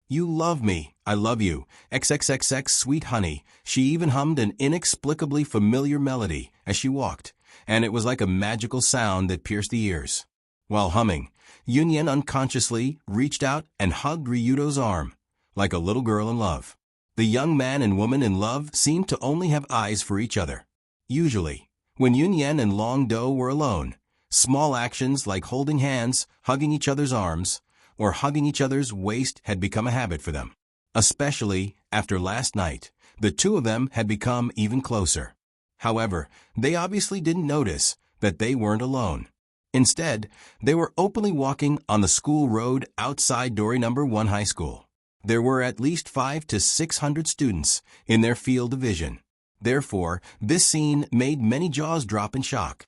"You love me, I love you, XXXX sweet honey." She even hummed an inexplicably familiar melody as she walked, and it was like a magical sound that pierced the ears. While humming, Yunyen unconsciously reached out and hugged Ryudo's arm, like a little girl in love. The young man and woman in love seemed to only have eyes for each other. Usually, when Yunyen and Longdo were alone, small actions like holding hands, hugging each other's arms, or hugging each other's waist had become a habit for them. Especially after last night, the two of them had become even closer. However, they obviously didn't notice that they weren't alone. Instead, they were openly walking on the school road outside Dori No. 1 High School. There were at least 500 to 600 students in their field of vision. Therefore, this scene made many jaws drop in shock.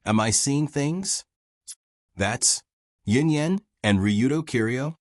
Am I seeing things? That's Yunyen and Ryudo Kiryu.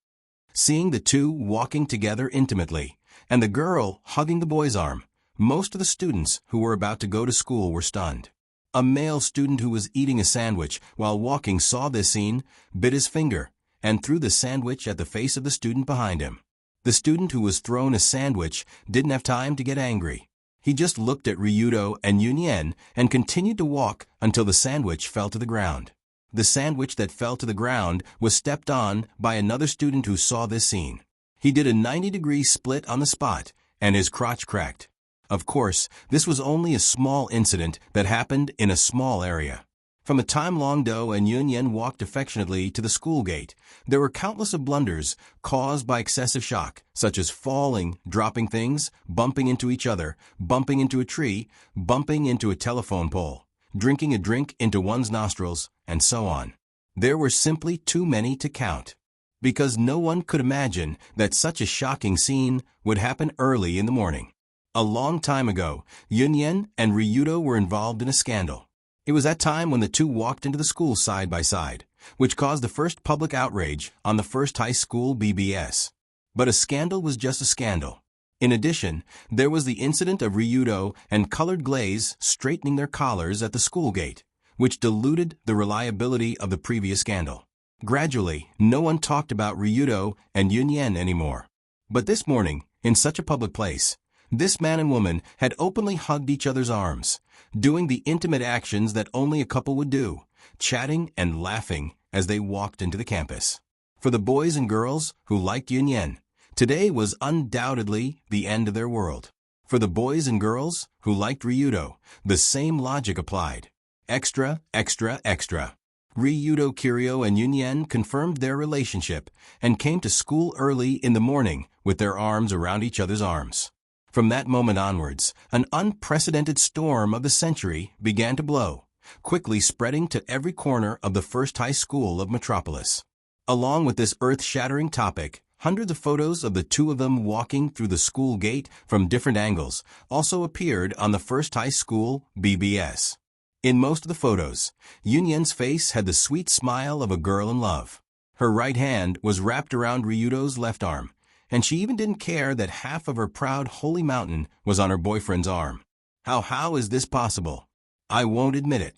Seeing the two walking together intimately, and the girl hugging the boy's arm, most of the students who were about to go to school were stunned. A male student who was eating a sandwich while walking saw this scene, bit his finger, and threw the sandwich at the face of the student behind him. The student who was thrown a sandwich didn't have time to get angry. He just looked at Ryudo and Yunyen and continued to walk until the sandwich fell to the ground. The sandwich that fell to the ground was stepped on by another student who saw this scene. He did a 90-degree split on the spot, and his crotch cracked. Of course, this was only a small incident that happened in a small area. From the time Longdo and Yunyen walked affectionately to the school gate, there were countless of blunders caused by excessive shock, such as falling, dropping things, bumping into each other, bumping into a tree, bumping into a telephone pole, drinking a drink into one's nostrils, and so on. There were simply too many to count. Because no one could imagine that such a shocking scene would happen early in the morning. A long time ago, Yunyen and Ryudo were involved in a scandal. It was that time when the two walked into the school side by side, which caused the first public outrage on the First High School BBS. But a scandal was just a scandal. In addition, there was the incident of Ryudo and Colored Glaze straightening their collars at the school gate, which diluted the reliability of the previous scandal. Gradually, no one talked about Ryudo and Yunyen anymore. But this morning, in such a public place, this man and woman had openly hugged each other's arms, doing the intimate actions that only a couple would do, chatting and laughing as they walked into the campus. For the boys and girls who liked Yunyen, today was undoubtedly the end of their world. For the boys and girls who liked Ryudo, the same logic applied. Extra, extra, extra. Ryudo Kiryu and Yunyen confirmed their relationship and came to school early in the morning with their arms around each other's arms. From that moment onwards, an unprecedented storm of the century began to blow, quickly spreading to every corner of the First High School of Metropolis. Along with this earth-shattering topic, hundreds of photos of the two of them walking through the school gate from different angles also appeared on the First High School BBS. In most of the photos, Yunyen's face had the sweet smile of a girl in love. Her right hand was wrapped around Ryudo's left arm, and she even didn't care that half of her proud holy mountain was on her boyfriend's arm. How is this possible? I won't admit it.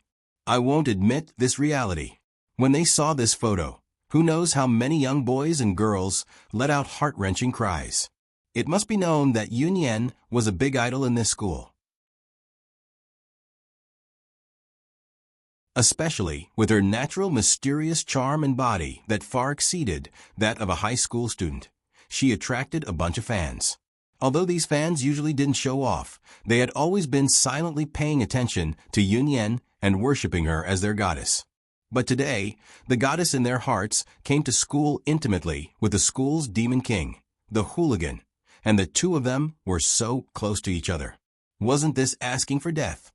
I won't admit this reality. When they saw this photo, who knows how many young boys and girls let out heart-wrenching cries. It must be known that Yunyen was a big idol in this school. especially with her natural mysterious charm and body that far exceeded that of a high school student. She attracted a bunch of fans. Although these fans usually didn't show off, they had always been silently paying attention to Yunyan and worshiping her as their goddess. But today, the goddess in their hearts came to school intimately with the school's demon king, the hooligan, and the two of them were so close to each other. Wasn't this asking for death?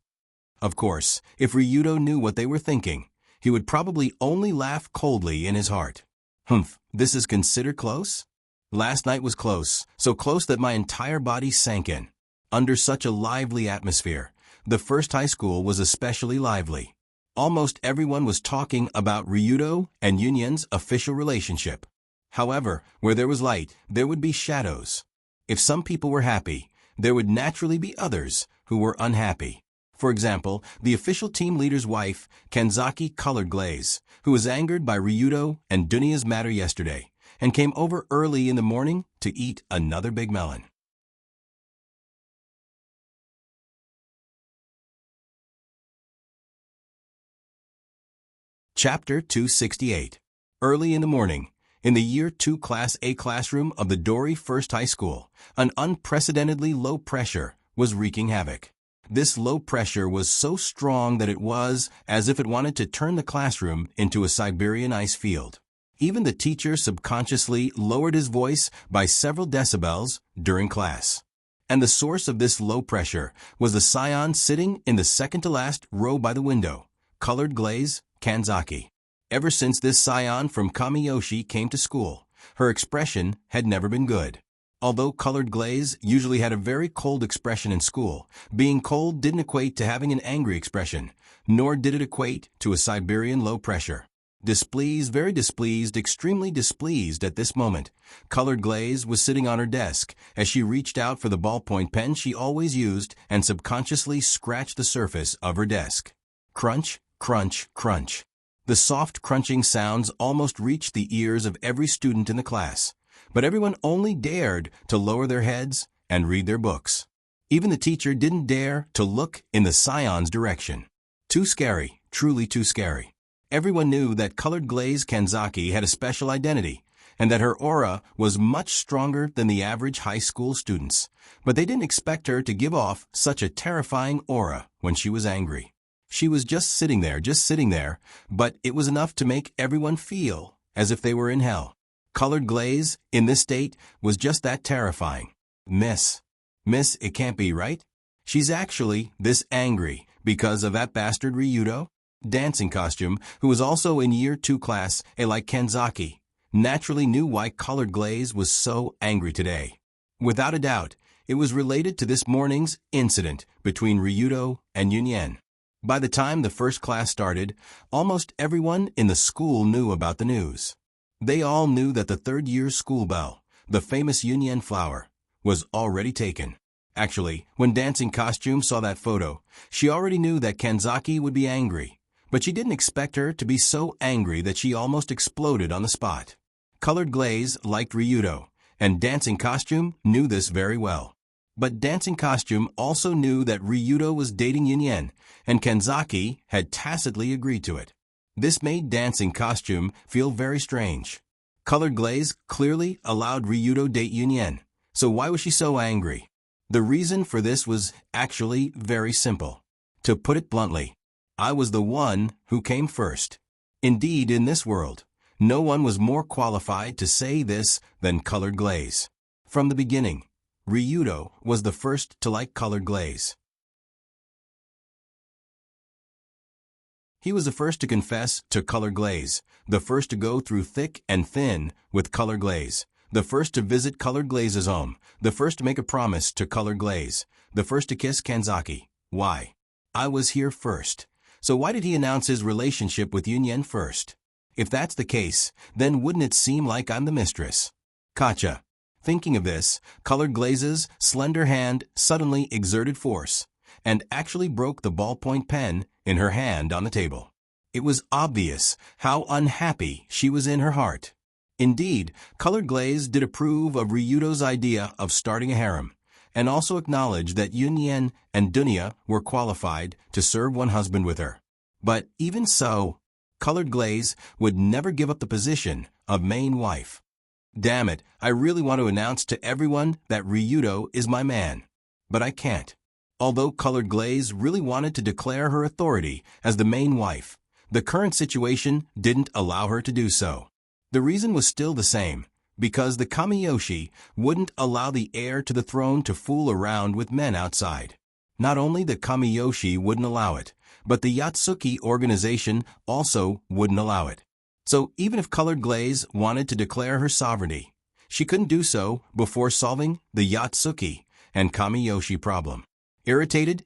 Of course, if Ryudo knew what they were thinking, he would probably only laugh coldly in his heart. Humph, this is considered close? Last night was close, so close that my entire body sank in. Under such a lively atmosphere, the first high school was especially lively. Almost everyone was talking about Ryudo and Yunyan's official relationship. However, where there was light, there would be shadows. If some people were happy, there would naturally be others who were unhappy. For example, the official team leader's wife, Kanzaki Colored Glaze, who was angered by Ryudo and Dunya's matter yesterday, and came over early in the morning to eat another big melon. Chapter 268. Early in the morning, in the Year 2 Class A classroom of the Dori First High School, an unprecedentedly low pressure was wreaking havoc. This low pressure was so strong that it was as if it wanted to turn the classroom into a Siberian ice field. Even the teacher subconsciously lowered his voice by several decibels during class. And the source of this low pressure was the scion sitting in the second-to-last row by the window, Colored Glaze, Kanzaki. Ever since this scion from Kamiyoshi came to school, her expression had never been good. Although Colored Glaze usually had a very cold expression in school, being cold didn't equate to having an angry expression, nor did it equate to a Siberian low pressure. Displeased, very displeased, extremely displeased at this moment, Colored Glaze was sitting on her desk as she reached out for the ballpoint pen she always used and subconsciously scratched the surface of her desk. Crunch, crunch, crunch. The soft crunching sounds almost reached the ears of every student in the class, but everyone only dared to lower their heads and read their books. Even the teacher didn't dare to look in the scion's direction. Too scary, truly too scary. Everyone knew that Colored Glaze Kanzaki had a special identity, and that her aura was much stronger than the average high school students, but they didn't expect her to give off such a terrifying aura when she was angry. She was just sitting there, but it was enough to make everyone feel as if they were in hell. Colored Glaze, in this state, was just that terrifying. Miss, it can't be right? She's actually this angry because of that bastard Ryudo? Dancing Costume, who was also in Year 2 Class A like Kanzaki, naturally knew why Colored Glaze was so angry today. Without a doubt, it was related to this morning's incident between Ryudo and Yunyan. By the time the first class started, almost everyone in the school knew about the news. They all knew that the third-year school bell, the famous Yunyan flower, was already taken. Actually, when Dancing Costume saw that photo, she already knew that Kanzaki would be angry, but she didn't expect her to be so angry that she almost exploded on the spot. Colored Glaze liked Ryudo, and Dancing Costume knew this very well. But Dancing Costume also knew that Ryudo was dating Yunyan, and Kanzaki had tacitly agreed to it. This made Dancing Costume feel very strange. Colored Glaze clearly allowed Ryudo date Yunyan, so why was she so angry? The reason for this was actually very simple. To put it bluntly, I was the one who came first. Indeed, in this world, no one was more qualified to say this than Colored Glaze. From the beginning, Ryudo was the first to like Colored Glaze. He was the first to confess to Colored Glaze, the first to go through thick and thin with Colored Glaze, the first to visit Colored Glaze's home, the first to make a promise to Colored Glaze, the first to kiss Kanzaki. Why? I was here first. So why did he announce his relationship with Yunyan first? If that's the case, then wouldn't it seem like I'm the mistress? Gotcha. Thinking of this, Colored Glaze's slender hand suddenly exerted force, and actually broke the ballpoint pen in her hand on the table. It was obvious how unhappy she was in her heart. Indeed, Colored Glaze did approve of Ryudo's idea of starting a harem, and also acknowledged that Yunyan and Dunya were qualified to serve one husband with her. But even so, Colored Glaze would never give up the position of main wife. Damn it, I really want to announce to everyone that Ryudo is my man. But I can't. Although Colored Glaze really wanted to declare her authority as the main wife, the current situation didn't allow her to do so. The reason was still the same, because the Kamiyoshi wouldn't allow the heir to the throne to fool around with men outside. Not only the Kamiyoshi wouldn't allow it, but the Yatsuki organization also wouldn't allow it. So even if Colored Glaze wanted to declare her sovereignty, she couldn't do so before solving the Yatsuki and Kamiyoshi problem. Irritated.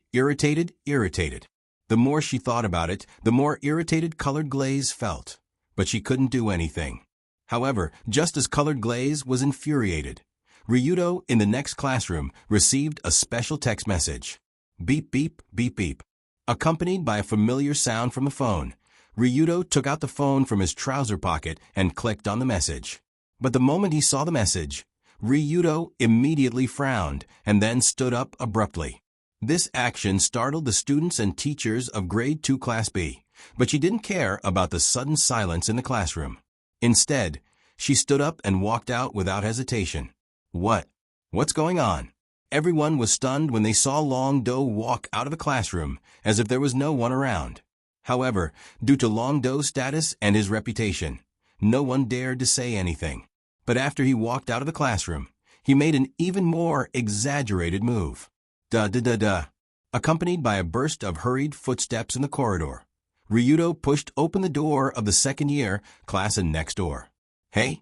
The more she thought about it, the more irritated Colored Glaze felt. But she couldn't do anything. However, just as Colored Glaze was infuriated, Ryudo in the next classroom received a special text message. Beep beep, beep beep. Accompanied by a familiar sound from the phone, Ryudo took out the phone from his trouser pocket and clicked on the message. But the moment he saw the message, Ryudo immediately frowned and then stood up abruptly. This action startled the students and teachers of Grade 2 Class B, but she didn't care about the sudden silence in the classroom. Instead, she stood up and walked out without hesitation. What's going on? Everyone was stunned when they saw Long Do walk out of the classroom as if there was no one around. However, due to Long Do's status and his reputation, no one dared to say anything. But after he walked out of the classroom, he made an even more exaggerated move. Da-da-da-da. Accompanied by a burst of hurried footsteps in the corridor, Ryudo pushed open the door of the second-year class and next door. Hey.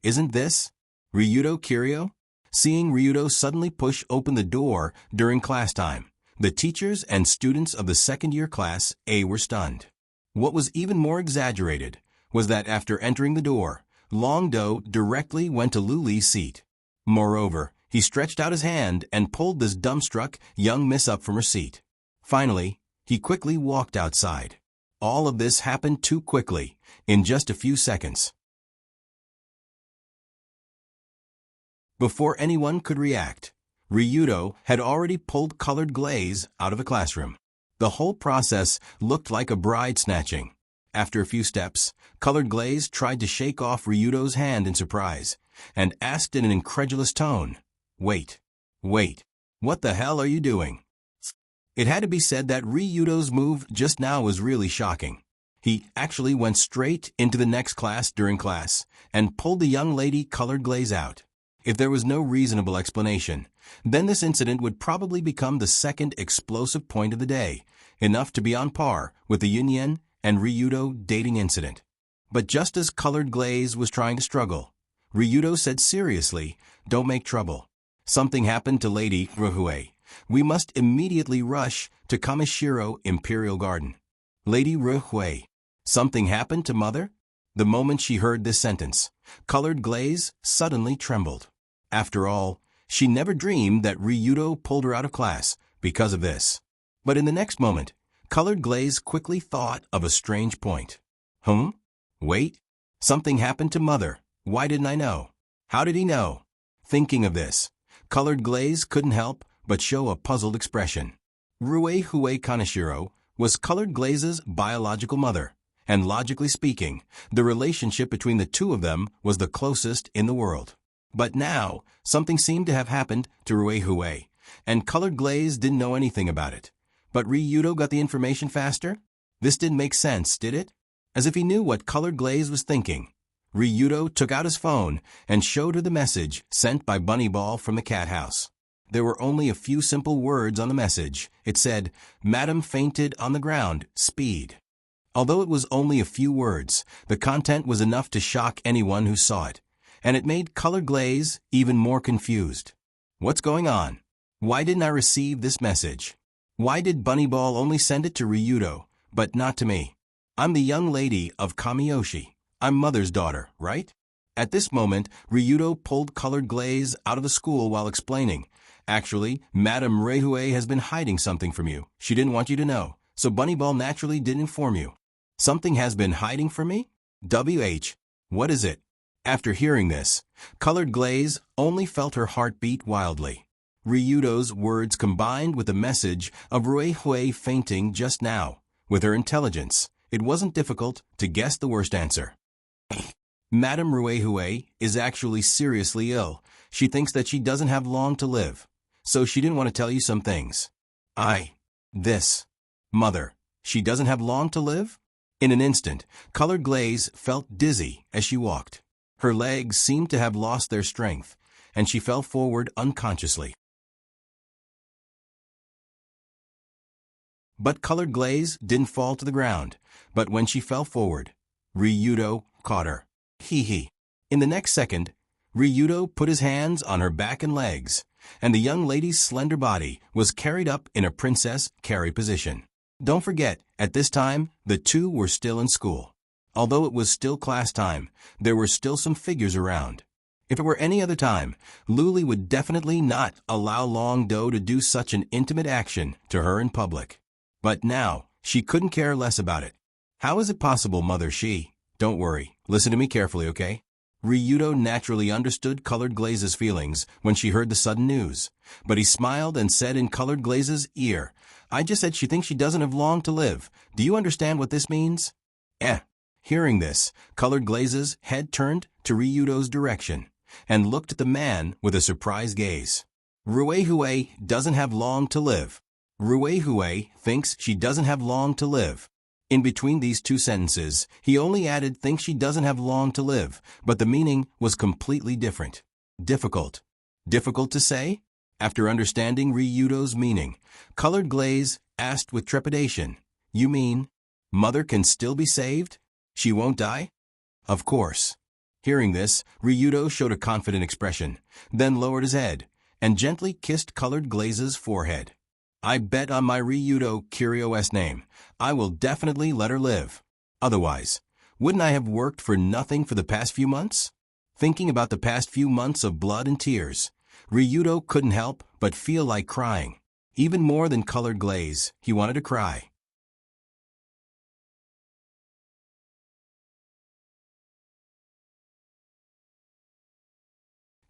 Isn't this Ryudo Kiryu? Seeing Ryudo suddenly push open the door during class time, the teachers and students of the second-year class A were stunned. What was even more exaggerated was that after entering the door, Long Do directly went to Luli's seat. Moreover, he stretched out his hand and pulled this dumbstruck young miss up from her seat. Finally, he quickly walked outside. All of this happened too quickly, in just a few seconds. Before anyone could react, Ryudo had already pulled Colored Glaze out of the classroom. The whole process looked like a bride snatching. After a few steps, Colored Glaze tried to shake off Ryudo's hand in surprise, and asked in an incredulous tone, Wait, what the hell are you doing? It had to be said that Ryudo's move just now was really shocking. He actually went straight into the next class during class, and pulled the young lady Colored Glaze out. If there was no reasonable explanation, then this incident would probably become the second explosive point of the day, enough to be on par with the Yunyen and Ryudo dating incident. But just as Colored Glaze was trying to struggle, Ryudo said seriously, Don't make trouble. Something happened to Lady Ruhue. We must immediately rush to Kamishiro Imperial Garden. Lady Ruhue. Something happened to Mother? The moment she heard this sentence, Colored Glaze suddenly trembled. After all, she never dreamed that Ryudo pulled her out of class because of this. But in the next moment, Colored Glaze quickly thought of a strange point. Wait. Something happened to Mother. Why didn't I know? How did he know? Thinking of this, Colored Glaze couldn't help but show a puzzled expression. Ruehue Kaneshiro was Colored Glaze's biological mother, and logically speaking, the relationship between the two of them was the closest in the world. But now, something seemed to have happened to Ruehue, and Colored Glaze didn't know anything about it. But Ryudo got the information faster? This didn't make sense, did it? As if he knew what Colored Glaze was thinking, Ryudo took out his phone and showed her the message sent by Bunnyball from the cat house. There were only a few simple words on the message. It said, Madam fainted on the ground, speed. Although it was only a few words, the content was enough to shock anyone who saw it, and it made Colored Glaze even more confused. What's going on? Why didn't I receive this message? Why did Bunnyball only send it to Ryudo, but not to me? I'm the young lady of Kamiyoshi. I'm Mother's daughter, right? At this moment, Ryudo pulled Colored Glaze out of the school while explaining, Actually, Madame Ruehue has been hiding something from you. She didn't want you to know, so Bunnyball naturally didn't inform you. Something has been hiding from me? What is it? After hearing this, Colored Glaze only felt her heart beat wildly. Ryudo's words combined with the message of Rui Hui fainting just now. With her intelligence, it wasn't difficult to guess the worst answer. Madame Rui Hui is actually seriously ill. She thinks that she doesn't have long to live. So she didn't want to tell you some things. Mother, she doesn't have long to live? In an instant, Colored Glaze felt dizzy as she walked. Her legs seemed to have lost their strength, and she fell forward unconsciously. But Colored Glaze didn't fall to the ground, but when she fell forward, Ryudo caught her. Hee. In the next second, Ryudo put his hands on her back and legs, and the young lady's slender body was carried up in a princess carry position. Don't forget, at this time, the two were still in school. Although it was still class time, there were still some figures around. If it were any other time, Luli would definitely not allow Long Do to do such an intimate action to her in public. But now, she couldn't care less about it. How is it possible, Mother? Don't worry, listen to me carefully, okay? Ryudo naturally understood Colored Glaze's feelings when she heard the sudden news, but he smiled and said in Colored Glaze's ear, I just said she thinks she doesn't have long to live. Do you understand what this means? Hearing this, Colored Glaze's head turned to Ryudo's direction and looked at the man with a surprised gaze. Rui Hui doesn't have long to live. Rui Hui thinks she doesn't have long to live. In between these two sentences, he only added thinks she doesn't have long to live, but the meaning was completely different. Difficult. Difficult to say? After understanding Ryudo's meaning, Colored Glaze asked with trepidation, You mean, Mother can still be saved? She won't die? Of course. Hearing this, Ryudo showed a confident expression, then lowered his head, and gently kissed Colored Glaze's forehead. I bet on my Ryudo Kiryo's name, I will definitely let her live. Otherwise, wouldn't I have worked for nothing for the past few months? Thinking about the past few months of blood and tears, Ryudo couldn't help but feel like crying. Even more than Colored Glaze, he wanted to cry.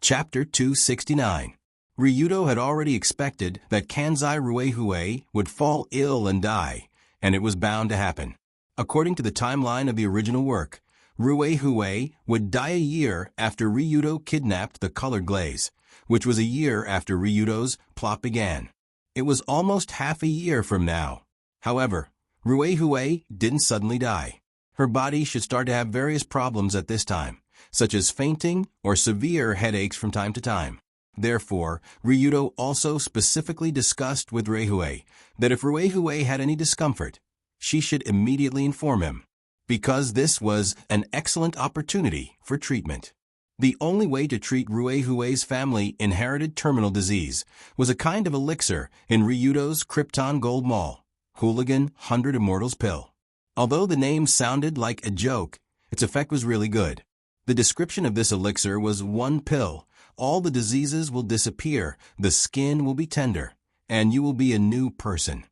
Chapter 269. Ryudo had already expected that Kanzai Rui Hui would fall ill and die, and it was bound to happen. According to the timeline of the original work, Rui Hui would die a year after Ryudo kidnapped the Colored Glaze, which was a year after Ryudo's plot began. It was almost half a year from now. However, Rui Hui didn't suddenly die. Her body should start to have various problems at this time, such as fainting or severe headaches from time to time. Therefore, Ryudo also specifically discussed with Rui Hui that if Rui Hui had any discomfort, she should immediately inform him, because this was an excellent opportunity for treatment. The only way to treat Rui Hui's family inherited terminal disease was a kind of elixir in Ryudo's Krypton Gold Mall, Hooligan 100 Immortals Pill. Although the name sounded like a joke, its effect was really good. The description of this elixir was 1 pill. All the diseases will disappear, the skin will be tender, and you will be a new person.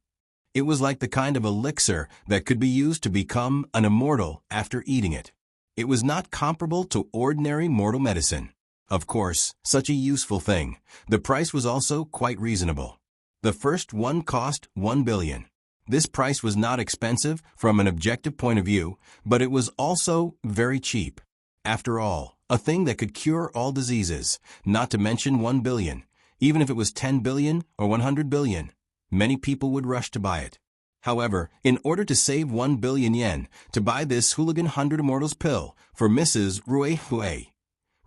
It was like the kind of elixir that could be used to become an immortal after eating it. It was not comparable to ordinary mortal medicine. Of course, such a useful thing. The price was also quite reasonable. The first one cost 1 billion. This price was not expensive from an objective point of view, but it was also very cheap. After all, a thing that could cure all diseases, not to mention 1 billion, even if it was 10 billion or 100 billion, many people would rush to buy it. However, in order to save 1 billion yen to buy this Hooligan 100 Immortals pill for Mrs. Rui Hui,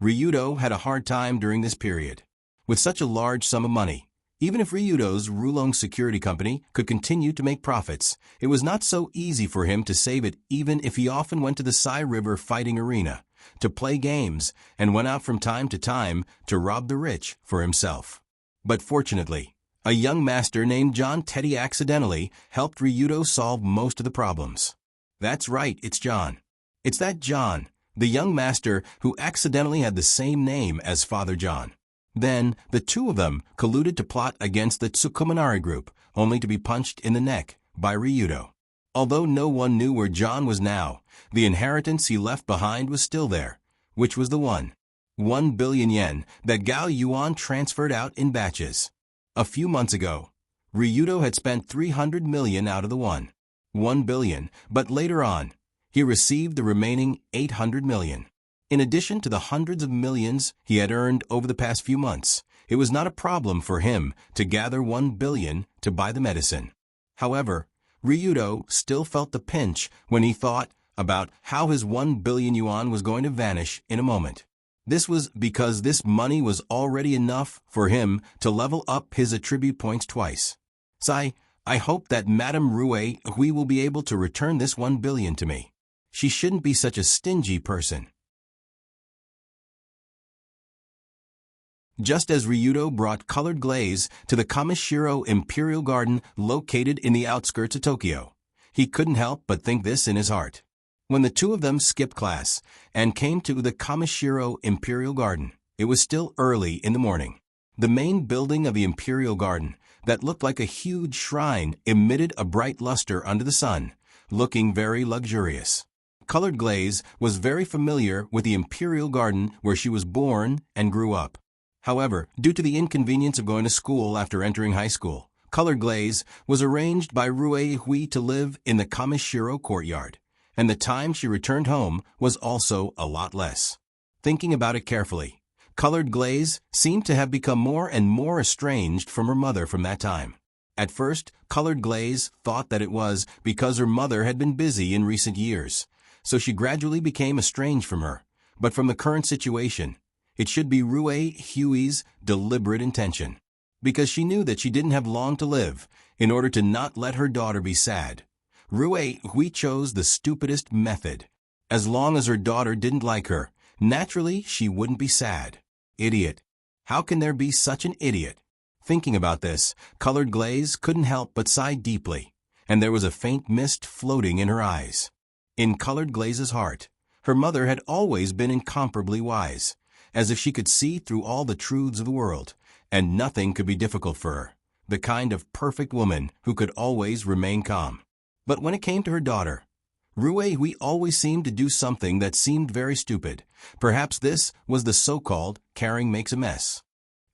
Ryudo had a hard time during this period. With such a large sum of money, even if Ryudo's Rulong Security Company could continue to make profits, it was not so easy for him to save it even if he often went to the Sai River fighting arena to play games and went out from time to rob the rich for himself. But fortunately, a young master named John Teddy accidentally helped Ryudo solve most of the problems. That's right, it's John. It's that John, the young master who accidentally had the same name as Father John. Then, the two of them colluded to plot against the Tsukuminari group, only to be punched in the neck by Ryudo. Although no one knew where John was now, the inheritance he left behind was still there, which was the 1 billion yen that Gao Yuan transferred out in batches. A few months ago, Ryudo had spent 300 million out of the 1 billion, but later on, he received the remaining 800 million. In addition to the hundreds of millions he had earned over the past few months, it was not a problem for him to gather 1 billion to buy the medicine. However, Ryudo still felt the pinch when he thought about how his 1 billion yuan was going to vanish in a moment. This was because this money was already enough for him to level up his attribute points twice. I hope that Madame Rue Hui will be able to return this 1 billion to me. She shouldn't be such a stingy person. Just as Ryudo brought colored glaze to the Kamishiro Imperial Garden located in the outskirts of Tokyo, he couldn't help but think this in his heart. When the two of them skipped class and came to the Kamishiro Imperial Garden, it was still early in the morning. The main building of the Imperial Garden, that looked like a huge shrine, emitted a bright luster under the sun, looking very luxurious. Colored glaze was very familiar with the Imperial Garden where she was born and grew up. However, due to the inconvenience of going to school after entering high school, Colored Glaze was arranged by Rue Hui to live in the Kamishiro courtyard, and the time she returned home was also a lot less. Thinking about it carefully, Colored Glaze seemed to have become more and more estranged from her mother from that time. At first, Colored Glaze thought that it was because her mother had been busy in recent years, so she gradually became estranged from her. But from the current situation, it should be Rue Hui's deliberate intention, because she knew that she didn't have long to live in order to not let her daughter be sad. Rue Hui chose the stupidest method. As long as her daughter didn't like her, naturally she wouldn't be sad. Idiot. How can there be such an idiot? Thinking about this, Colored Glaze couldn't help but sigh deeply, and there was a faint mist floating in her eyes. In Colored Glaze's heart, her mother had always been incomparably wise, as if she could see through all the truths of the world, and nothing could be difficult for her, the kind of perfect woman who could always remain calm. But when it came to her daughter, Rue Hui always seemed to do something that seemed very stupid. Perhaps this was the so-called caring makes a mess.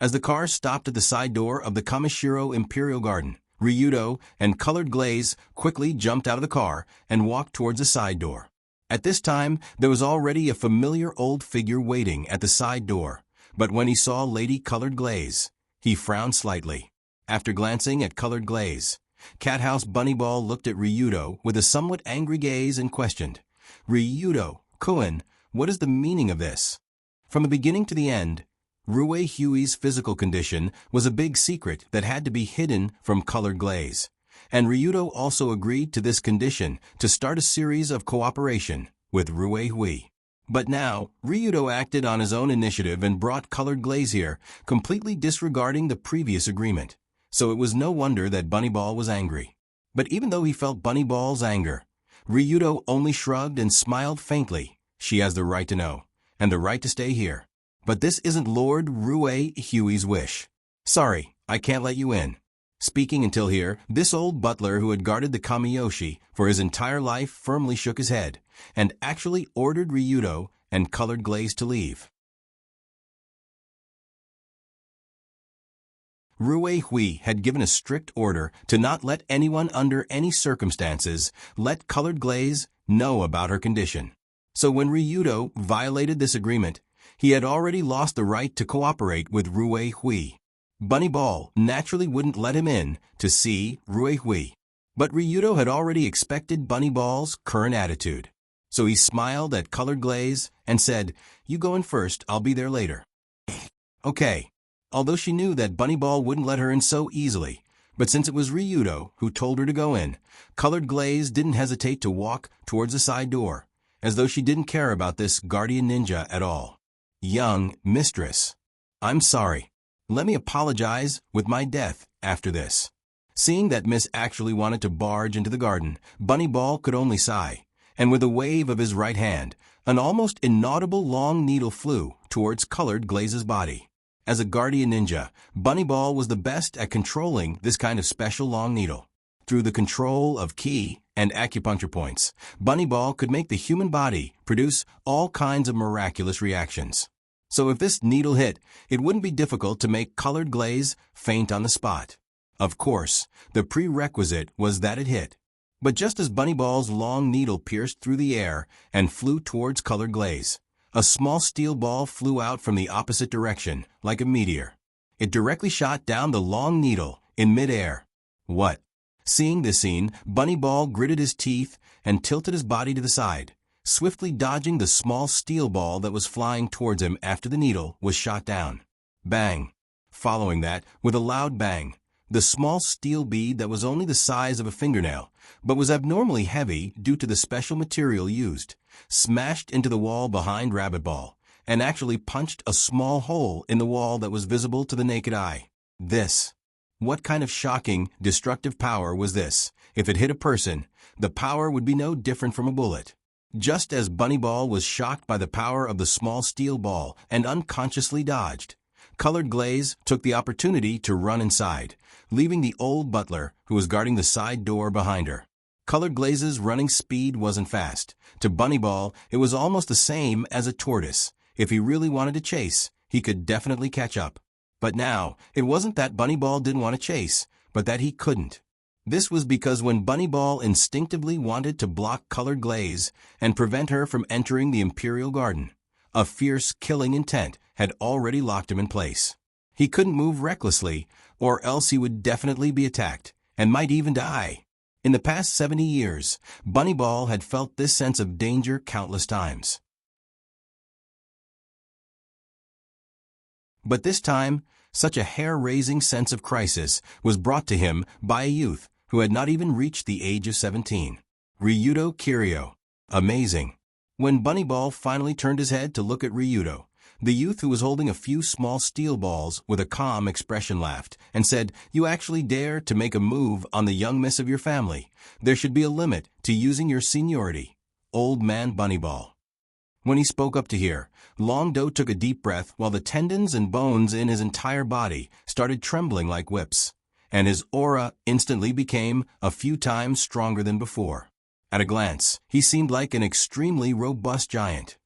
As the car stopped at the side door of the Kamishiro Imperial Garden, Ryudo and Colored Glaze quickly jumped out of the car and walked towards the side door. At this time, there was already a familiar old figure waiting at the side door, but when he saw Lady Colored Glaze, he frowned slightly. After glancing at Colored Glaze, Cathouse Bunnyball looked at Ryudo with a somewhat angry gaze and questioned, "Ryudo-kun, what is the meaning of this?" From the beginning to the end, Rue Hui's physical condition was a big secret that had to be hidden from Colored Glaze, and Ryudo also agreed to this condition to start a series of cooperation with Rue Hui. But now, Ryudo acted on his own initiative and brought Colored Glaze here, completely disregarding the previous agreement. So it was no wonder that Bunnyball was angry. But even though he felt Bunnyball's anger, Ryudo only shrugged and smiled faintly. She has the right to know, and the right to stay here. But this isn't Lord Rue Hui's wish. Sorry, I can't let you in. Speaking until here, this old butler who had guarded the Kamiyoshi for his entire life firmly shook his head, and actually ordered Ryudo and Colored Glaze to leave. Rue Hui had given a strict order to not let anyone under any circumstances let Colored Glaze know about her condition. So when Ryudo violated this agreement, he had already lost the right to cooperate with Rue Hui. Bunnyball naturally wouldn't let him in to see Rue Hui. But Ryudo had already expected Bunnyball's current attitude. So he smiled at Colored Glaze and said, "You go in first, I'll be there later." Okay. Although she knew that Bunnyball wouldn't let her in so easily, but since it was Ryudo who told her to go in, Colored Glaze didn't hesitate to walk towards the side door, as though she didn't care about this guardian ninja at all. "Young mistress, I'm sorry. Let me apologize with my death after this." Seeing that Miss actually wanted to barge into the garden, Bunnyball could only sigh, and with a wave of his right hand, an almost inaudible long needle flew towards Colored Glaze's body. As a guardian ninja, Bunnyball was the best at controlling this kind of special long needle. Through the control of ki and acupuncture points, Bunnyball could make the human body produce all kinds of miraculous reactions. So if this needle hit, it wouldn't be difficult to make colored glaze faint on the spot. Of course, the prerequisite was that it hit. But just as Bunnyball's long needle pierced through the air and flew towards colored glaze, a small steel ball flew out from the opposite direction, like a meteor. It directly shot down the long needle in midair. What? Seeing this scene, Bunnyball gritted his teeth and tilted his body to the side, swiftly dodging the small steel ball that was flying towards him after the needle was shot down. Bang! Following that, with a loud bang, the small steel bead that was only the size of a fingernail, but was abnormally heavy due to the special material used, smashed into the wall behind Rabbitball, and actually punched a small hole in the wall that was visible to the naked eye. What kind of shocking, destructive power was this? If it hit a person, the power would be no different from a bullet. Just as Bunnyball was shocked by the power of the small steel ball and unconsciously dodged, Colored Glaze took the opportunity to run inside, leaving the old butler who was guarding the side door behind her. Colored Glaze's running speed wasn't fast. To Bunnyball, it was almost the same as a tortoise. If he really wanted to chase, he could definitely catch up. But now, it wasn't that Bunnyball didn't want to chase, but that he couldn't. This was because when Bunnyball instinctively wanted to block Colored Glaze and prevent her from entering the Imperial Garden, a fierce killing intent had already locked him in place. He couldn't move recklessly, or else he would definitely be attacked, and might even die. In the past 70 years, Bunnyball had felt this sense of danger countless times. But this time, such a hair-raising sense of crisis was brought to him by a youth who had not even reached the age of 17. Ryudo Kiryu. Amazing. When Bunnyball finally turned his head to look at Ryudo, the youth who was holding a few small steel balls with a calm expression laughed and said, "You actually dare to make a move on the young miss of your family. There should be a limit to using your seniority." Old Man Bunnyball. When he spoke up to hear, Longdo took a deep breath while the tendons and bones in his entire body started trembling like whips, and his aura instantly became a few times stronger than before. At a glance, he seemed like an extremely robust giant.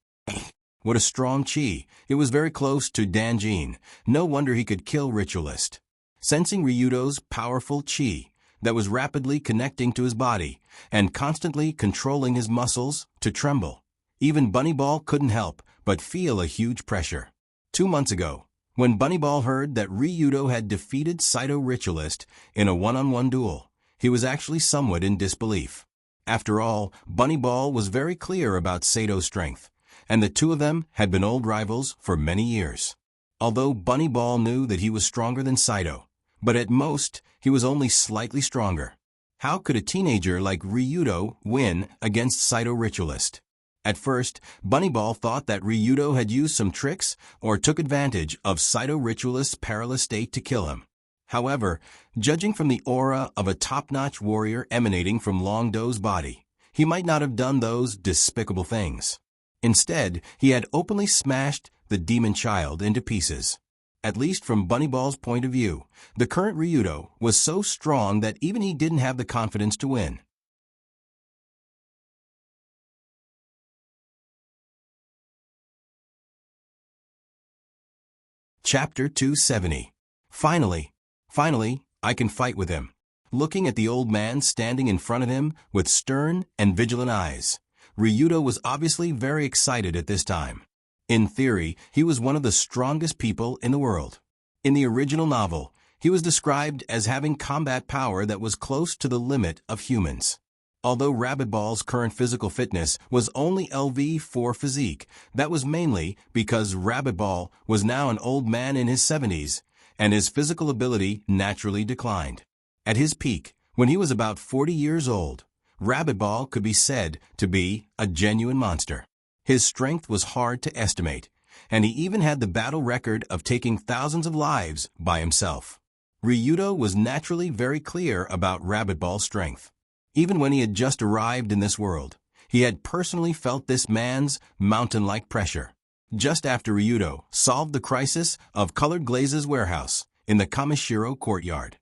What a strong chi! It was very close to Danjin. No wonder he could kill Ritualist. Sensing Ryudo's powerful chi that was rapidly connecting to his body and constantly controlling his muscles to tremble, even Bunnyball couldn't help but feel a huge pressure. 2 months ago, when Bunnyball heard that Ryudo had defeated Saito Ritualist in a one-on-one duel, he was actually somewhat in disbelief. After all, Bunnyball was very clear about Sato's strength, and the two of them had been old rivals for many years. Although Bunnyball knew that he was stronger than Saito, but at most, he was only slightly stronger. How could a teenager like Ryudo win against Saito Ritualist? At first, Bunnyball thought that Ryudo had used some tricks or took advantage of Saito Ritualist's perilous state to kill him. However, judging from the aura of a top-notch warrior emanating from Longdo's body, he might not have done those despicable things. Instead, he had openly smashed the demon child into pieces. At least from Bunnyball's point of view, the current Ryudo was so strong that even he didn't have the confidence to win. Chapter 270. Finally, I can fight with him. Looking at the old man standing in front of him with stern and vigilant eyes, Ryudo was obviously very excited at this time. In theory, he was one of the strongest people in the world. In the original novel, he was described as having combat power that was close to the limit of humans. Although Rabbitball's current physical fitness was only LV4 physique, that was mainly because Rabbitball was now an old man in his 70s, and his physical ability naturally declined. At his peak, when he was about 40 years old, Rabbitball could be said to be a genuine monster. His strength was hard to estimate, and he even had the battle record of taking thousands of lives by himself. Ryudo was naturally very clear about Rabbitball's strength. Even when he had just arrived in this world, he had personally felt this man's mountain-like pressure. Just after Ryudo solved the crisis of Colored Glaze's warehouse in the Kamishiro courtyard,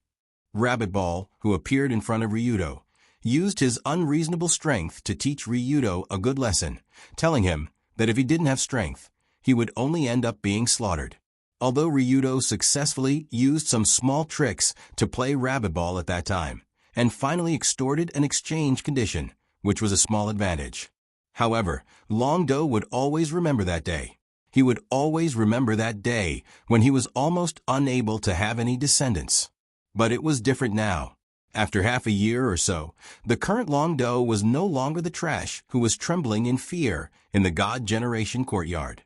Rabbitball, who appeared in front of Ryudo, used his unreasonable strength to teach Ryudo a good lesson, telling him that if he didn't have strength, he would only end up being slaughtered. Although Ryudo successfully used some small tricks to play rabbit ball at that time, and finally extorted an exchange condition, which was a small advantage. However, Long Do would always remember that day. He would always remember that day when he was almost unable to have any descendants. But it was different now. After half a year or so, the current Long Do was no longer the trash who was trembling in fear in the God Generation courtyard.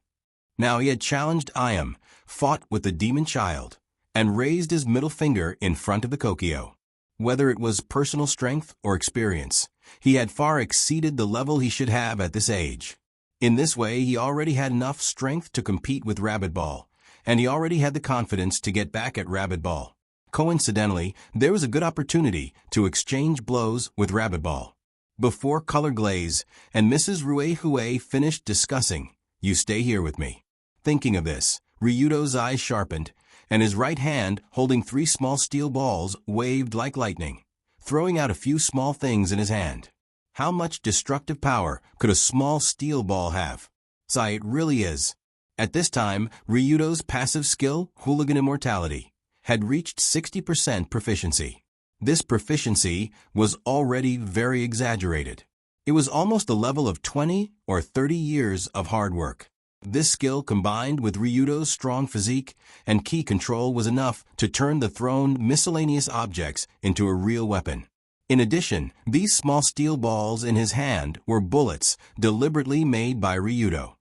Now he had challenged Iam, fought with the demon child, and raised his middle finger in front of the Kokyo. Whether it was personal strength or experience, he had far exceeded the level he should have at this age. In this way, he already had enough strength to compete with Rabbit Ball, and he already had the confidence to get back at Rabbit Ball. Coincidentally, there was a good opportunity to exchange blows with Rabbit Ball. Before Color Glaze and Mrs. Ruehue finished discussing, "You stay here with me." Thinking of this, Ryudo's eyes sharpened, and his right hand, holding 3 small steel balls, waved like lightning, throwing out a few small things in his hand. How much destructive power could a small steel ball have? Sigh, it really is. At this time, Ryudo's passive skill, Hooligan Immortality, had reached 60% proficiency. This proficiency was already very exaggerated. It was almost the level of 20 or 30 years of hard work. This skill combined with Ryudo's strong physique and ki control was enough to turn the thrown miscellaneous objects into a real weapon. In addition, these small steel balls in his hand were bullets deliberately made by Ryudo.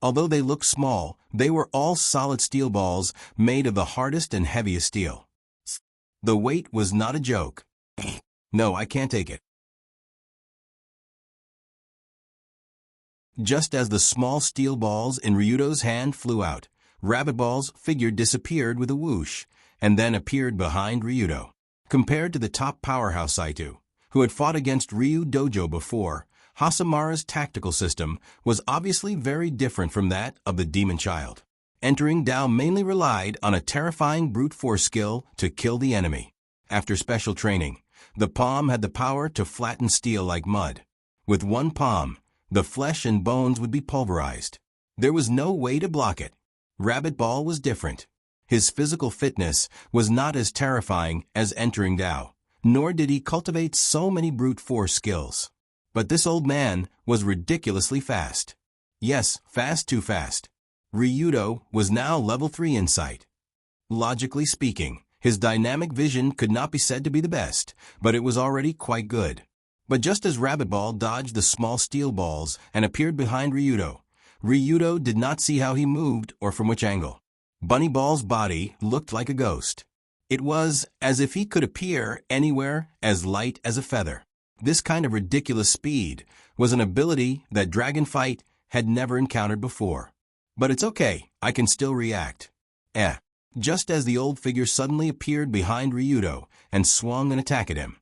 Although they looked small, they were all solid steel balls made of the hardest and heaviest steel. The weight was not a joke. No, I can't take it. Just as the small steel balls in Ryudo's hand flew out, Rabbit Ball's figure disappeared with a whoosh, and then appeared behind Ryudo. Compared to the top powerhouse Saito, who had fought against Ryu Dojo before, Hasamara's tactical system was obviously very different from that of the demon child. Entering Dao mainly relied on a terrifying brute force skill to kill the enemy. After special training, the palm had the power to flatten steel like mud. With one palm, the flesh and bones would be pulverized. There was no way to block it. Rabbit Ball was different. His physical fitness was not as terrifying as entering Dao, nor did he cultivate so many brute force skills. But this old man was ridiculously fast. Yes, fast, too fast. Ryudo was now level 3 insight. Logically speaking, his dynamic vision could not be said to be the best, but it was already quite good. But just as Rabbit Ball dodged the small steel balls and appeared behind Ryudo, Ryudo did not see how he moved or from which angle. Bunny Ball's body looked like a ghost. It was as if he could appear anywhere as light as a feather. This kind of ridiculous speed was an ability that Dragonfight had never encountered before. But it's okay, I can still react. Just as the old figure suddenly appeared behind Ryudo and swung an attack at him.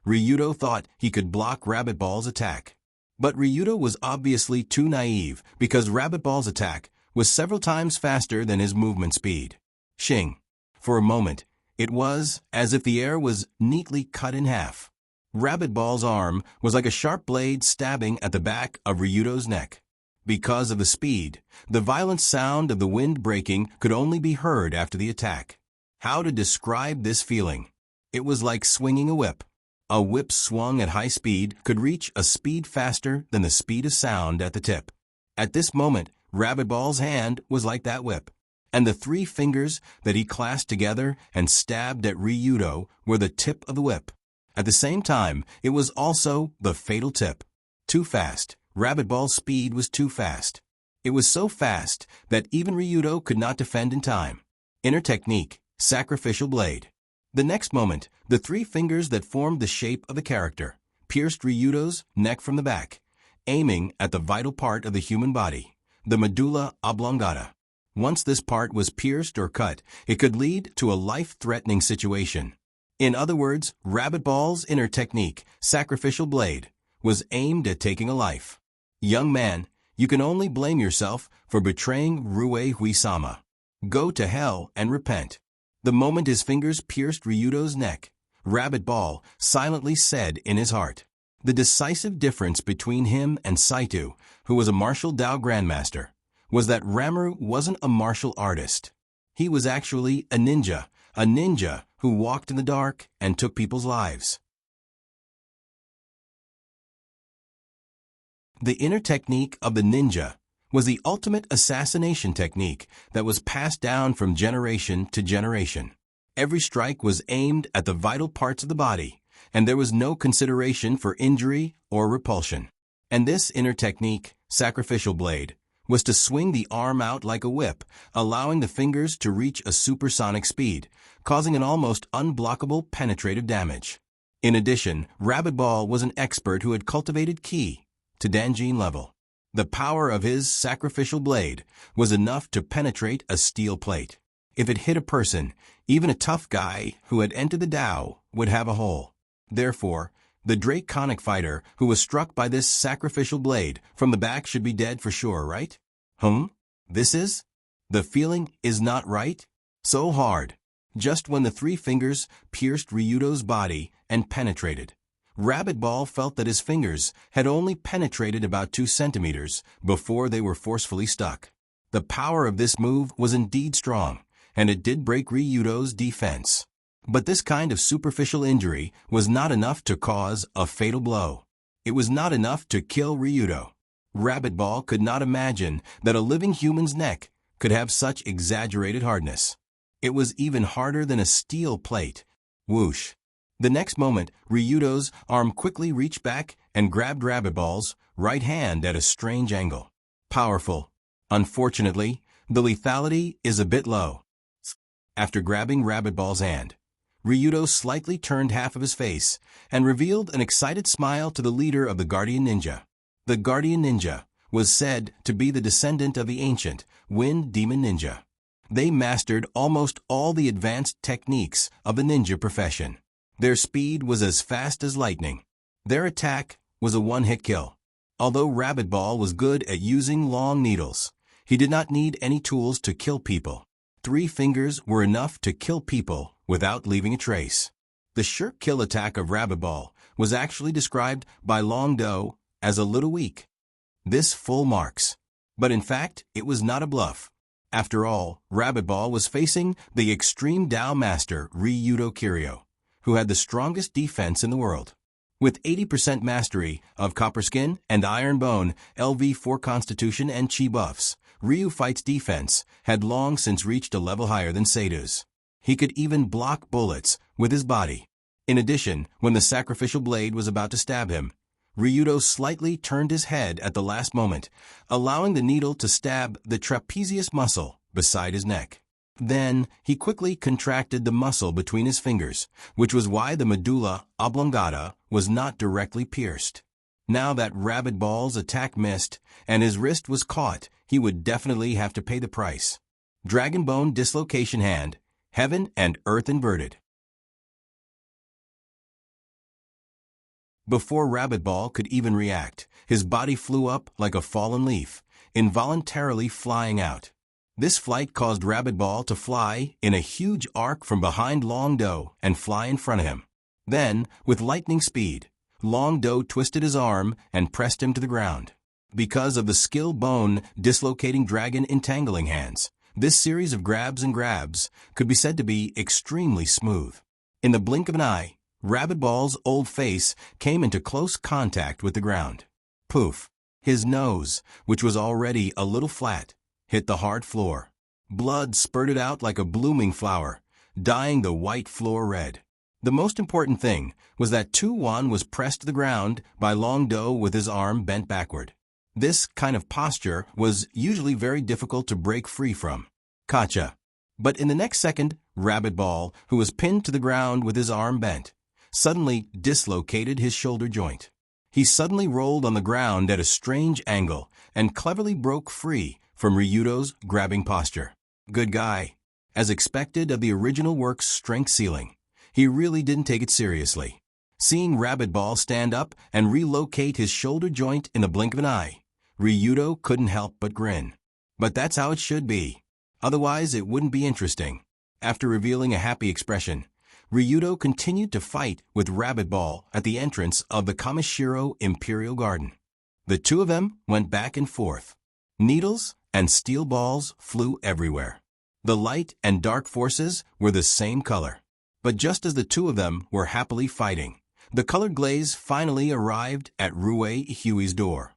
Ryudo thought he could block Rabbit Ball's attack. But Ryudo was obviously too naive because Rabbit Ball's attack was several times faster than his movement speed. Shing. For a moment, it was as if the air was neatly cut in half. Rabbit Ball's arm was like a sharp blade stabbing at the back of Ryudo's neck. Because of the speed, the violent sound of the wind breaking could only be heard after the attack. How to describe this feeling? It was like swinging a whip. A whip swung at high speed could reach a speed faster than the speed of sound at the tip. At this moment, Rabbit Ball's hand was like that whip, and the 3 fingers that he clasped together and stabbed at Ryudo were the tip of the whip. At the same time, it was also the fatal tip. Too fast. Rabbit Ball's speed was too fast. It was so fast that even Ryudo could not defend in time. Inner technique, sacrificial blade. The next moment, the 3 fingers that formed the shape of the character pierced Ryudo's neck from the back, aiming at the vital part of the human body, the medulla oblongata. Once this part was pierced or cut, it could lead to a life-threatening situation. In other words, Rabbit Ball's inner technique, sacrificial blade, was aimed at taking a life. Young man, you can only blame yourself for betraying Ruehue-sama. Go to hell and repent. The moment his fingers pierced Ryudo's neck, Rabbit Ball silently said in his heart. The decisive difference between him and Saito, who was a martial Dao grandmaster, was that Ramuru wasn't a martial artist. He was actually a ninja who walked in the dark and took people's lives. The inner technique of the ninja was the ultimate assassination technique that was passed down from generation to generation. Every strike was aimed at the vital parts of the body, and there was no consideration for injury or repulsion. And this inner technique, sacrificial blade, was to swing the arm out like a whip, allowing the fingers to reach a supersonic speed, causing an almost unblockable penetrative damage. In addition, Rabbit Ball was an expert who had cultivated ki to Danjin level. The power of his sacrificial blade was enough to penetrate a steel plate. If it hit a person, even a tough guy who had entered the Tao would have a hole. Therefore, the draconic fighter who was struck by this sacrificial blade from the back should be dead for sure, right? This is? The feeling is not right? So hard. Just when the 3 fingers pierced Ryudo's body and penetrated, Rabbit Ball felt that his fingers had only penetrated about 2 centimeters before they were forcefully stuck. The power of this move was indeed strong, and it did break Ryudo's defense. But this kind of superficial injury was not enough to cause a fatal blow. It was not enough to kill Ryudo. Rabbit Ball could not imagine that a living human's neck could have such exaggerated hardness. It was even harder than a steel plate. Whoosh! The next moment, Ryudo's arm quickly reached back and grabbed Rabbit Ball's right hand at a strange angle. Powerful. Unfortunately, the lethality is a bit low. After grabbing Rabbit Ball's hand, Ryudo slightly turned half of his face and revealed an excited smile to the leader of the Guardian Ninja. The Guardian Ninja was said to be the descendant of the ancient Wind Demon Ninja. They mastered almost all the advanced techniques of the ninja profession. Their speed was as fast as lightning. Their attack was a one-hit kill. Although Rabbit Ball was good at using long needles, he did not need any tools to kill people. 3 fingers were enough to kill people without leaving a trace. The sure kill attack of Rabbit Ball was actually described by Long Do as a little weak. This full marks. But in fact, it was not a bluff. After all, Rabbit Ball was facing the extreme Tao master Ryudo Kiryu, who had the strongest defense in the world. With 80% mastery of Copper Skin and Iron Bone, LV4 Constitution and Chi buffs, Ryu Fight's defense had long since reached a level higher than Seido's. He could even block bullets with his body. In addition, when the sacrificial blade was about to stab him, Ryudo slightly turned his head at the last moment, allowing the needle to stab the trapezius muscle beside his neck. Then, he quickly contracted the muscle between his fingers, which was why the medulla oblongata was not directly pierced. Now that Rabbit Ball's attack missed, and his wrist was caught, he would definitely have to pay the price. Dragon Bone Dislocation Hand, Heaven and Earth Inverted. Before Rabbit Ball could even react, his body flew up like a fallen leaf, involuntarily flying out. This flight caused Rabbit Ball to fly in a huge arc from behind Long Do and fly in front of him. Then, with lightning speed, Long Do twisted his arm and pressed him to the ground. Because of the skill bone dislocating dragon entangling hands, this series of grabs could be said to be extremely smooth. In the blink of an eye, Rabbit Ball's old face came into close contact with the ground. Poof! His nose, which was already a little flat, hit the hard floor. Blood spurted out like a blooming flower, dyeing the white floor red. The most important thing was that Tu-Wan was pressed to the ground by Long Do with his arm bent backward. This kind of posture was usually very difficult to break free from. Gotcha! But in the next second, Rabbit Ball, who was pinned to the ground with his arm bent, suddenly dislocated his shoulder joint. He suddenly rolled on the ground at a strange angle and cleverly broke free from Ryudo's grabbing posture. Good guy. As expected of the original work's strength ceiling, he really didn't take it seriously. Seeing Rabbit Ball stand up and relocate his shoulder joint in the blink of an eye, Ryudo couldn't help but grin. But that's how it should be. Otherwise, it wouldn't be interesting. After revealing a happy expression, Ryudo continued to fight with Rabbit Ball at the entrance of the Kamishiro Imperial Garden. The two of them went back and forth. Needles and steel balls flew everywhere. The light and dark forces were the same color. But just as the two of them were happily fighting, the colored glaze finally arrived at Rue Huey's door.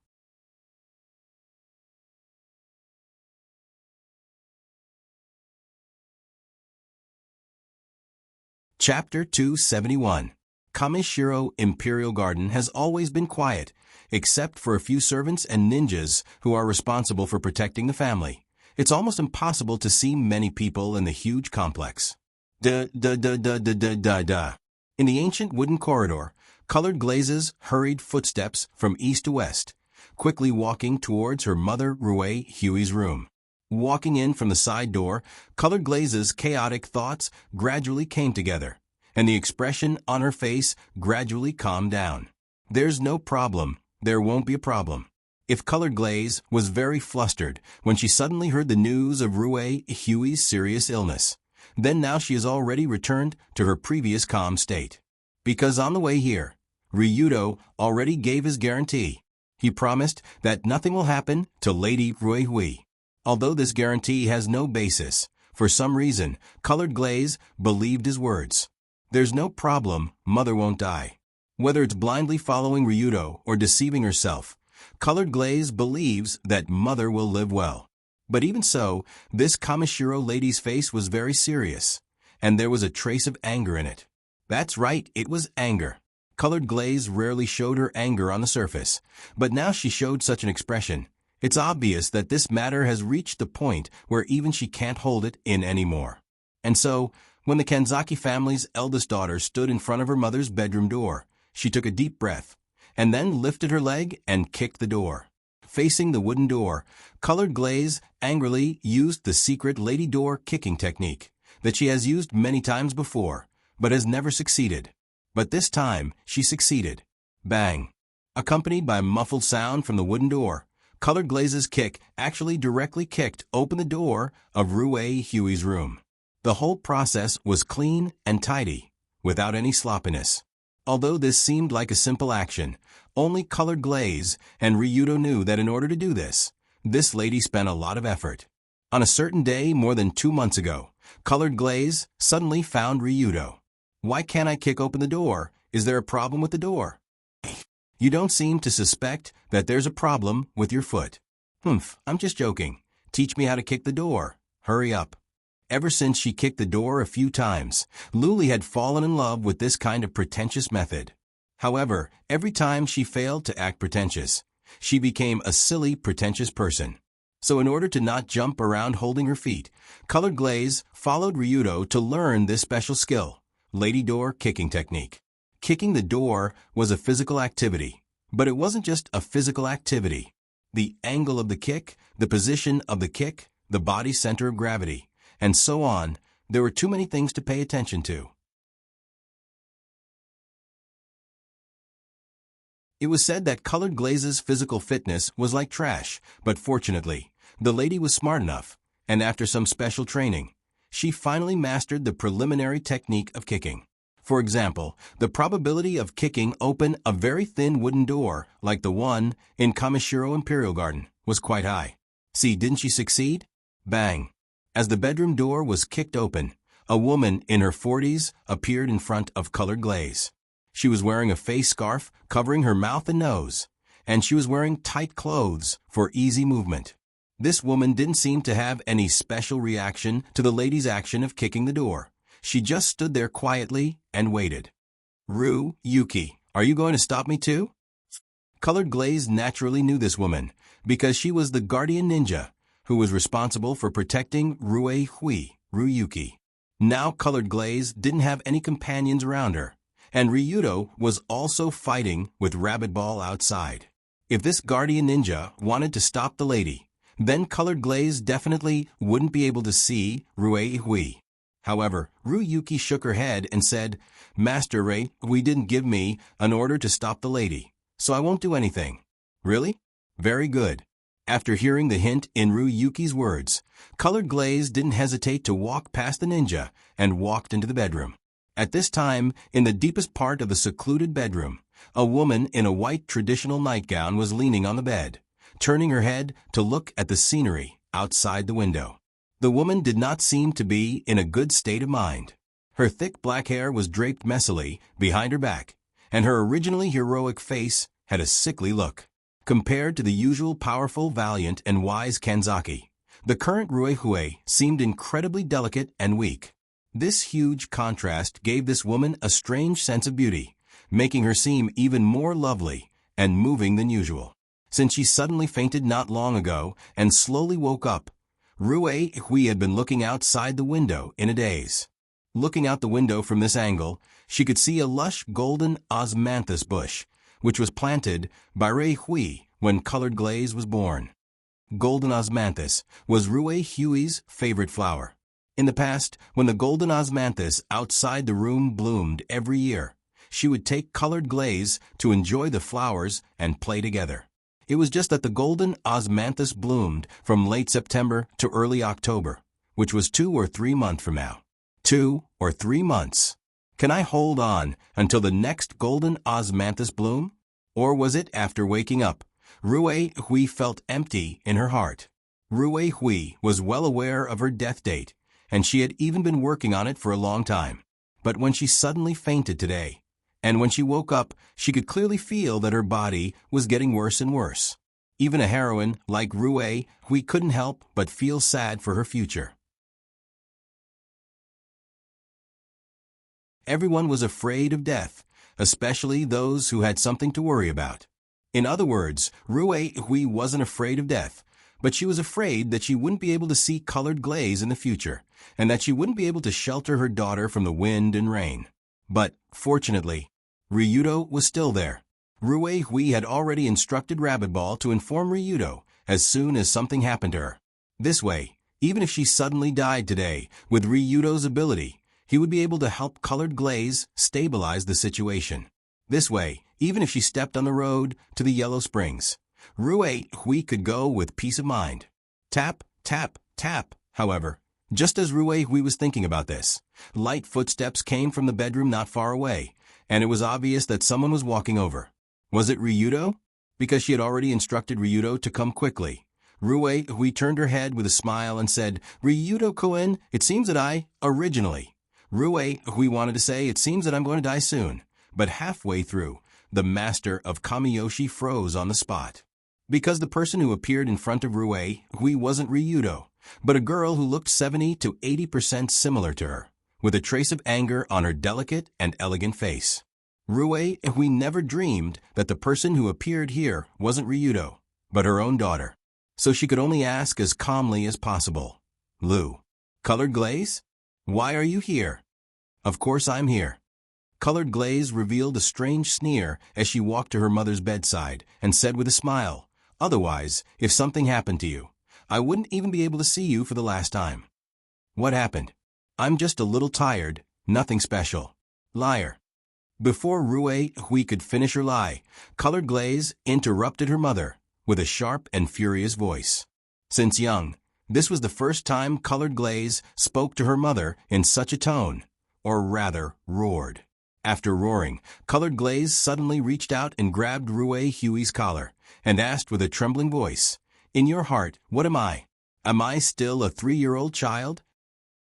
Chapter 271. Kamishiro Imperial Garden has always been quiet, except for a few servants and ninjas who are responsible for protecting the family. It's almost impossible to see many people in the huge complex. In the ancient wooden corridor, colored glazes hurried footsteps from east to west, quickly walking towards her mother Rue Huey's room. Walking in from the side door, colored glazes' chaotic thoughts gradually came together, and the expression on her face gradually calmed down. There's no problem. There won't be a problem. If colored glaze was very flustered when she suddenly heard the news of Rue Huey's serious illness, then now she has already returned to her previous calm state. Because on the way here, Ryudo already gave his guarantee. He promised that nothing will happen to Lady Rue Hui. Although this guarantee has no basis, for some reason, colored glaze believed his words. There's no problem, mother won't die. Whether it's blindly following Ryudo or deceiving herself, colored glaze believes that mother will live well. But even so, this Kamishiro lady's face was very serious, and there was a trace of anger in it. That's right, it was anger. Colored glaze rarely showed her anger on the surface, but now she showed such an expression. It's obvious that this matter has reached the point where even she can't hold it in anymore. And so, when the Kanzaki family's eldest daughter stood in front of her mother's bedroom door, she took a deep breath, and then lifted her leg and kicked the door. Facing the wooden door, colored glaze angrily used the secret lady door kicking technique that she has used many times before, but has never succeeded. But this time, she succeeded. Bang! Accompanied by a muffled sound from the wooden door, colored glaze's kick actually directly kicked open the door of Rue Huey's room. The whole process was clean and tidy, without any sloppiness. Although this seemed like a simple action, only colored glaze and Ryudo knew that in order to do this lady spent a lot of effort. On a certain day more than 2 months ago, colored glaze suddenly found Ryudo. Why can't I kick open the door? Is there a problem with the door? You don't seem to suspect that there's a problem with your foot. I'm just joking. Teach me how to kick the door. Hurry up. Ever since she kicked the door a few times, Luli had fallen in love with this kind of pretentious method. However, every time she failed to act pretentious, she became a silly, pretentious person. So in order to not jump around holding her feet, colored glaze followed Ryudo to learn this special skill, lady door kicking technique. Kicking the door was a physical activity, but it wasn't just a physical activity. The angle of the kick, the position of the kick, the body center of gravity, and so on, there were too many things to pay attention to. It was said that colored glaze's physical fitness was like trash, but fortunately, the lady was smart enough, and after some special training, she finally mastered the preliminary technique of kicking. For example, the probability of kicking open a very thin wooden door, like the one in Kamishiro Imperial Garden, was quite high. See, didn't she succeed? Bang! As the bedroom door was kicked open, a woman in her 40s appeared in front of colored glaze. She was wearing a face scarf covering her mouth and nose, and she was wearing tight clothes for easy movement. This woman didn't seem to have any special reaction to the lady's action of kicking the door. She just stood there quietly and waited. Ru, Yuki, are you going to stop me too? Colored glaze naturally knew this woman, because she was the guardian ninja, who was responsible for protecting Rue Hui, Ryuki. Now colored glaze didn't have any companions around her, and Ryudo was also fighting with Rabbit Ball outside. If this guardian ninja wanted to stop the lady, then colored glaze definitely wouldn't be able to see Rue Hui. However, Ryuki shook her head and said, Master Rei, we didn't give me an order to stop the lady, so I won't do anything. Really? Very good. After hearing the hint in Ryuki's words, colored glaze didn't hesitate to walk past the ninja and walked into the bedroom. At this time, in the deepest part of the secluded bedroom, a woman in a white traditional nightgown was leaning on the bed, turning her head to look at the scenery outside the window. The woman did not seem to be in a good state of mind. Her thick black hair was draped messily behind her back, and her originally heroic face had a sickly look. Compared to the usual powerful, valiant, and wise Kanzaki, the current Ruehui seemed incredibly delicate and weak. This huge contrast gave this woman a strange sense of beauty, making her seem even more lovely and moving than usual. Since she suddenly fainted not long ago and slowly woke up, Ruehui had been looking outside the window in a daze. Looking out the window from this angle, she could see a lush golden osmanthus bush, which was planted by Ruehui when colored glaze was born. Golden osmanthus was Ruehui's favorite flower. In the past, when the golden osmanthus outside the room bloomed every year, she would take colored glaze to enjoy the flowers and play together. It was just that the golden osmanthus bloomed from late September to early October, which was 2 or 3 months from now. 2 or 3 months. Can I hold on until the next golden osmanthus bloom? Or was it after waking up? Ruehui felt empty in her heart. Ruehui was well aware of her death date, and she had even been working on it for a long time. But when she suddenly fainted today, and when she woke up, she could clearly feel that her body was getting worse and worse. Even a heroine like Ruehui couldn't help but feel sad for her future. Everyone was afraid of death, especially those who had something to worry about. In other words, Ruehui wasn't afraid of death, but she was afraid that she wouldn't be able to see colored glaze in the future, and that she wouldn't be able to shelter her daughter from the wind and rain. But, fortunately, Ryudo was still there. Ruehui had already instructed Rabbit Ball to inform Ryudo as soon as something happened to her. This way, even if she suddenly died today, with Ryudo's ability, he would be able to help colored glaze stabilize the situation. This way, even if she stepped on the road to the Yellow Springs, Ruehui could go with peace of mind. Tap, tap, tap, however. Just as Ruehui was thinking about this, light footsteps came from the bedroom not far away, and it was obvious that someone was walking over. Was it Ryudo? Because she had already instructed Ryudo to come quickly. Ruehui turned her head with a smile and said, "Ryudo-kun, it seems that originally." Ruehui wanted to say, "It seems that I'm going to die soon," but halfway through, the master of Kamiyoshi froze on the spot. Because the person who appeared in front of Ruehui wasn't Ryudo, but a girl who looked 70 to 80% similar to her, with a trace of anger on her delicate and elegant face. Ruehui never dreamed that the person who appeared here wasn't Ryudo, but her own daughter. So she could only ask as calmly as possible, "Lou, colored glaze? Why are you here?" "Of course I'm here." Colored glaze revealed a strange sneer as she walked to her mother's bedside and said with a smile, "Otherwise, if something happened to you, I wouldn't even be able to see you for the last time." "What happened?" "I'm just a little tired, nothing special." Liar. Before Ruehui could finish her lie, Colored Glaze interrupted her mother with a sharp and furious voice. Since young, this was the first time Colored Glaze spoke to her mother in such a tone, or rather, roared. After roaring, Colored Glaze suddenly reached out and grabbed Ruehui's collar and asked with a trembling voice, "In your heart, what am I? Am I still a 3-year-old child?"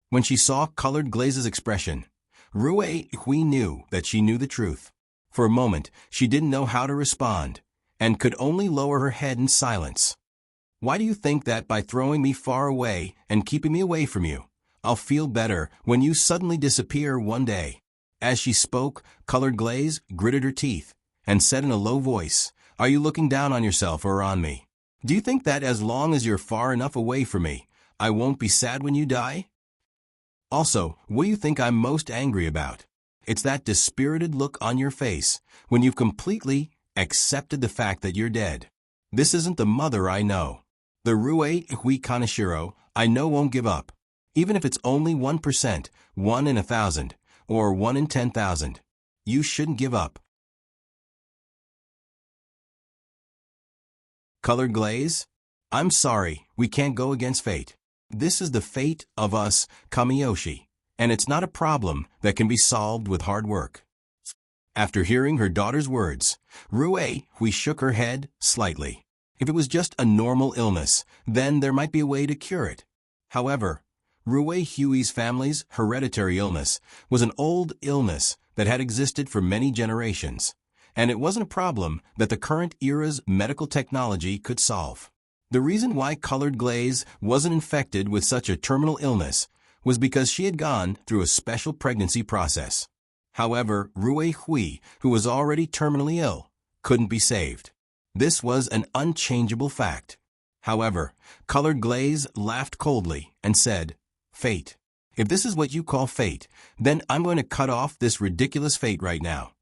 When she saw Colored Glaze's expression, Ruehui knew that she knew the truth. For a moment, she didn't know how to respond, and could only lower her head in silence. "Why do you think that by throwing me far away and keeping me away from you, I'll feel better when you suddenly disappear one day?" As she spoke, Colored Glaze gritted her teeth and said in a low voice, "Are you looking down on yourself or on me? Do you think that as long as you're far enough away from me, I won't be sad when you die? Also, what do you think I'm most angry about? It's that dispirited look on your face when you've completely accepted the fact that you're dead. This isn't the mother I know. The Ruehui Kaneshiro I know won't give up. Even if it's only 1%, 1 in 1,000, or 1 in 10,000. You shouldn't give up." Colored Glaze? "I'm sorry, we can't go against fate. This is the fate of us Kamiyoshi, and it's not a problem that can be solved with hard work." After hearing her daughter's words, Ruehui shook her head slightly. If it was just a normal illness, then there might be a way to cure it. However, Rui Hui's family's hereditary illness was an old illness that had existed for many generations, and it wasn't a problem that the current era's medical technology could solve. The reason why colored glaze wasn't infected with such a terminal illness was because she had gone through a special pregnancy process. However, Rui Hui, who was already terminally ill, couldn't be saved. This was an unchangeable fact. However, Colored Glaze laughed coldly and said, "Fate. If this is what you call fate, then I'm going to cut off this ridiculous fate right now."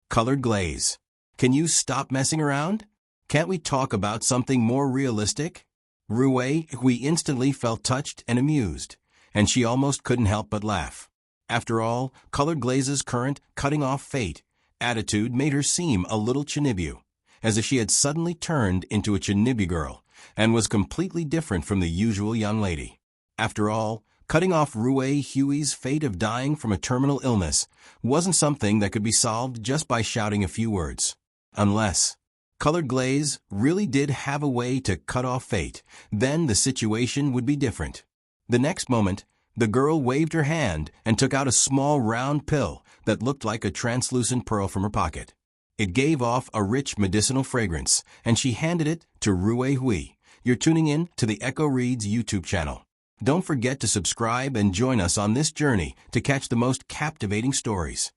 Colored Glaze, can you stop messing around? Can't we talk about something more realistic? Rui Hui instantly felt touched and amused, and she almost couldn't help but laugh. After all, Colored Glaze's current cutting off fate attitude made her seem a little Chinibu, as if she had suddenly turned into a Chinibu girl and was completely different from the usual young lady. After all, cutting off Rui Hui's fate of dying from a terminal illness wasn't something that could be solved just by shouting a few words. Unless Colored Glaze really did have a way to cut off fate, then the situation would be different. The next moment, the girl waved her hand and took out a small round pill that looked like a translucent pearl from her pocket. It gave off a rich medicinal fragrance, and she handed it to Rui Hui. You're tuning in to the Echo Reads YouTube channel. Don't forget to subscribe and join us on this journey to catch the most captivating stories.